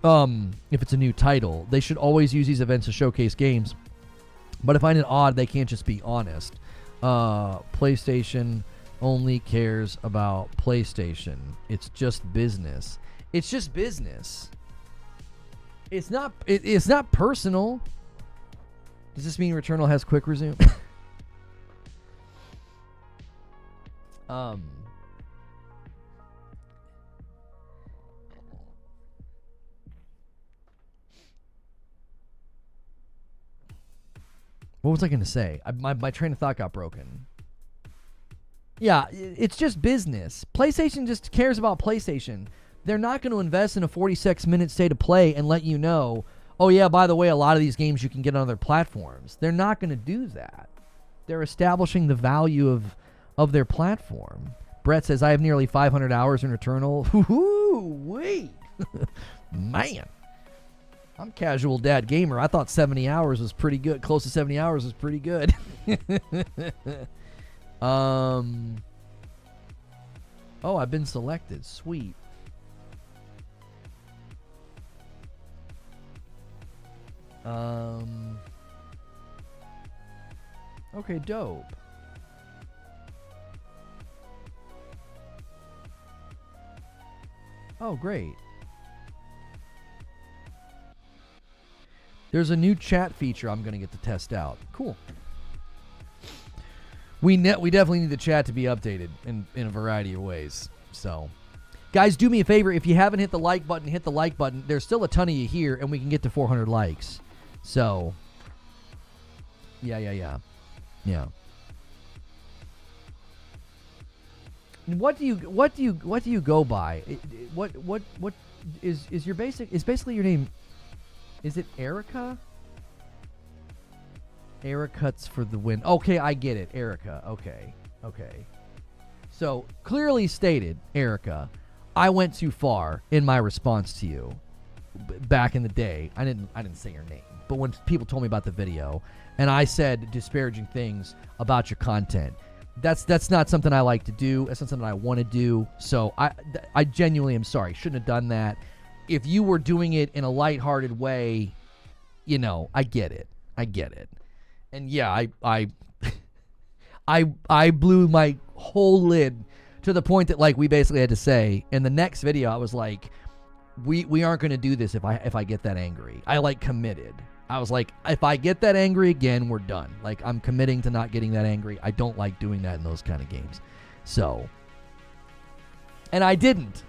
if it's a new title. They should always use these events to showcase games. But I find it odd they can't just be honest. PlayStation only cares about PlayStation. It's just business. It's just business. It's not personal. Does this mean Returnal has quick resume? What was I going to say? My train of thought got broken. Yeah, it's just business. PlayStation just cares about PlayStation. They're not going to invest in a 46-minute state of play and let you know, oh yeah, by the way, a lot of these games you can get on other platforms. They're not going to do that. They're establishing the value of their platform. Brett says, I have nearly 500 hours in Returnal. Wait. Man. I'm casual dad gamer. I thought 70 hours was pretty good. Close to 70 hours was pretty good. Oh, I've been selected. Sweet. Okay, dope. Oh, great. There's a new chat feature I'm going to get to test out. Cool. We definitely need the chat to be updated in a variety of ways. So, guys, do me a favor. If you haven't hit the like button, hit the like button. There's still a ton of you here, and we can get to 400 likes. So, yeah. What do you go by? What is your basic? Is basically your name? Is it Erica? Erica's for the win. Okay, I get it. Erica. Okay. So, clearly stated, Erica, I went too far in my response to you back in the day. I didn't say your name, but when people told me about the video and I said disparaging things about your content, that's not something I like to do. That's not something I want to do. So, I genuinely am sorry. Shouldn't have done that. If you were doing it in a lighthearted way, you know, I get it. And yeah, I blew my whole lid to the point that like we basically had to say in the next video, I was like, we aren't going to do this if I get that angry. I like committed. I was like, if I get that angry again, we're done. Like I'm committing to not getting that angry. I don't like doing that in those kind of games. So, and I didn't.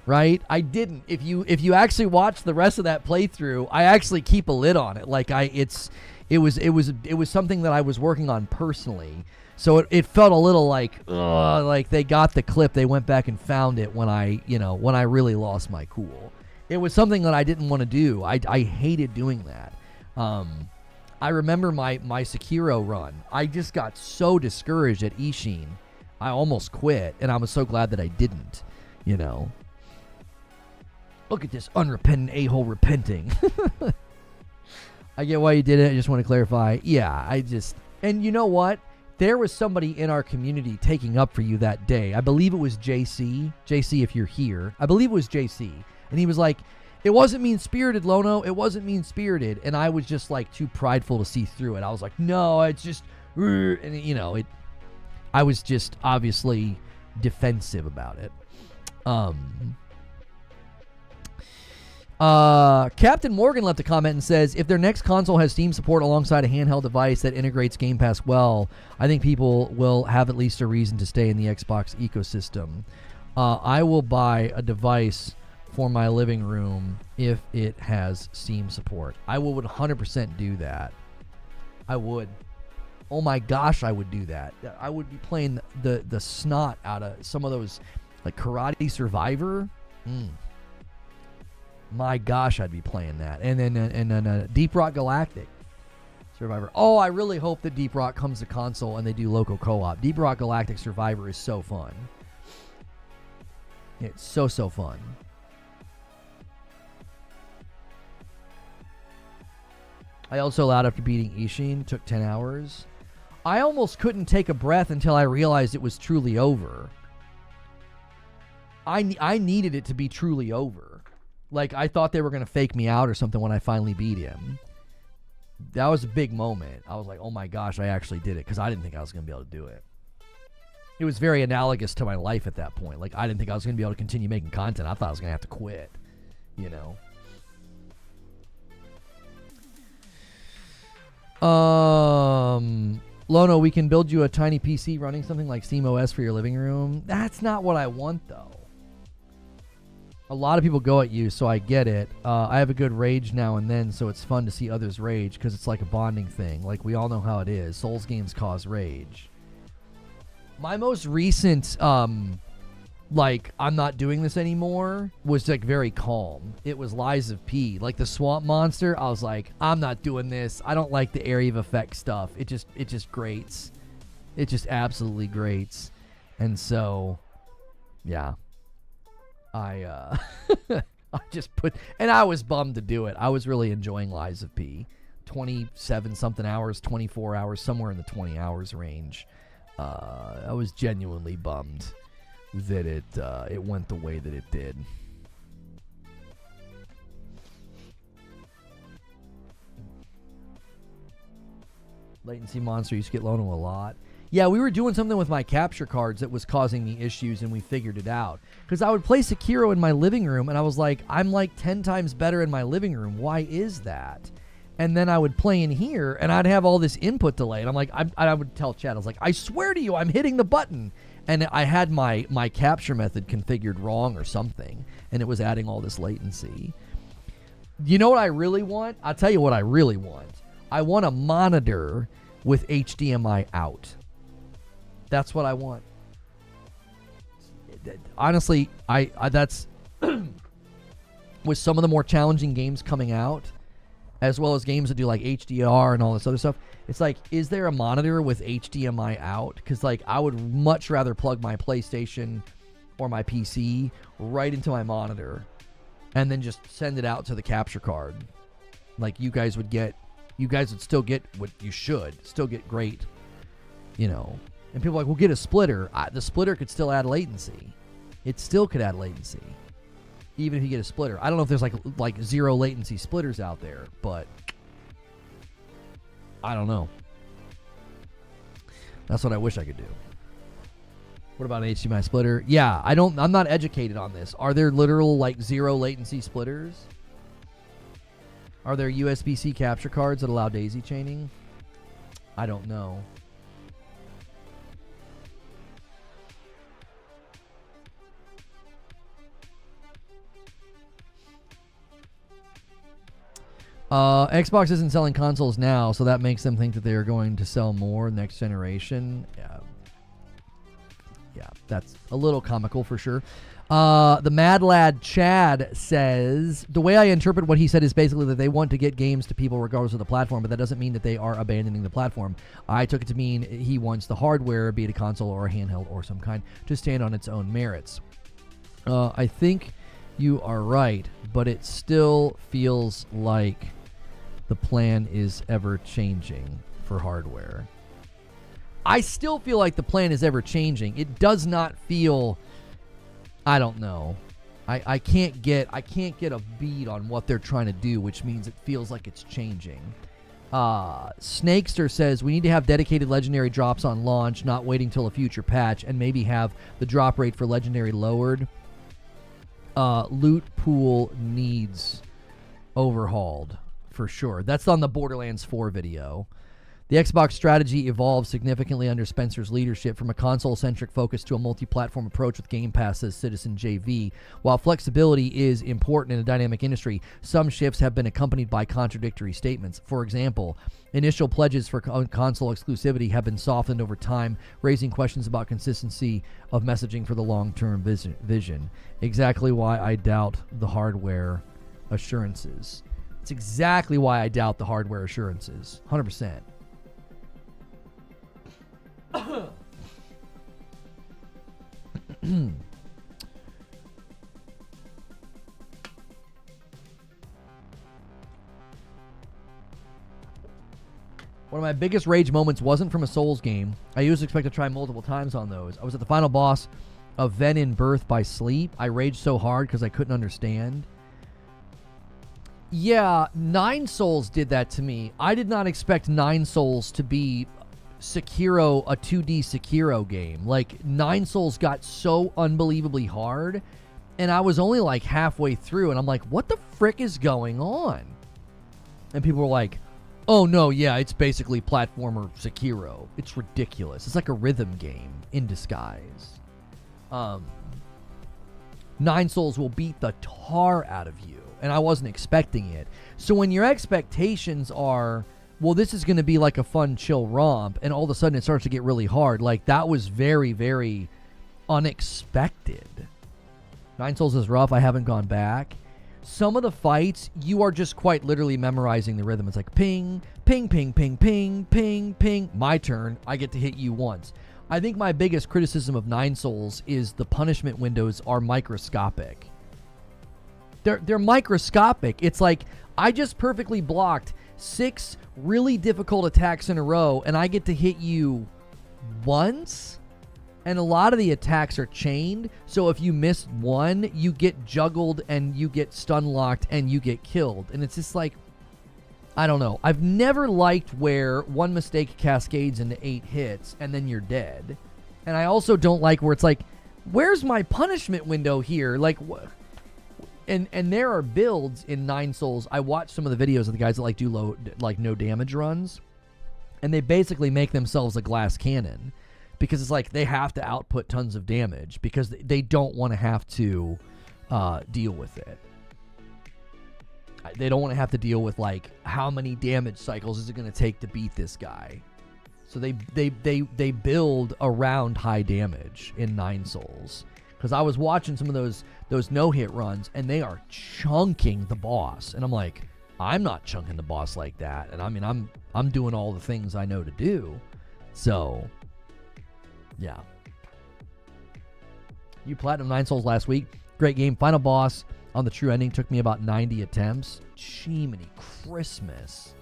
Right? I didn't. If you actually watch the rest of that playthrough, I actually keep a lid on it. Like it was something that I was working on personally. So it felt a little like they got the clip, they went back and found it when I really lost my cool. It was something that I didn't want to do. I hated doing that. I remember my Sekiro run. I just got so discouraged at Ishin. I almost quit, and I was so glad that I didn't, you know. Look at this unrepentant a-hole repenting. I get why you did it. I just want to clarify. Yeah, and you know what? There was somebody in our community taking up for you that day. I believe it was JC. JC, if you're here. I believe it was JC. And he was like, It wasn't mean-spirited, Lono. It wasn't mean-spirited. And I was just, like, too prideful to see through it. I was like, no, it's just... And, you know, I was just obviously defensive about it. Captain Morgan left a comment and says, if their next console has Steam support alongside a handheld device that integrates Game Pass well, I think people will have at least a reason to stay in the Xbox ecosystem. I will buy a device for my living room if it has Steam support. I would 100% do that. I would. Oh my gosh, I would do that. I would be playing the snot out of some of those, like Karate Survivor. My gosh, I'd be playing that. And then Deep Rock Galactic Survivor. Oh, I really hope that Deep Rock comes to console and they do local co-op. Deep Rock Galactic Survivor is so fun. It's so fun. I also allowed after beating Ishin. Took 10 hours. I almost couldn't take a breath until I realized it was truly over. I needed it to be truly over. Like, I thought they were going to fake me out or something when I finally beat him. That was a big moment. I was like, oh my gosh, I actually did it, because I didn't think I was going to be able to do it. It was very analogous to my life at that point. Like, I didn't think I was going to be able to continue making content. I thought I was going to have to quit, you know. Lono, we can build you a tiny PC running something like SteamOS for your living room. That's not what I want, though. A lot of people go at you, so I get it. I have a good rage now and then, so it's fun to see others rage because it's like a bonding thing. Like, we all know how it is. Souls games cause rage. My most recent, like, I'm not doing this anymore was, like, very calm. It was Lies of P. Like, the swamp monster, I was like, I'm not doing this. I don't like the area of effect stuff. It just grates. It just absolutely grates. And so, yeah. I just put, and I was bummed to do it. I was really enjoying Lies of P. 27 something hours, 24 hours, somewhere in the 20 hours range. I was genuinely bummed that it went the way that it did. Latency monster used to get Lono a lot. Yeah, we were doing something with my capture cards that was causing me issues, and we figured it out. Because I would play Sekiro in my living room, and I was like, I'm like 10 times better in my living room. Why is that? And then I would play in here, and I'd have all this input delay. And I'm like, I would tell chat, I was like, I swear to you, I'm hitting the button. And I had my capture method configured wrong or something, and it was adding all this latency. You know what I really want? I'll tell you what I really want. I want a monitor with HDMI out. That's what I want. Honestly, I that's with some of the more challenging games coming out, as well as games that do like HDR and all this other stuff. It's like, is there a monitor with HDMI out? Because like, I would much rather plug my PlayStation or my PC right into my monitor and then just send it out to the capture card. Like, you guys would still get what you should. Still get great, you know. And people are like, well, get a splitter. The splitter could still add latency. It still could add latency, even if you get a splitter. I don't know if there's like zero latency splitters out there, but I don't know. That's what I wish I could do. What about an HDMI splitter? Yeah, I'm not educated on this. Are there literal like zero latency splitters? Are there USB-C capture cards that allow daisy chaining? I don't know. Xbox isn't selling consoles now, so that makes them think that they are going to sell more next generation. Yeah, that's a little comical for sure. The Mad Lad Chad says, the way I interpret what he said is basically that they want to get games to people regardless of the platform, but that doesn't mean that they are abandoning the platform. I took it to mean he wants the hardware, be it a console or a handheld or some kind, to stand on its own merits. I think you are right, but it still feels like the plan is ever changing for hardware. I still feel like the plan is ever changing. It does not feel, I don't know. I can't get a beat on what they're trying to do, which means it feels like it's changing. Snakester says we need to have dedicated legendary drops on launch, not waiting till a future patch, and maybe have the drop rate for legendary lowered. Loot pool needs overhauled for sure. That's on the Borderlands 4 video. The Xbox strategy evolved significantly under Spencer's leadership from a console-centric focus to a multi-platform approach with Game Pass, says Citizen JV. While flexibility is important in a dynamic industry, some shifts have been accompanied by contradictory statements. For example, initial pledges for console exclusivity have been softened over time, raising questions about consistency of messaging for the long-term vision. Exactly why I doubt the hardware assurances. It's exactly why I doubt the hardware assurances. 100%. One of my biggest rage moments wasn't from a Souls game. I usually expect to try multiple times on those. I was at the final boss of Venin Birth by Sleep. I raged so hard because I couldn't understand. Yeah, Nine Souls did that to me. I did not expect Nine Souls to be Sekiro, a 2D Sekiro game. Like, Nine Souls got so unbelievably hard, and I was only like halfway through, and I'm like, what the frick is going on? And people were like, oh no, yeah, it's basically platformer Sekiro. It's ridiculous. It's like a rhythm game in disguise. Nine Souls will beat the tar out of you, and I wasn't expecting it. So when your expectations are, well, this is going to be like a fun, chill romp, and all of a sudden it starts to get really hard, like, that was very, very unexpected. Nine Souls is rough. I haven't gone back. Some of the fights, you are just quite literally memorizing the rhythm. It's like ping, ping, ping, ping, ping, ping, ping. My turn. I get to hit you once. I think my biggest criticism of Nine Souls is the punishment windows are microscopic. They're microscopic. It's like, I just perfectly blocked 6 really difficult attacks in a row, and I get to hit you once? And a lot of the attacks are chained, so if you miss one, you get juggled, and you get stun locked, and you get killed. And it's just like, I don't know. I've never liked where one mistake cascades into 8 hits, and then you're dead. And I also don't like where it's like, where's my punishment window here? Like, And there are builds in Nine Souls. I watched some of the videos of the guys that do low, no damage runs, and they basically make themselves a glass cannon because it's like they have to output tons of damage because they don't want to have to deal with it. They don't want to have to deal with like how many damage cycles is it going to take to beat this guy. So they build around high damage in Nine Souls. Because I was watching some of those no-hit runs, and they are chunking the boss. And I'm like, I'm not chunking the boss like that. And I mean, I'm doing all the things I know to do. So, yeah. You platinum Nine Souls last week. Great game. Final boss on the true ending took me about 90 attempts. Jiminy Christmas.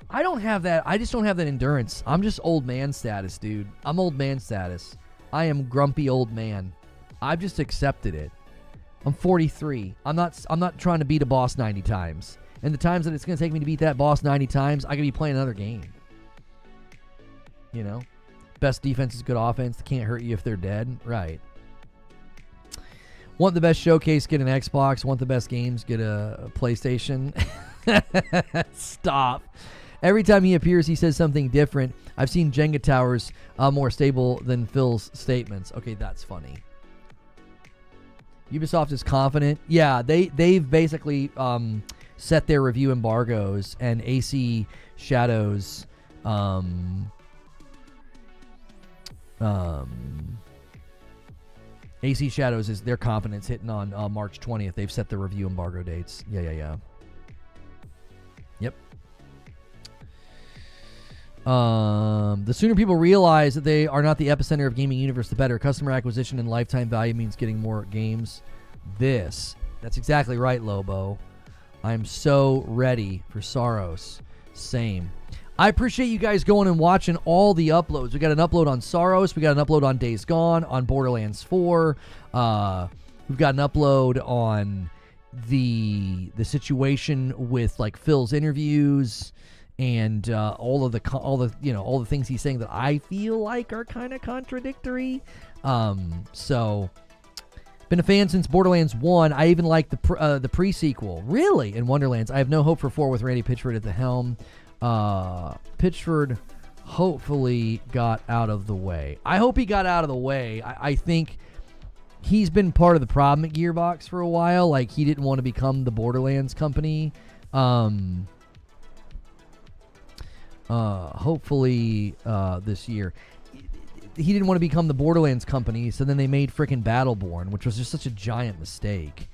I don't have that. I just don't have that endurance. I'm just old man status, dude. I'm old man status. I am grumpy old man. I've just accepted it. I'm 43. I'm not trying to beat a boss 90 times. And the times that it's going to take me to beat that boss 90 times, I could be playing another game. You know? Best defense is good offense. They can't hurt you if they're dead. Right. Want the best showcase, get an Xbox. Want the best games, get a PlayStation. Stop. Every time he appears, he says something different. I've seen Jenga towers more stable than Phil's statements. Okay, that's funny. Ubisoft is confident. Yeah, they've basically set their review embargoes, and AC Shadows AC Shadows is their confidence hitting on March 20th. They've set the review embargo dates. Yeah. Yep. The sooner people realize that they are not the epicenter of gaming universe, the better. Customer acquisition and lifetime value means getting more games. That's exactly right, Lobo. I'm so ready for Saros. Same. I appreciate you guys going and watching all the uploads. We got an upload on Saros. We got an upload on Days Gone, on Borderlands 4. We've got an upload on the situation with like Phil's interviews and all the things he's saying that I feel like are kind of contradictory. So been a fan since Borderlands 1. I even like the pre-sequel. Really? In Wonderlands. I have no hope for 4 with Randy Pitchford at the helm. Pitchford hopefully got out of the way. I hope he got out of the way. I think he's been part of the problem at Gearbox for a while. Like, he didn't want to become the Borderlands company. Hopefully this year. He didn't want to become the Borderlands company, so then they made frickin' Battleborn, which was just such a giant mistake.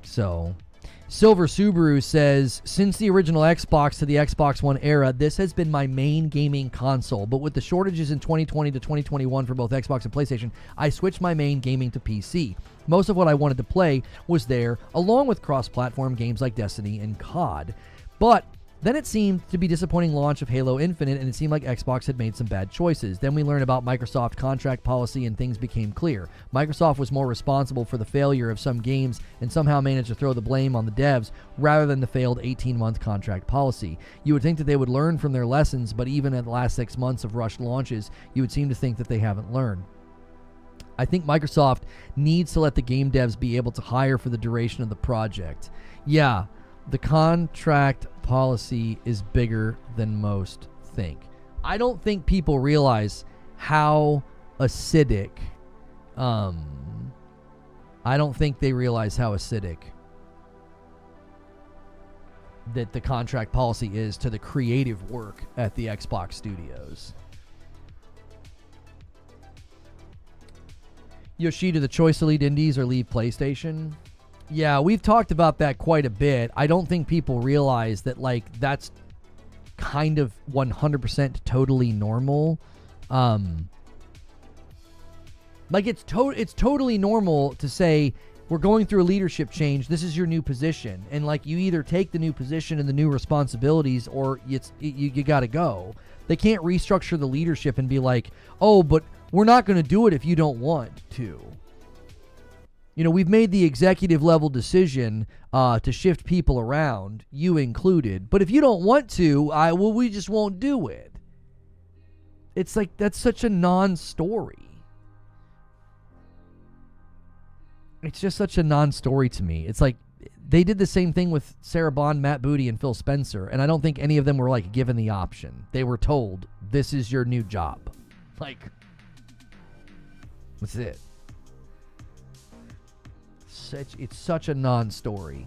So Silver Subaru says, since the original Xbox to the Xbox One era, this has been my main gaming console. But with the shortages in 2020 to 2021 for both Xbox and PlayStation, I switched my main gaming to PC. Most of what I wanted to play was there, along with cross-platform games like Destiny and COD. But then it seemed to be disappointing launch of Halo Infinite, and it seemed like Xbox had made some bad choices. Then we learned about Microsoft contract policy, and things became clear. Microsoft was more responsible for the failure of some games and somehow managed to throw the blame on the devs rather than the failed 18-month contract policy. You would think that they would learn from their lessons, but even in the last 6 months of rushed launches, you would seem to think that they haven't learned. I think Microsoft needs to let the game devs be able to hire for the duration of the project. Yeah, the contract policy is bigger than most think. I don't think people realize how acidic, I don't think they realize how acidic that the contract policy is to the creative work at the Xbox studios. Yoshida, the choice to lead indies or leave PlayStation. Yeah, we've talked about that quite a bit. I don't think people realize that, like, that's kind of 100% totally normal. Like, it's totally normal to say, we're going through a leadership change, this is your new position. And, like, you either take the new position and the new responsibilities, or you got to go. They can't restructure the leadership and be like, oh, but we're not going to do it if you don't want to. You know, we've made the executive level decision to shift people around, you included. But if you don't want to, we just won't do it. It's like, that's such a non-story. It's just such a non-story to me. It's like, they did the same thing with Sarah Bond, Matt Booty, and Phil Spencer. And I don't think any of them were, like, given the option. They were told, this is your new job. Like, that's it. It's such a non-story.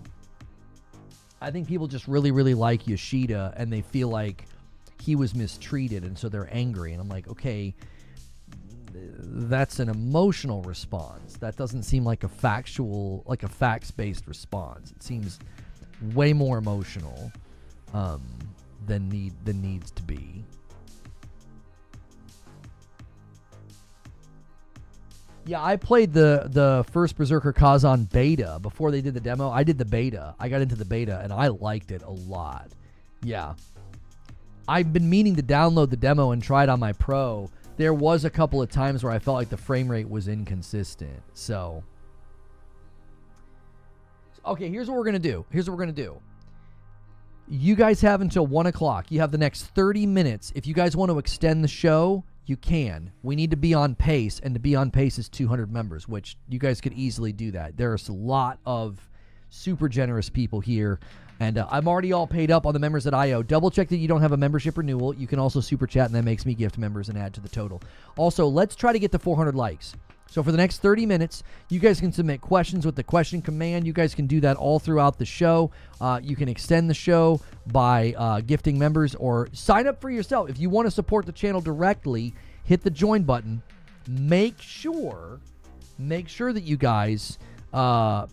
I think people just really, really like Yoshida, and they feel like he was mistreated, and so they're angry. And I'm like, okay, that's an emotional response. That doesn't seem like a factual, like a facts-based response. It seems way more emotional than needs to be. Yeah, I played the first Berserker Kazan beta before they did the demo. I did the beta. I got into the beta, and I liked it a lot. Yeah. I've been meaning to download the demo and try it on my Pro. There was a couple of times where I felt like the frame rate was inconsistent. So, okay, here's what we're going to do. You guys have until 1 o'clock. You have the next 30 minutes. If you guys want to extend the show, you can. We need to be on pace, and to be on pace is 200 members, which you guys could easily do that. There's a lot of super generous people here, and I'm already all paid up on the members that I owe. Double check that you don't have a membership renewal. You can also super chat, and that makes me gift members and add to the total. Also, let's try to get to 400 likes. So for the next 30 minutes, you guys can submit questions with the question command. You guys can do that all throughout the show. You can extend the show by gifting members, or sign up for yourself. If you want to support the channel directly, hit the join button. Make sure that you guys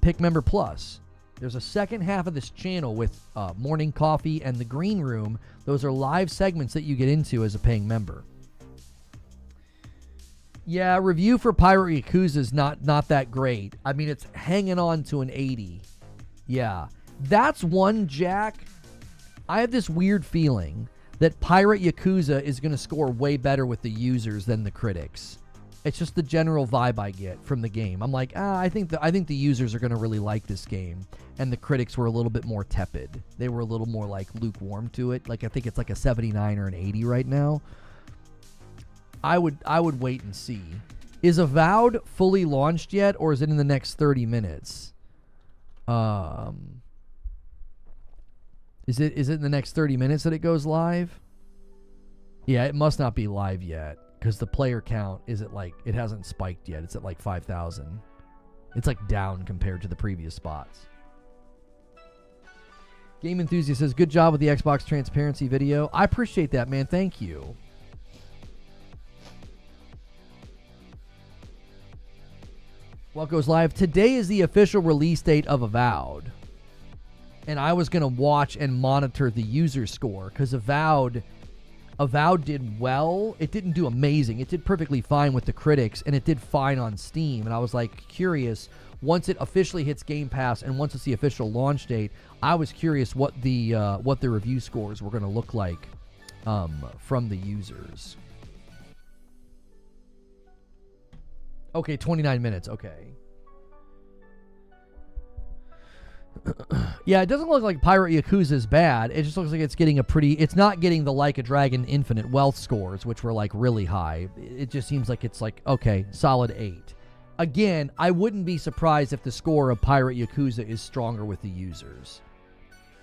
pick Member Plus. There's a second half of this channel with Morning Coffee and the Green Room. Those are live segments that you get into as a paying member. Yeah, review for Pirate Yakuza is not that great. I mean, it's hanging on to an 80. Yeah. That's one, Jack. I have this weird feeling that Pirate Yakuza is going to score way better with the users than the critics. It's just the general vibe I get from the game. I'm like, I think the users are going to really like this game, and the critics were a little bit more tepid. They were a little more like lukewarm to it. Like I think it's like a 79 or an 80 right now. I would wait and see. Is Avowed fully launched yet, or is it in the next 30 minutes? Is it in the next 30 minutes that it goes live? Yeah, it must not be live yet because the player count is at like, it hasn't spiked yet. It's at like 5,000. It's like down compared to the previous spots. Game Enthusiast says, good job with the Xbox transparency video. I appreciate that, man. Thank you. What goes live? Today is the official release date of Avowed. And I was going to watch and monitor the user score because Avowed did well. It didn't do amazing. It did perfectly fine with the critics, and it did fine on Steam. And I was like curious, once it officially hits Game Pass and once it's the official launch date, I was curious what the review scores were going to look like from the users. Okay, 29 minutes. Okay. Yeah, it doesn't look like Pirate Yakuza is bad. It just looks like it's getting it's not getting the Like a Dragon Infinite wealth scores, which were like really high. It just seems like it's like, okay, solid 8. Again, I wouldn't be surprised if the score of Pirate Yakuza is stronger with the users.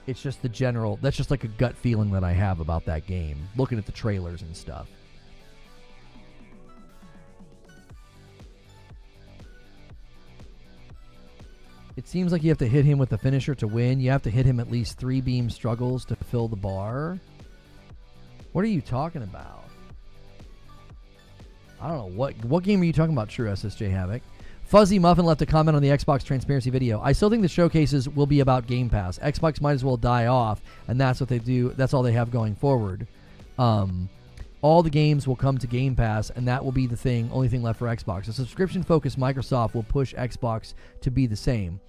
It's just the general, that's just like a gut feeling that I have about that game, looking at the trailers and stuff. It seems like you have to hit him with the finisher to win. You have to hit him at least 3 beam struggles to fill the bar. What are you talking about? I don't know. What game are you talking about, True SSJ Havoc? Fuzzy Muffin left a comment on the Xbox transparency video. I still think the showcases will be about Game Pass. Xbox might as well die off, and that's what they do. That's all they have going forward. All the games will come to Game Pass, and that will be the only thing left for Xbox. A subscription-focused Microsoft will push Xbox to be the same.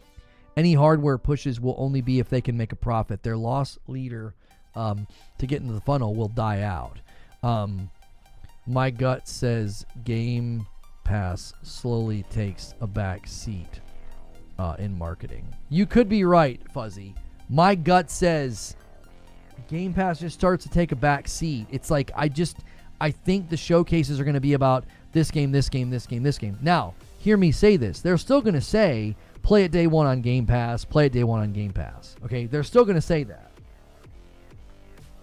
Any hardware pushes will only be if they can make a profit. Their loss leader to get into the funnel will die out. My gut says Game Pass slowly takes a back seat in marketing. You could be right, Fuzzy. My gut says Game Pass just starts to take a back seat. It's like I think the showcases are going to be about this game, this game, this game, this game. Now, hear me say this. They're still going to say play it day one on Game Pass, play it day one on Game Pass. Okay? They're still going to say that.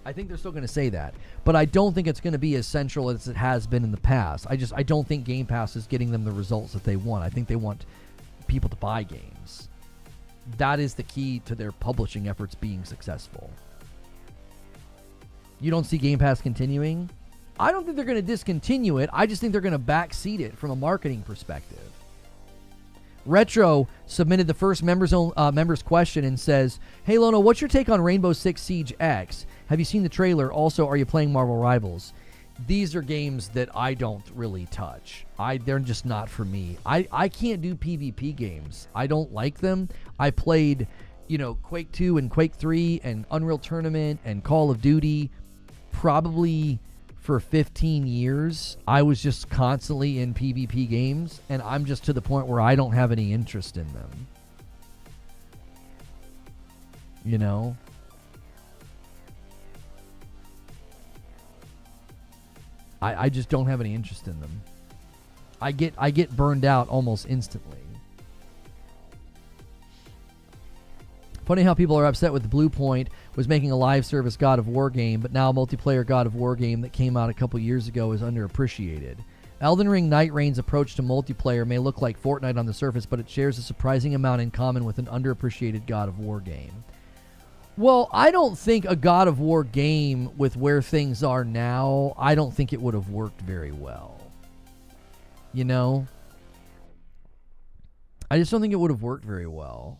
I think they're still going to say that. But I don't think it's going to be as central as it has been in the past. I don't think Game Pass is getting them the results that they want. I think they want people to buy games. That is the key to their publishing efforts being successful. You don't see Game Pass continuing? I don't think they're going to discontinue it. I just think they're going to backseat it from a marketing perspective. Retro submitted the first members question and says, hey, Lono, what's your take on Rainbow Six Siege X? Have you seen the trailer? Also, are you playing Marvel Rivals? These are games that I don't really touch. They're just not for me. I can't do PvP games. I don't like them. I played, Quake 2 and Quake 3 and Unreal Tournament and Call of Duty probably for 15 years. I was just constantly in PvP games, and I'm just to the point where I don't have any interest in them. I just don't have any interest in them. I get burned out almost instantly. Funny how people are upset with Bluepoint was making a live service God of War game, but now a multiplayer God of War game that came out a couple years ago is underappreciated. Elden Ring Night Rain's approach to multiplayer may look like Fortnite on the surface, but it shares a surprising amount in common with an underappreciated God of War game. Well, I don't think a God of War game with where things are now, I don't think it would have worked very well. I just don't think it would have worked very well.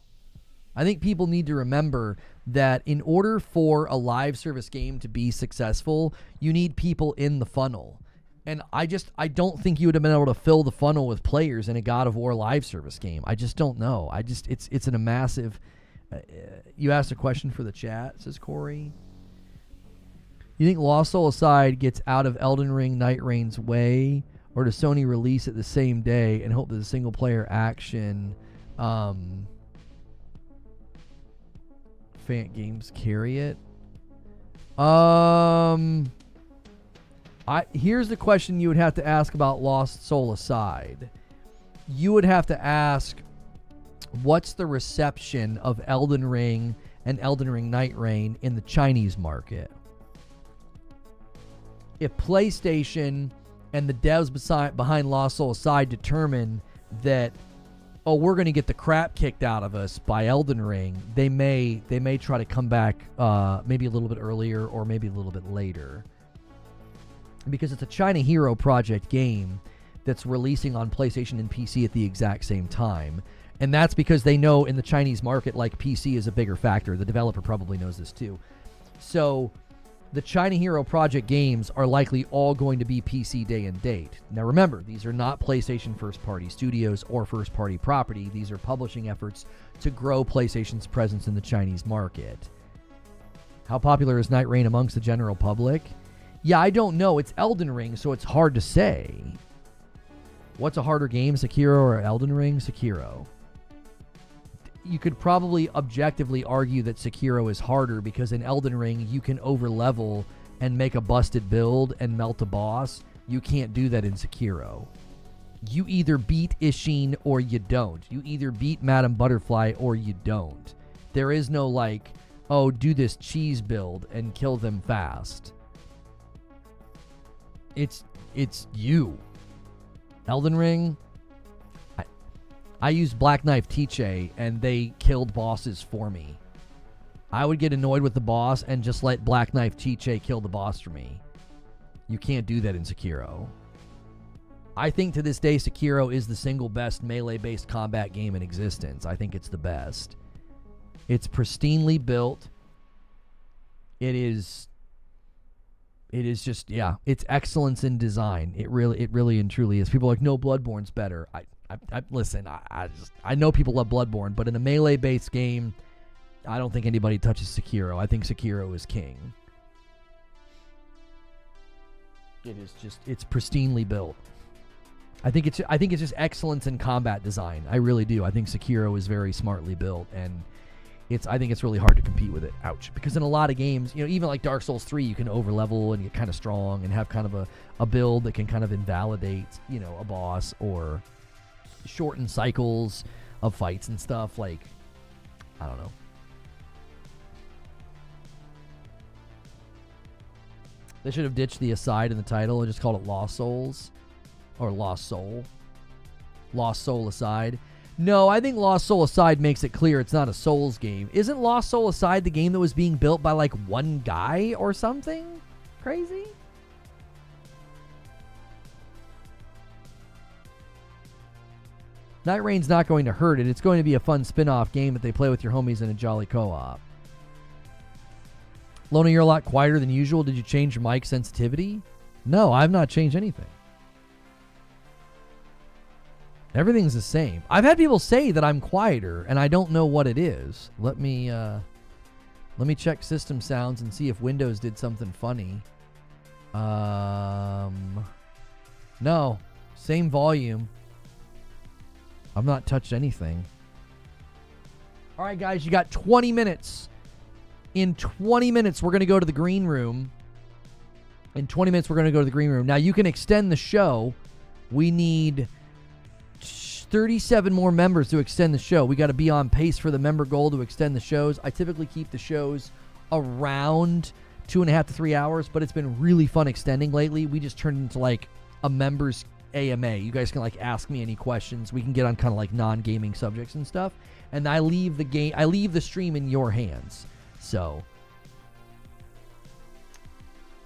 I think people need to remember that in order for a live service game to be successful, you need people in the funnel. And I don't think you would have been able to fill the funnel with players in a God of War live service game. I just don't know. It's in a massive... you asked a question for the chat, says Corey. You think Lost Soul Aside gets out of Elden Ring Night Rain's way, or does Sony release it the same day and hope that the single player action fan games carry it? Here's the question you would have to ask about Lost Soul Aside. You would have to ask, what's the reception of Elden Ring and Elden Ring Night Rain in the Chinese market? If PlayStation and the devs behind Lost Soul Aside determine that, oh, we're going to get the crap kicked out of us by Elden Ring, they may try to come back maybe a little bit earlier or maybe a little bit later. Because it's a China Hero Project game that's releasing on PlayStation and PC at the exact same time. And that's because they know in the Chinese market, like, PC is a bigger factor. The developer probably knows this too. So the China Hero Project games are likely all going to be PC day and date. Now remember, these are not PlayStation first-party studios or first-party property. These are publishing efforts to grow PlayStation's presence in the Chinese market. How popular is Night Rain amongst the general public? Yeah, I don't know. It's Elden Ring, so it's hard to say. What's a harder game, Sekiro or Elden Ring? Sekiro. You could probably objectively argue that Sekiro is harder because in Elden Ring, you can overlevel and make a busted build and melt a boss. You can't do that in Sekiro. You either beat Ishin or you don't. You either beat Madame Butterfly or you don't. There is no like, oh, do this cheese build and kill them fast. It's you. Elden Ring, I used Black Knife Tiche and they killed bosses for me. I would get annoyed with the boss and just let Black Knife Tiche kill the boss for me. You can't do that in Sekiro. I think to this day Sekiro is the single best melee-based combat game in existence. I think it's the best. It's pristinely built. It is just, yeah, it's excellence in design. It really and truly is. People are like, no, Bloodborne's better. Listen, I know people love Bloodborne, but in a melee-based game, I don't think anybody touches Sekiro. I think Sekiro is king. It's pristinely built. I think it's just excellence in combat design. I really do. I think Sekiro is very smartly built, and I think it's really hard to compete with it. Ouch. Because in a lot of games, even like Dark Souls 3, you can overlevel and get kind of strong and have kind of a build that can kind of invalidate, a boss or shorten cycles of fights and stuff. Like, I don't know. They should have ditched the aside in the title and just called it Lost Souls. Or Lost Soul. Lost Soul Aside. No, I think Lost Soul Aside makes it clear it's not a Souls game. Isn't Lost Soul Aside the game that was being built by like one guy or something? Crazy? Night Rain's not going to hurt it. It's going to be a fun spin-off game that they play with your homies in a jolly co-op. Lona, you're a lot quieter than usual. Did you change your mic sensitivity? No, I've not changed anything. Everything's the same. I've had people say that I'm quieter, and I don't know what it is. Let me check system sounds and see if Windows did something funny. No, same volume. I've not touched anything. All right, guys, you got 20 minutes. In 20 minutes, we're going to go to the green room. Now, you can extend the show. We need 37 more members to extend the show. We got to be on pace for the member goal to extend the shows. I typically keep the shows around 2.5 to 3 hours, but it's been really fun extending lately. We just turned into like a members AMA. You guys can like ask me any questions. We can get on kind of like non-gaming subjects and stuff. And I leave the stream in your hands. So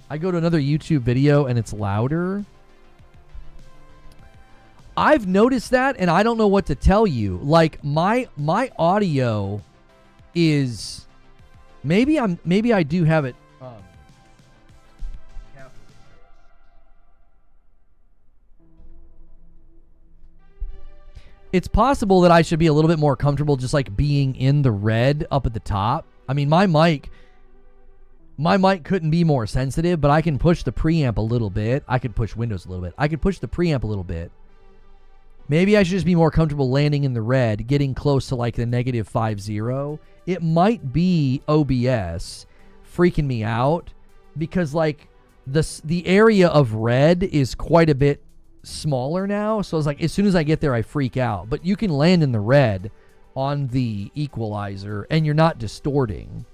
I go to another YouTube video and it's louder. I've noticed that, and I don't know what to tell you. Like my audio is maybe I do have it. It's possible that I should be a little bit more comfortable just like being in the red up at the top. I mean, my mic, my mic couldn't be more sensitive, but I can push the preamp a little bit. I could push Windows a little bit. I could push the preamp a little bit. Maybe I should just be more comfortable landing in the red, getting close to like the -50. It might be OBS freaking me out because like the area of red is quite a bit smaller now. So it's like as soon as I get there, I freak out. But you can land in the red on the equalizer and you're not distorting.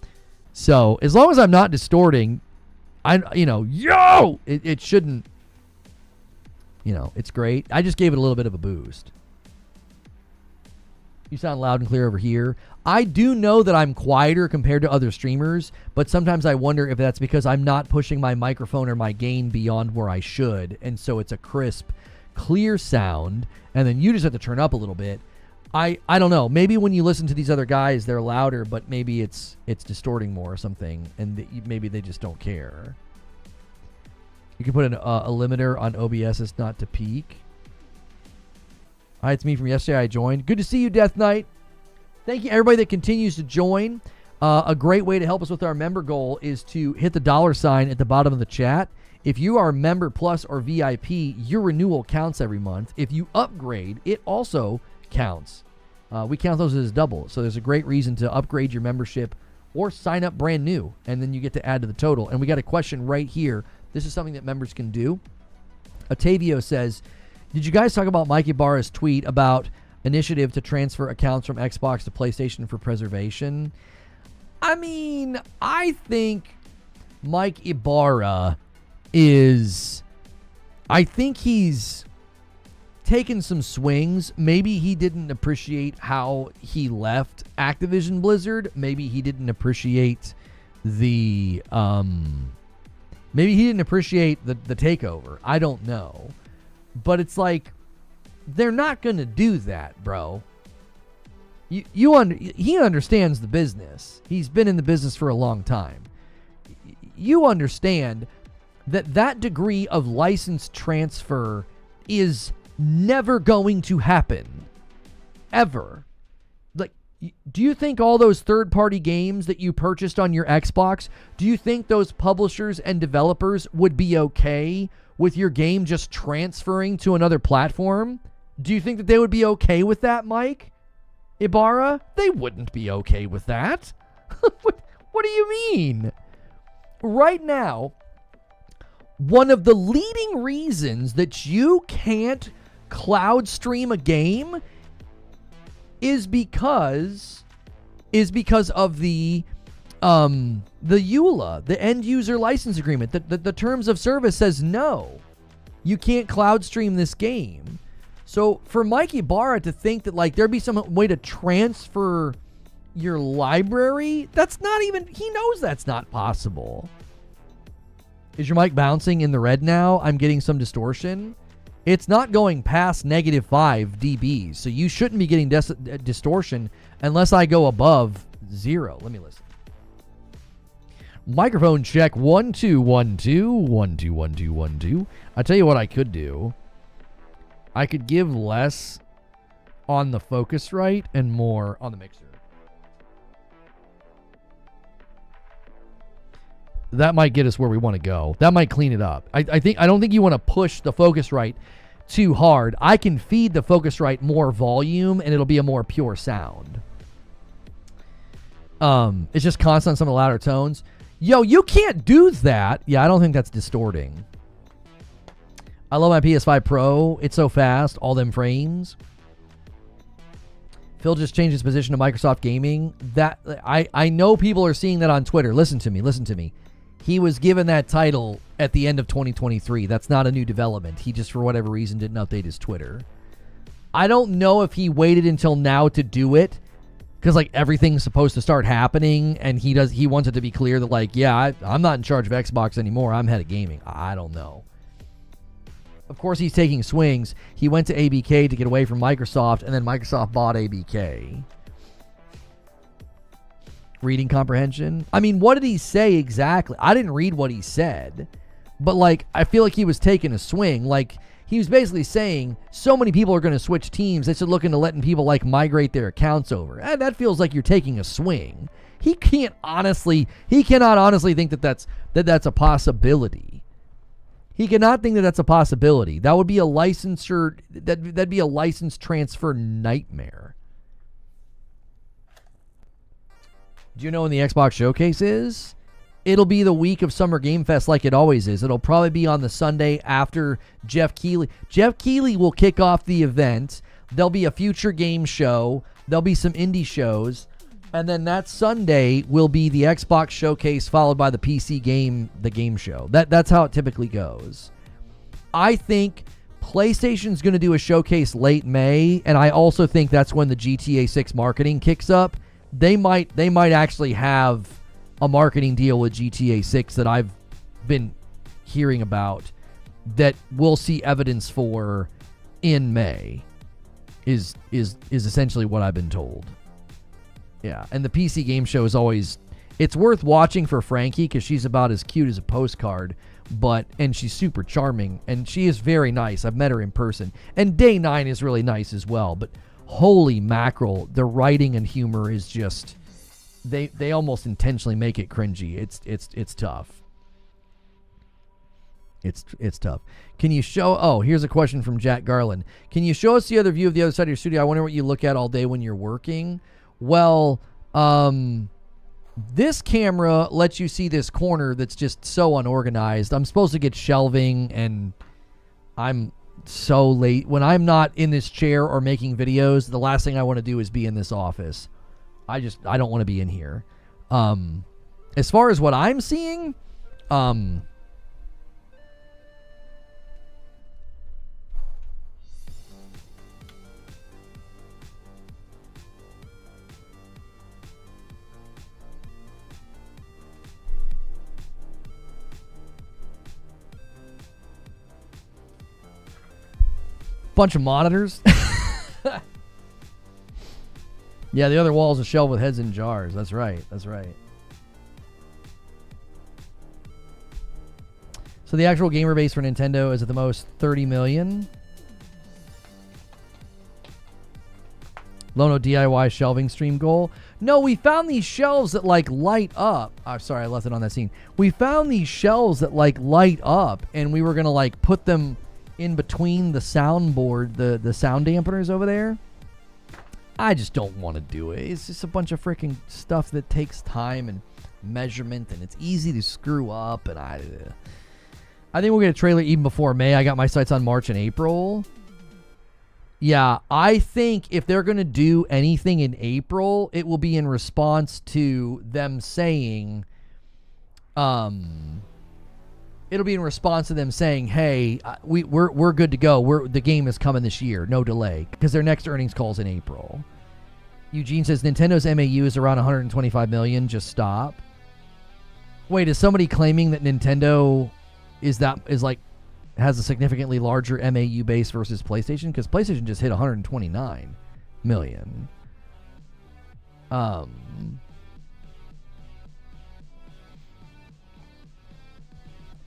So as long as I'm not distorting, it shouldn't. It's great. I just gave it a little bit of a boost. You sound loud and clear over here. I do know that I'm quieter compared to other streamers, but sometimes I wonder if that's because I'm not pushing my microphone or my gain beyond where I should, and so it's a crisp, clear sound, and then you just have to turn up a little bit. I don't know. Maybe when you listen to these other guys, they're louder, but maybe it's distorting more or something, and maybe they just don't care. You can put a limiter on OBS as not to peak. Hi, it's me from yesterday. I joined. Good to see you, Death Knight. Thank you, everybody that continues to join. A great way to help us with our member goal is to hit the $ at the bottom of the chat. If you are Member Plus or VIP, your renewal counts every month. If you upgrade, it also counts. We count those as double. So there's a great reason to upgrade your membership or sign up brand new, and then you get to add to the total. And we got a question right here. This is something that members can do. Otavio says, did you guys talk about Mike Ibarra's tweet about initiative to transfer accounts from Xbox to PlayStation for preservation? I mean, I think Mike Ibarra he's taken some swings. Maybe he didn't appreciate how he left Activision Blizzard. Maybe he didn't appreciate the takeover. I don't know. But it's like, they're not going to do that, bro. He understands the business. He's been in the business for a long time. You understand that degree of license transfer is never going to happen. Ever. Like, do you think all those third-party games that you purchased on your Xbox, do you think those publishers and developers would be okay with your game just transferring to another platform? Do you think that they would be okay with that, Mike Ibarra? They wouldn't be okay with that. What do you mean? Right now, one of the leading reasons that you can't cloud stream a game is because of the EULA, the end user license agreement. The terms of service says no, you can't cloud stream this game. So for Mike Ibarra to think that like there'd be some way to transfer your library, that's not even, he knows that's not possible. Is your mic bouncing in the red now? I'm getting some distortion. It's not going past -5 dB, so you shouldn't be getting distortion unless I go above 0. Let me listen. Microphone check 1 2 1 2 1 2 1 2 1 2. I tell you what I could do. I could give less on the Focusrite and more on the mixer. That might get us where we want to go. That might clean it up. I don't think you want to push the Focusrite too hard. I can feed the Focusrite more volume and it'll be a more pure sound. It's just constant on some of the louder tones. Yo, you can't do that. Yeah, I don't think that's distorting. I love my PS5 Pro. It's so fast. All them frames. Phil just changed his position to Microsoft Gaming. That I know people are seeing that on Twitter. Listen to me. He was given that title at the end of 2023. That's not a new development. He just, for whatever reason, didn't update his Twitter. I don't know if he waited until now to do it, because like everything's supposed to start happening, and he wants it to be clear that like, yeah, I'm not in charge of Xbox anymore. I'm head of gaming. I don't know. Of course, he's taking swings. He went to ABK to get away from Microsoft, and then Microsoft bought ABK. Reading comprehension? I mean, what did he say exactly? I didn't read what he said, but like, I feel like he was taking a swing. Like, he was basically saying, so many people are going to switch teams, they should look into letting people like migrate their accounts over. And that feels like you're taking a swing. He cannot honestly think that that's a possibility. He cannot think that that's a possibility. That would be a licensure. That'd be a license transfer nightmare. Do you know when the Xbox Showcase is? It'll be the week of Summer Game Fest like it always is. It'll probably be on the Sunday after Jeff Keighley. Jeff Keighley will kick off the event. There'll be a future game show. There'll be some indie shows. And then that Sunday will be the Xbox Showcase followed by the PC game, the game show. That's how it typically goes. I think PlayStation's going to do a showcase late May, and I also think that's when the GTA 6 marketing kicks up. They might actually have a marketing deal with GTA 6 that I've been hearing about that we'll see evidence for in May is essentially what I've been told. Yeah, and the PC game show is always, it's worth watching for Frankie because she's about as cute as a postcard, and she's super charming, and she is very nice. I've met her in person. And Day 9 is really nice as well, but holy mackerel, the writing and humor is just, they almost intentionally make it cringy. It's tough. It's tough. Can you show, here's a question from Jack Garland. Can you show us the other view of the other side of your studio? I wonder what you look at all day when you're working. Well, this camera lets you see this corner that's just so unorganized. I'm supposed to get shelving, and I'm so late. When I'm not in this chair or making videos, the last thing I want to do is be in this office. I don't want to be in here. As far as what I'm seeing, bunch of monitors. Yeah, the other wall is a shelf with heads in jars. That's right. So the actual gamer base for Nintendo is at the most 30 million. Lono DIY shelving stream goal. No, we found these shelves that light up. I'm sorry, I left it on that scene. We found these shelves that light up, and we were gonna put them in between the soundboard, the sound dampeners over there. I just don't want to do it. It's just a bunch of freaking stuff that takes time and measurement, and it's easy to screw up. And I think we'll get a trailer even before May. I got my sights on March and April. Yeah, I think if they're going to do anything in April, it will be in response to them saying, it'll be in response to them saying, hey, we're good to go. The game is coming this year. No delay. Because their next earnings call's in April. Eugene says Nintendo's MAU is around 125 million. Just stop. Wait, is somebody claiming that Nintendo has a significantly larger MAU base versus PlayStation? Because PlayStation just hit 129 million.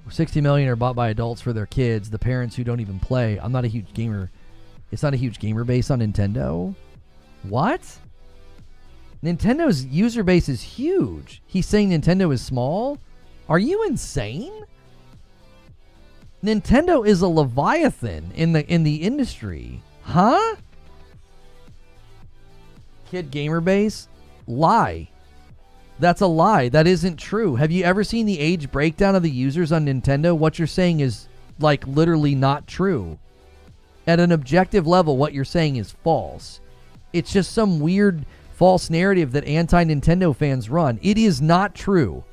60 million are bought by adults for their kids, the parents who don't even play. I'm not a huge gamer. It's not a huge gamer base on Nintendo. What? Nintendo user base is huge. He's saying Nintendo is small? Are you insane? Nintendo is a leviathan in the industry. Huh? Kid gamer base? Lie. That's a lie. That isn't true. Have you ever seen the age breakdown of the users on Nintendo? What you're saying is literally not true. At an objective level, what you're saying is false. It's just some weird false narrative that anti-Nintendo fans run. It is not true.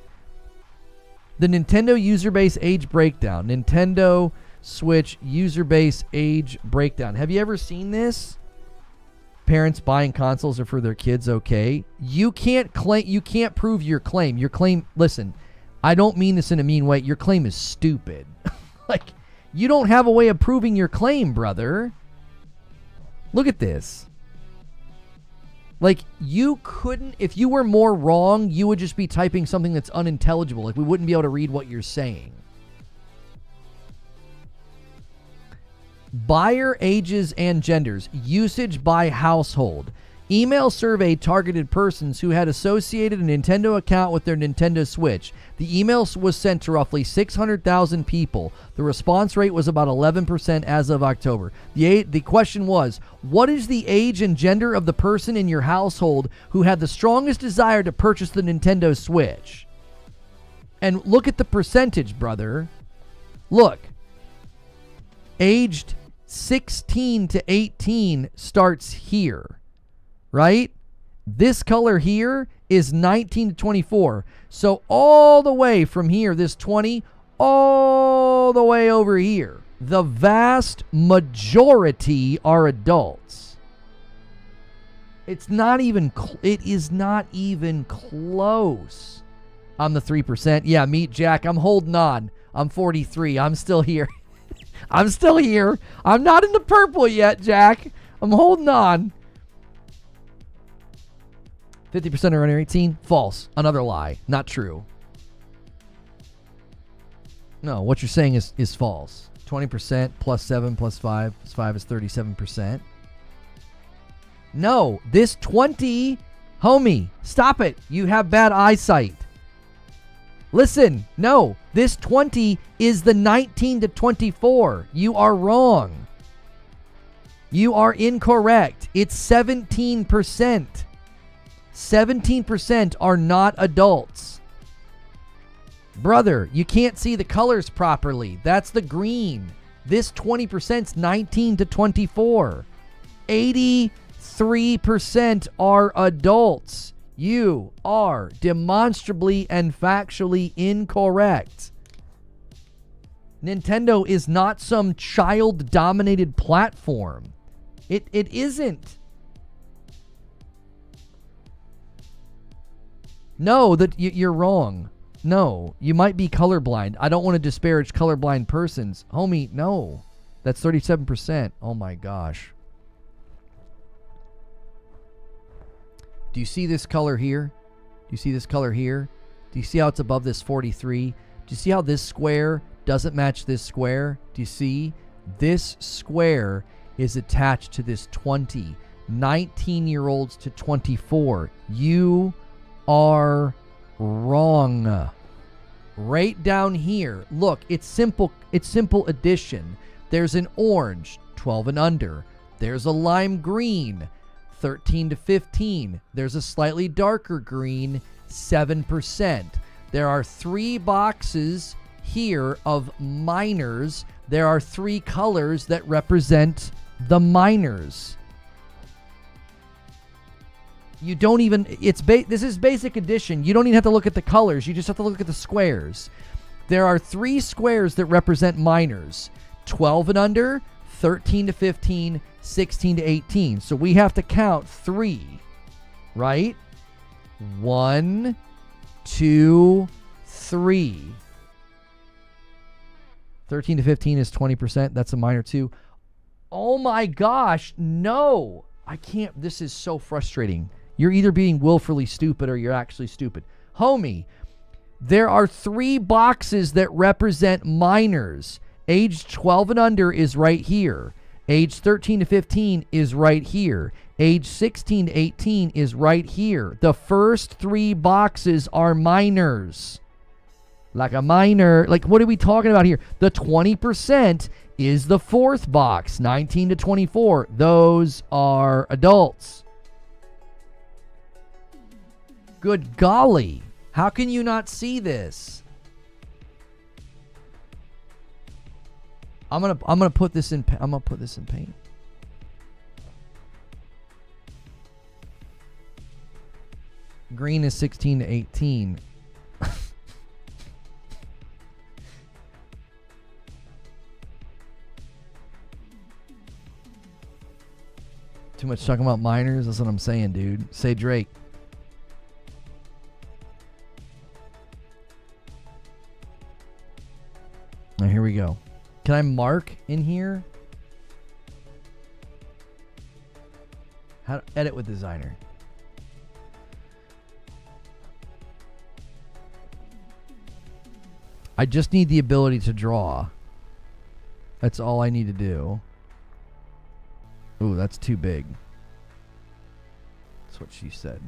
The Nintendo user base age breakdown. Nintendo Switch user base age breakdown. Have you ever seen this? Parents buying consoles are for their kids, okay? You can't prove your claim. Your claim, listen, I don't mean this in a mean way. Your claim is stupid. You don't have a way of proving your claim, brother. Look at this. You couldn't, if you were more wrong, you would just be typing something that's unintelligible. We wouldn't be able to read what you're saying. Buyer ages and genders. Usage by household. Email survey targeted persons who had associated a Nintendo account with their Nintendo Switch. The email was sent to roughly 600,000 people. The response rate was about 11% as of October. The question was, what is the age and gender of the person in your household who had the strongest desire to purchase the Nintendo Switch? And look at the percentage, brother. Look. Aged 16 to 18 starts here. Right? This color here is 19 to 24. So all the way from here, this 20, all the way over here, the vast majority are adults. It is not even close. I'm the 3%. Yeah, meet Jack. I'm holding on. I'm 43. I'm still here. I'm still here. I'm not in the purple yet, Jack. I'm holding on. 50% are under 18? False. Another lie. Not true. No, what you're saying is false. 20% plus 7 plus 5 plus 5 is 37%. No, this 20, homie, stop it. You have bad eyesight. Listen, no, this 20 is the 19 to 24. You are wrong. You are incorrect. It's 17%. 17% are not adults. Brother, you can't see the colors properly. That's the green. This 20%'s 19 to 24. 83% are adults. You are demonstrably and factually incorrect. Nintendo is not some child-dominated platform. It isn't. No, that you're wrong. No, you might be colorblind. I don't want to disparage colorblind persons. Homie, no. That's 37%. Oh my gosh. Do you see this color here? Do you see this color here? Do you see how it's above this 43? Do you see how this square doesn't match this square? Do you see? This square is attached to this 20. 19-year-olds to 24. You are wrong. Right down here. Look, it's simple addition. There's an orange, 12 and under. There's a lime green, 13 to 15. There's a slightly darker green, 7%. There are 3 boxes here of minors. There are 3 colors that represent the minors. You don't even, this is basic addition. You don't even have to look at the colors. You just have to look at the squares. There are 3 squares that represent minors. 12 and under, 13 to 15, 16 to 18. So we have to count 3, right? 1, 2, 3. 13 to 15 is 20%. That's a minor too. Oh my gosh, no. I can't, this is so frustrating. You're either being willfully stupid or you're actually stupid. Homie, there are 3 boxes that represent minors. Age 12 and under is right here. Age 13 to 15 is right here. Age 16 to 18 is right here. The first 3 boxes are minors. Like a minor, like what are we talking about here? The 20% is the 4th box, 19 to 24. Those are adults. Good golly. How can you not see this? I'm gonna put this in paint. Green is 16 to 18. Too much talking about minors. That's what I'm saying, dude. Say Drake. Now here we go. Can I mark in here? How to edit with designer. I just need the ability to draw. That's all I need to do. Ooh, that's too big. That's what she said.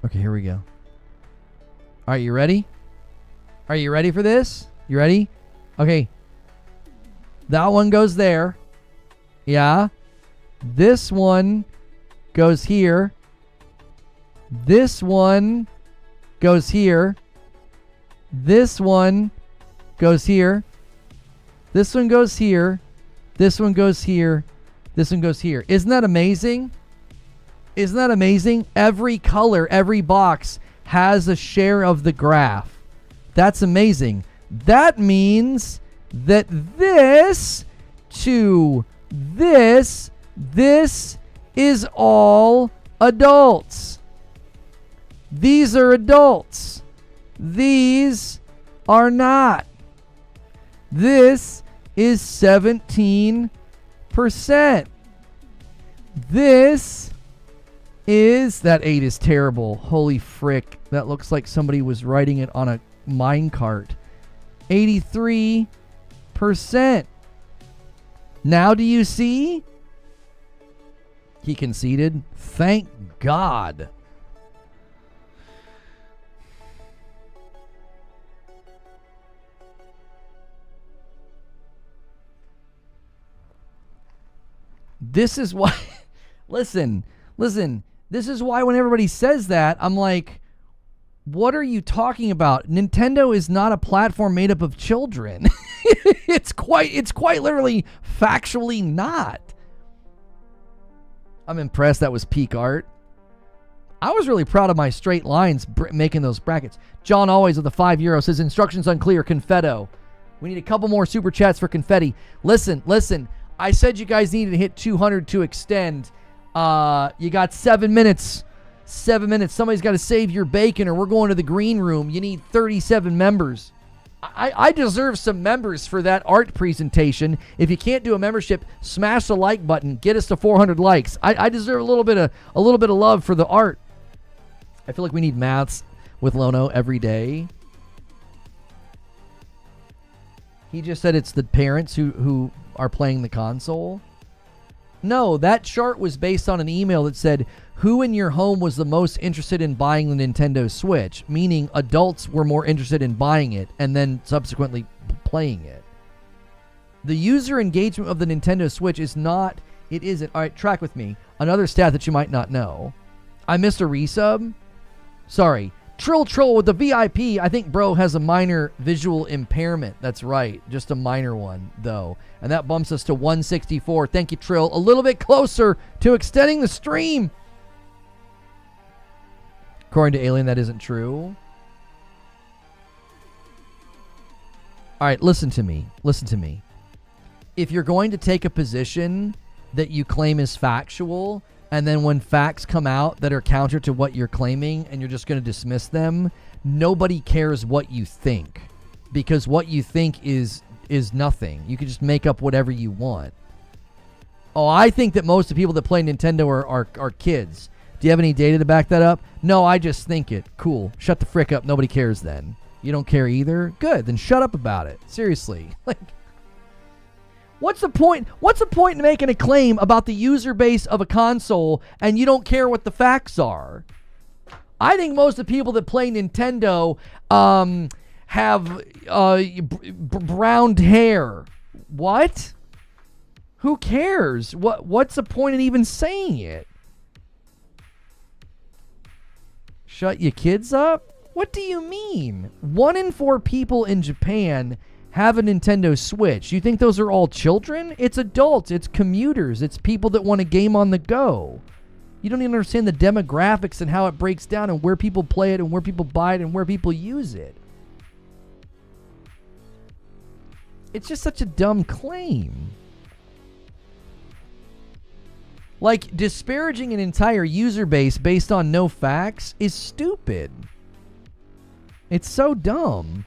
Okay, here we go. All right, you ready? Are you ready for this? You ready? Okay. That one goes there. Yeah. This one goes here. This one goes here. This one goes here. This one goes here. This one goes here. This one goes here. Isn't that amazing? Isn't that amazing? Every color, every box has a share of the graph. That's amazing. That means that this to this is all adults. These are adults. These are not. This is 17%. This is... That 8 is terrible. Holy frick. That looks like somebody was writing it on a minecart. 83%. Now do you see? He conceded. Thank God. This is why... Listen. This is why when everybody says that, I'm like, what are you talking about? Nintendo is not a platform made up of children. It's quite literally factually not. I'm impressed. That was peak art. I was really proud of my straight lines making those brackets. John Always with the €5 says, instructions unclear, Confetto. We need a couple more super chats for confetti. Listen. I said you guys needed to hit 200 to extend. You got 7 minutes. 7 minutes. Somebody's got to save your bacon or we're going to the green room. You need 37 members. I deserve some members for that art presentation. If you can't do a membership, smash the like button. Get us to 400 likes. I deserve a little bit of love for the art. I feel like we need maths with Lono every day. He just said it's the parents who are playing the console. No, that chart was based on an email that said, who in your home was the most interested in buying the Nintendo Switch? Meaning adults were more interested in buying it and then subsequently playing it. The user engagement of the Nintendo Switch is not, it isn't. All right, track with me. Another stat that you might not know. I missed a resub. Sorry. Trill with the VIP. I think bro has a minor visual impairment. That's right. Just a minor one, though. And that bumps us to 164. Thank you, Trill. A little bit closer to extending the stream. According to Alien, that isn't true. All right, listen to me. If you're going to take a position that you claim is factual, and then when facts come out that are counter to what you're claiming and you're just going to dismiss them, nobody cares what you think. Because what you think is nothing. You can just make up whatever you want. Oh, I think that most of the people that play Nintendo are kids. Do you have any data to back that up? No, I just think it. Cool. Shut the frick up. Nobody cares then. You don't care either? Good. Then shut up about it. Seriously. Like... What's the point? What's the point in making a claim about the user base of a console and you don't care what the facts are? I think most of the people that play Nintendo have brown hair. What? Who cares? What's the point in even saying it? Shut your kids up? What do you mean? 1 in 4 people in Japan have a Nintendo Switch. You think those are all children? It's adults. It's commuters. It's people that want a game on the go. You don't even understand the demographics and how it breaks down and where people play it and where people buy it and where people use it. It's just such a dumb claim. Like, disparaging an entire user base based on no facts is stupid. It's so dumb.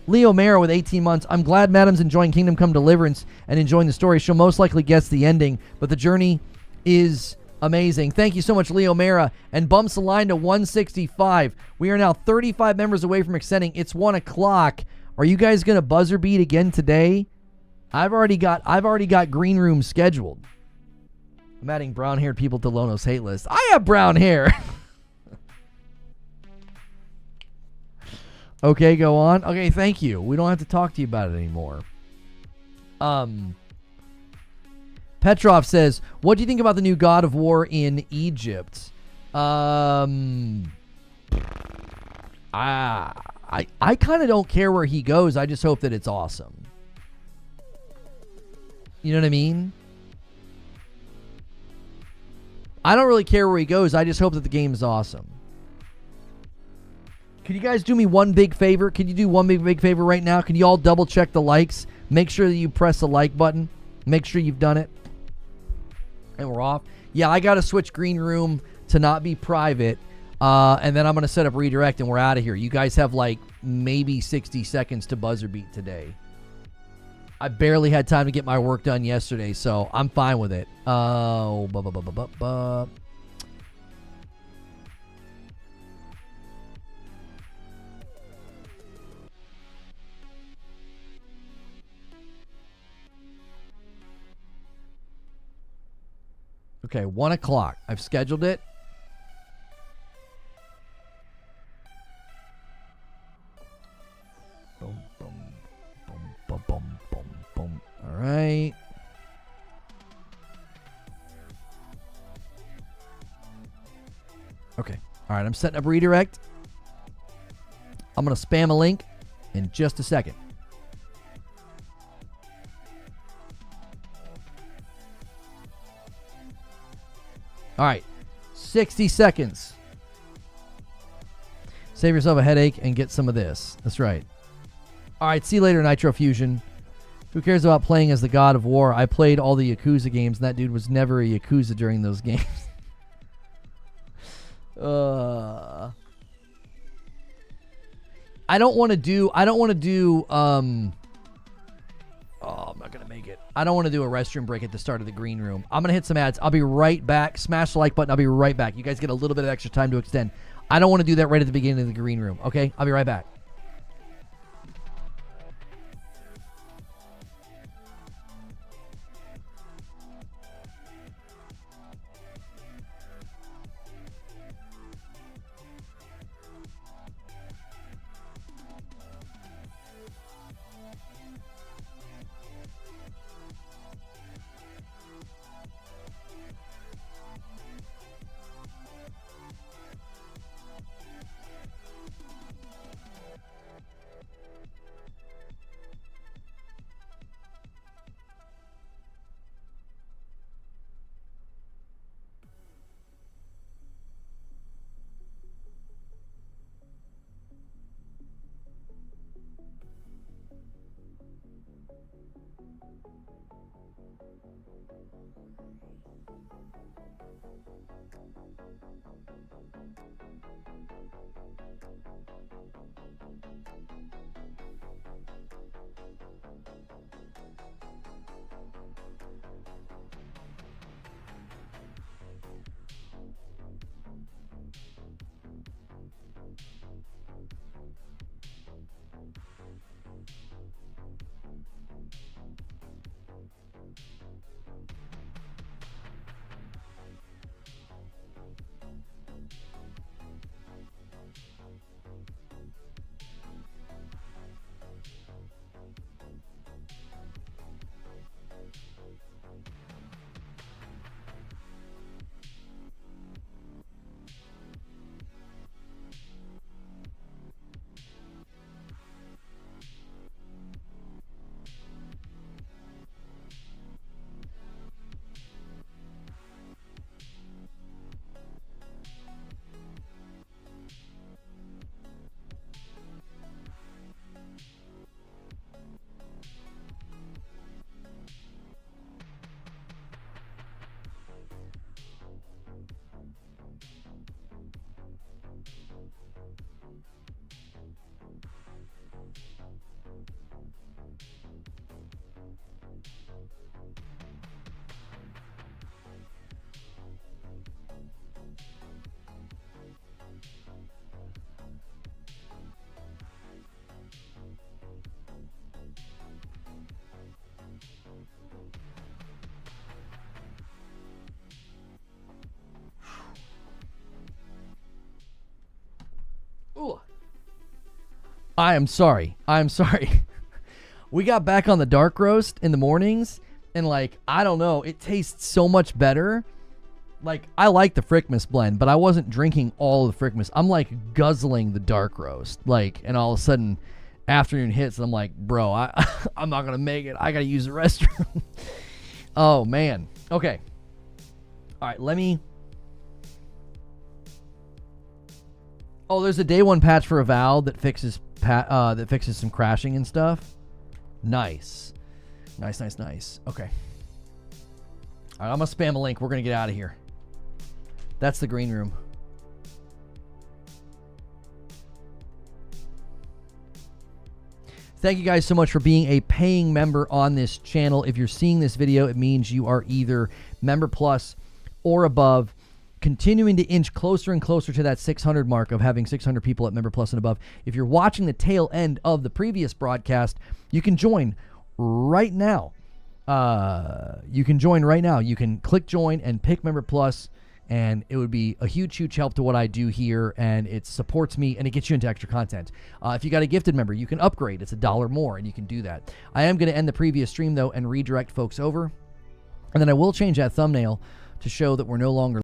Leo Mara with 18 months. I'm glad Madam's enjoying Kingdom Come Deliverance and enjoying the story. She'll most likely guess the ending, but the journey is amazing. Thank you so much, Leo Mara. And bumps the line to 165. We are now 35 members away from extending. It's 1 o'clock. Are you guys going to buzzer beat again today? I've already got green room scheduled. I'm adding brown-haired people to Lono's hate list. I have brown hair. Okay, go on. Okay, thank you. We don't have to talk to you about it anymore. Petrov says, what do you think about the new God of War in Egypt? I kind of don't care where he goes. I just hope that it's awesome. You know what I mean? I don't really care where he goes. I just hope that the game is awesome. Can you guys do me one big favor? Can you do one big favor right now? Can you all double check the likes? Make sure that you press the like button. Make sure you've done it. And we're off. Yeah, I got to switch green room to not be private. And then I'm going to set up redirect and we're out of here. You guys have like maybe 60 seconds to buzzer beat today. I barely had time to get my work done yesterday, so I'm fine with it. Okay, 1 o'clock. I've scheduled it. Boom, boom, boom, boom, boom, boom, boom. All right. Okay. All right, I'm setting up redirect. I'm going to spam a link in just a second. All right, 60 seconds. Save yourself a headache and get some of this. That's right. All right, see you later, Nitro Fusion. Who cares about playing as the God of War? I played all the Yakuza games, and that dude was never a Yakuza during those games. I don't want to do, oh, I'm not going to make it. I don't want to do a restroom break at the start of the green room. I'm going to hit some ads. I'll be right back. Smash the like button. I'll be right back. You guys get a little bit of extra time to extend. I don't want to do that right at the beginning of the green room. Okay? I'll be right back. I am sorry. We got back on the dark roast in the mornings, and like, I don't know, it tastes so much better. Like, I like the Frickmas blend, but I wasn't drinking all of the Frickmas. I'm like guzzling the dark roast, like, and all of a sudden afternoon hits and I'm like, bro, I'm not gonna make it. I gotta use the restroom. Oh man. Okay. All right, let me. Oh, there's a day one patch for Avowed that fixes some crashing and stuff. Nice. Okay. All right, I'm gonna spam a link. We're gonna get out of here. That's the green room. Thank you guys so much for being a paying member on this channel. If you're seeing this video, it means you are either Member Plus or above, continuing to inch closer and closer to that 600 mark of having 600 people at Member Plus and above. If you're watching the tail end of the previous broadcast, you can join right now. You can click join and pick Member Plus, and it would be a huge help to what I do here, and it supports me, and it gets you into extra content. If you got a gifted member, you can upgrade. It's $1 more, and you can do that. I am going to end the previous stream, though, and redirect folks over, and then I will change that thumbnail to show that we're no longer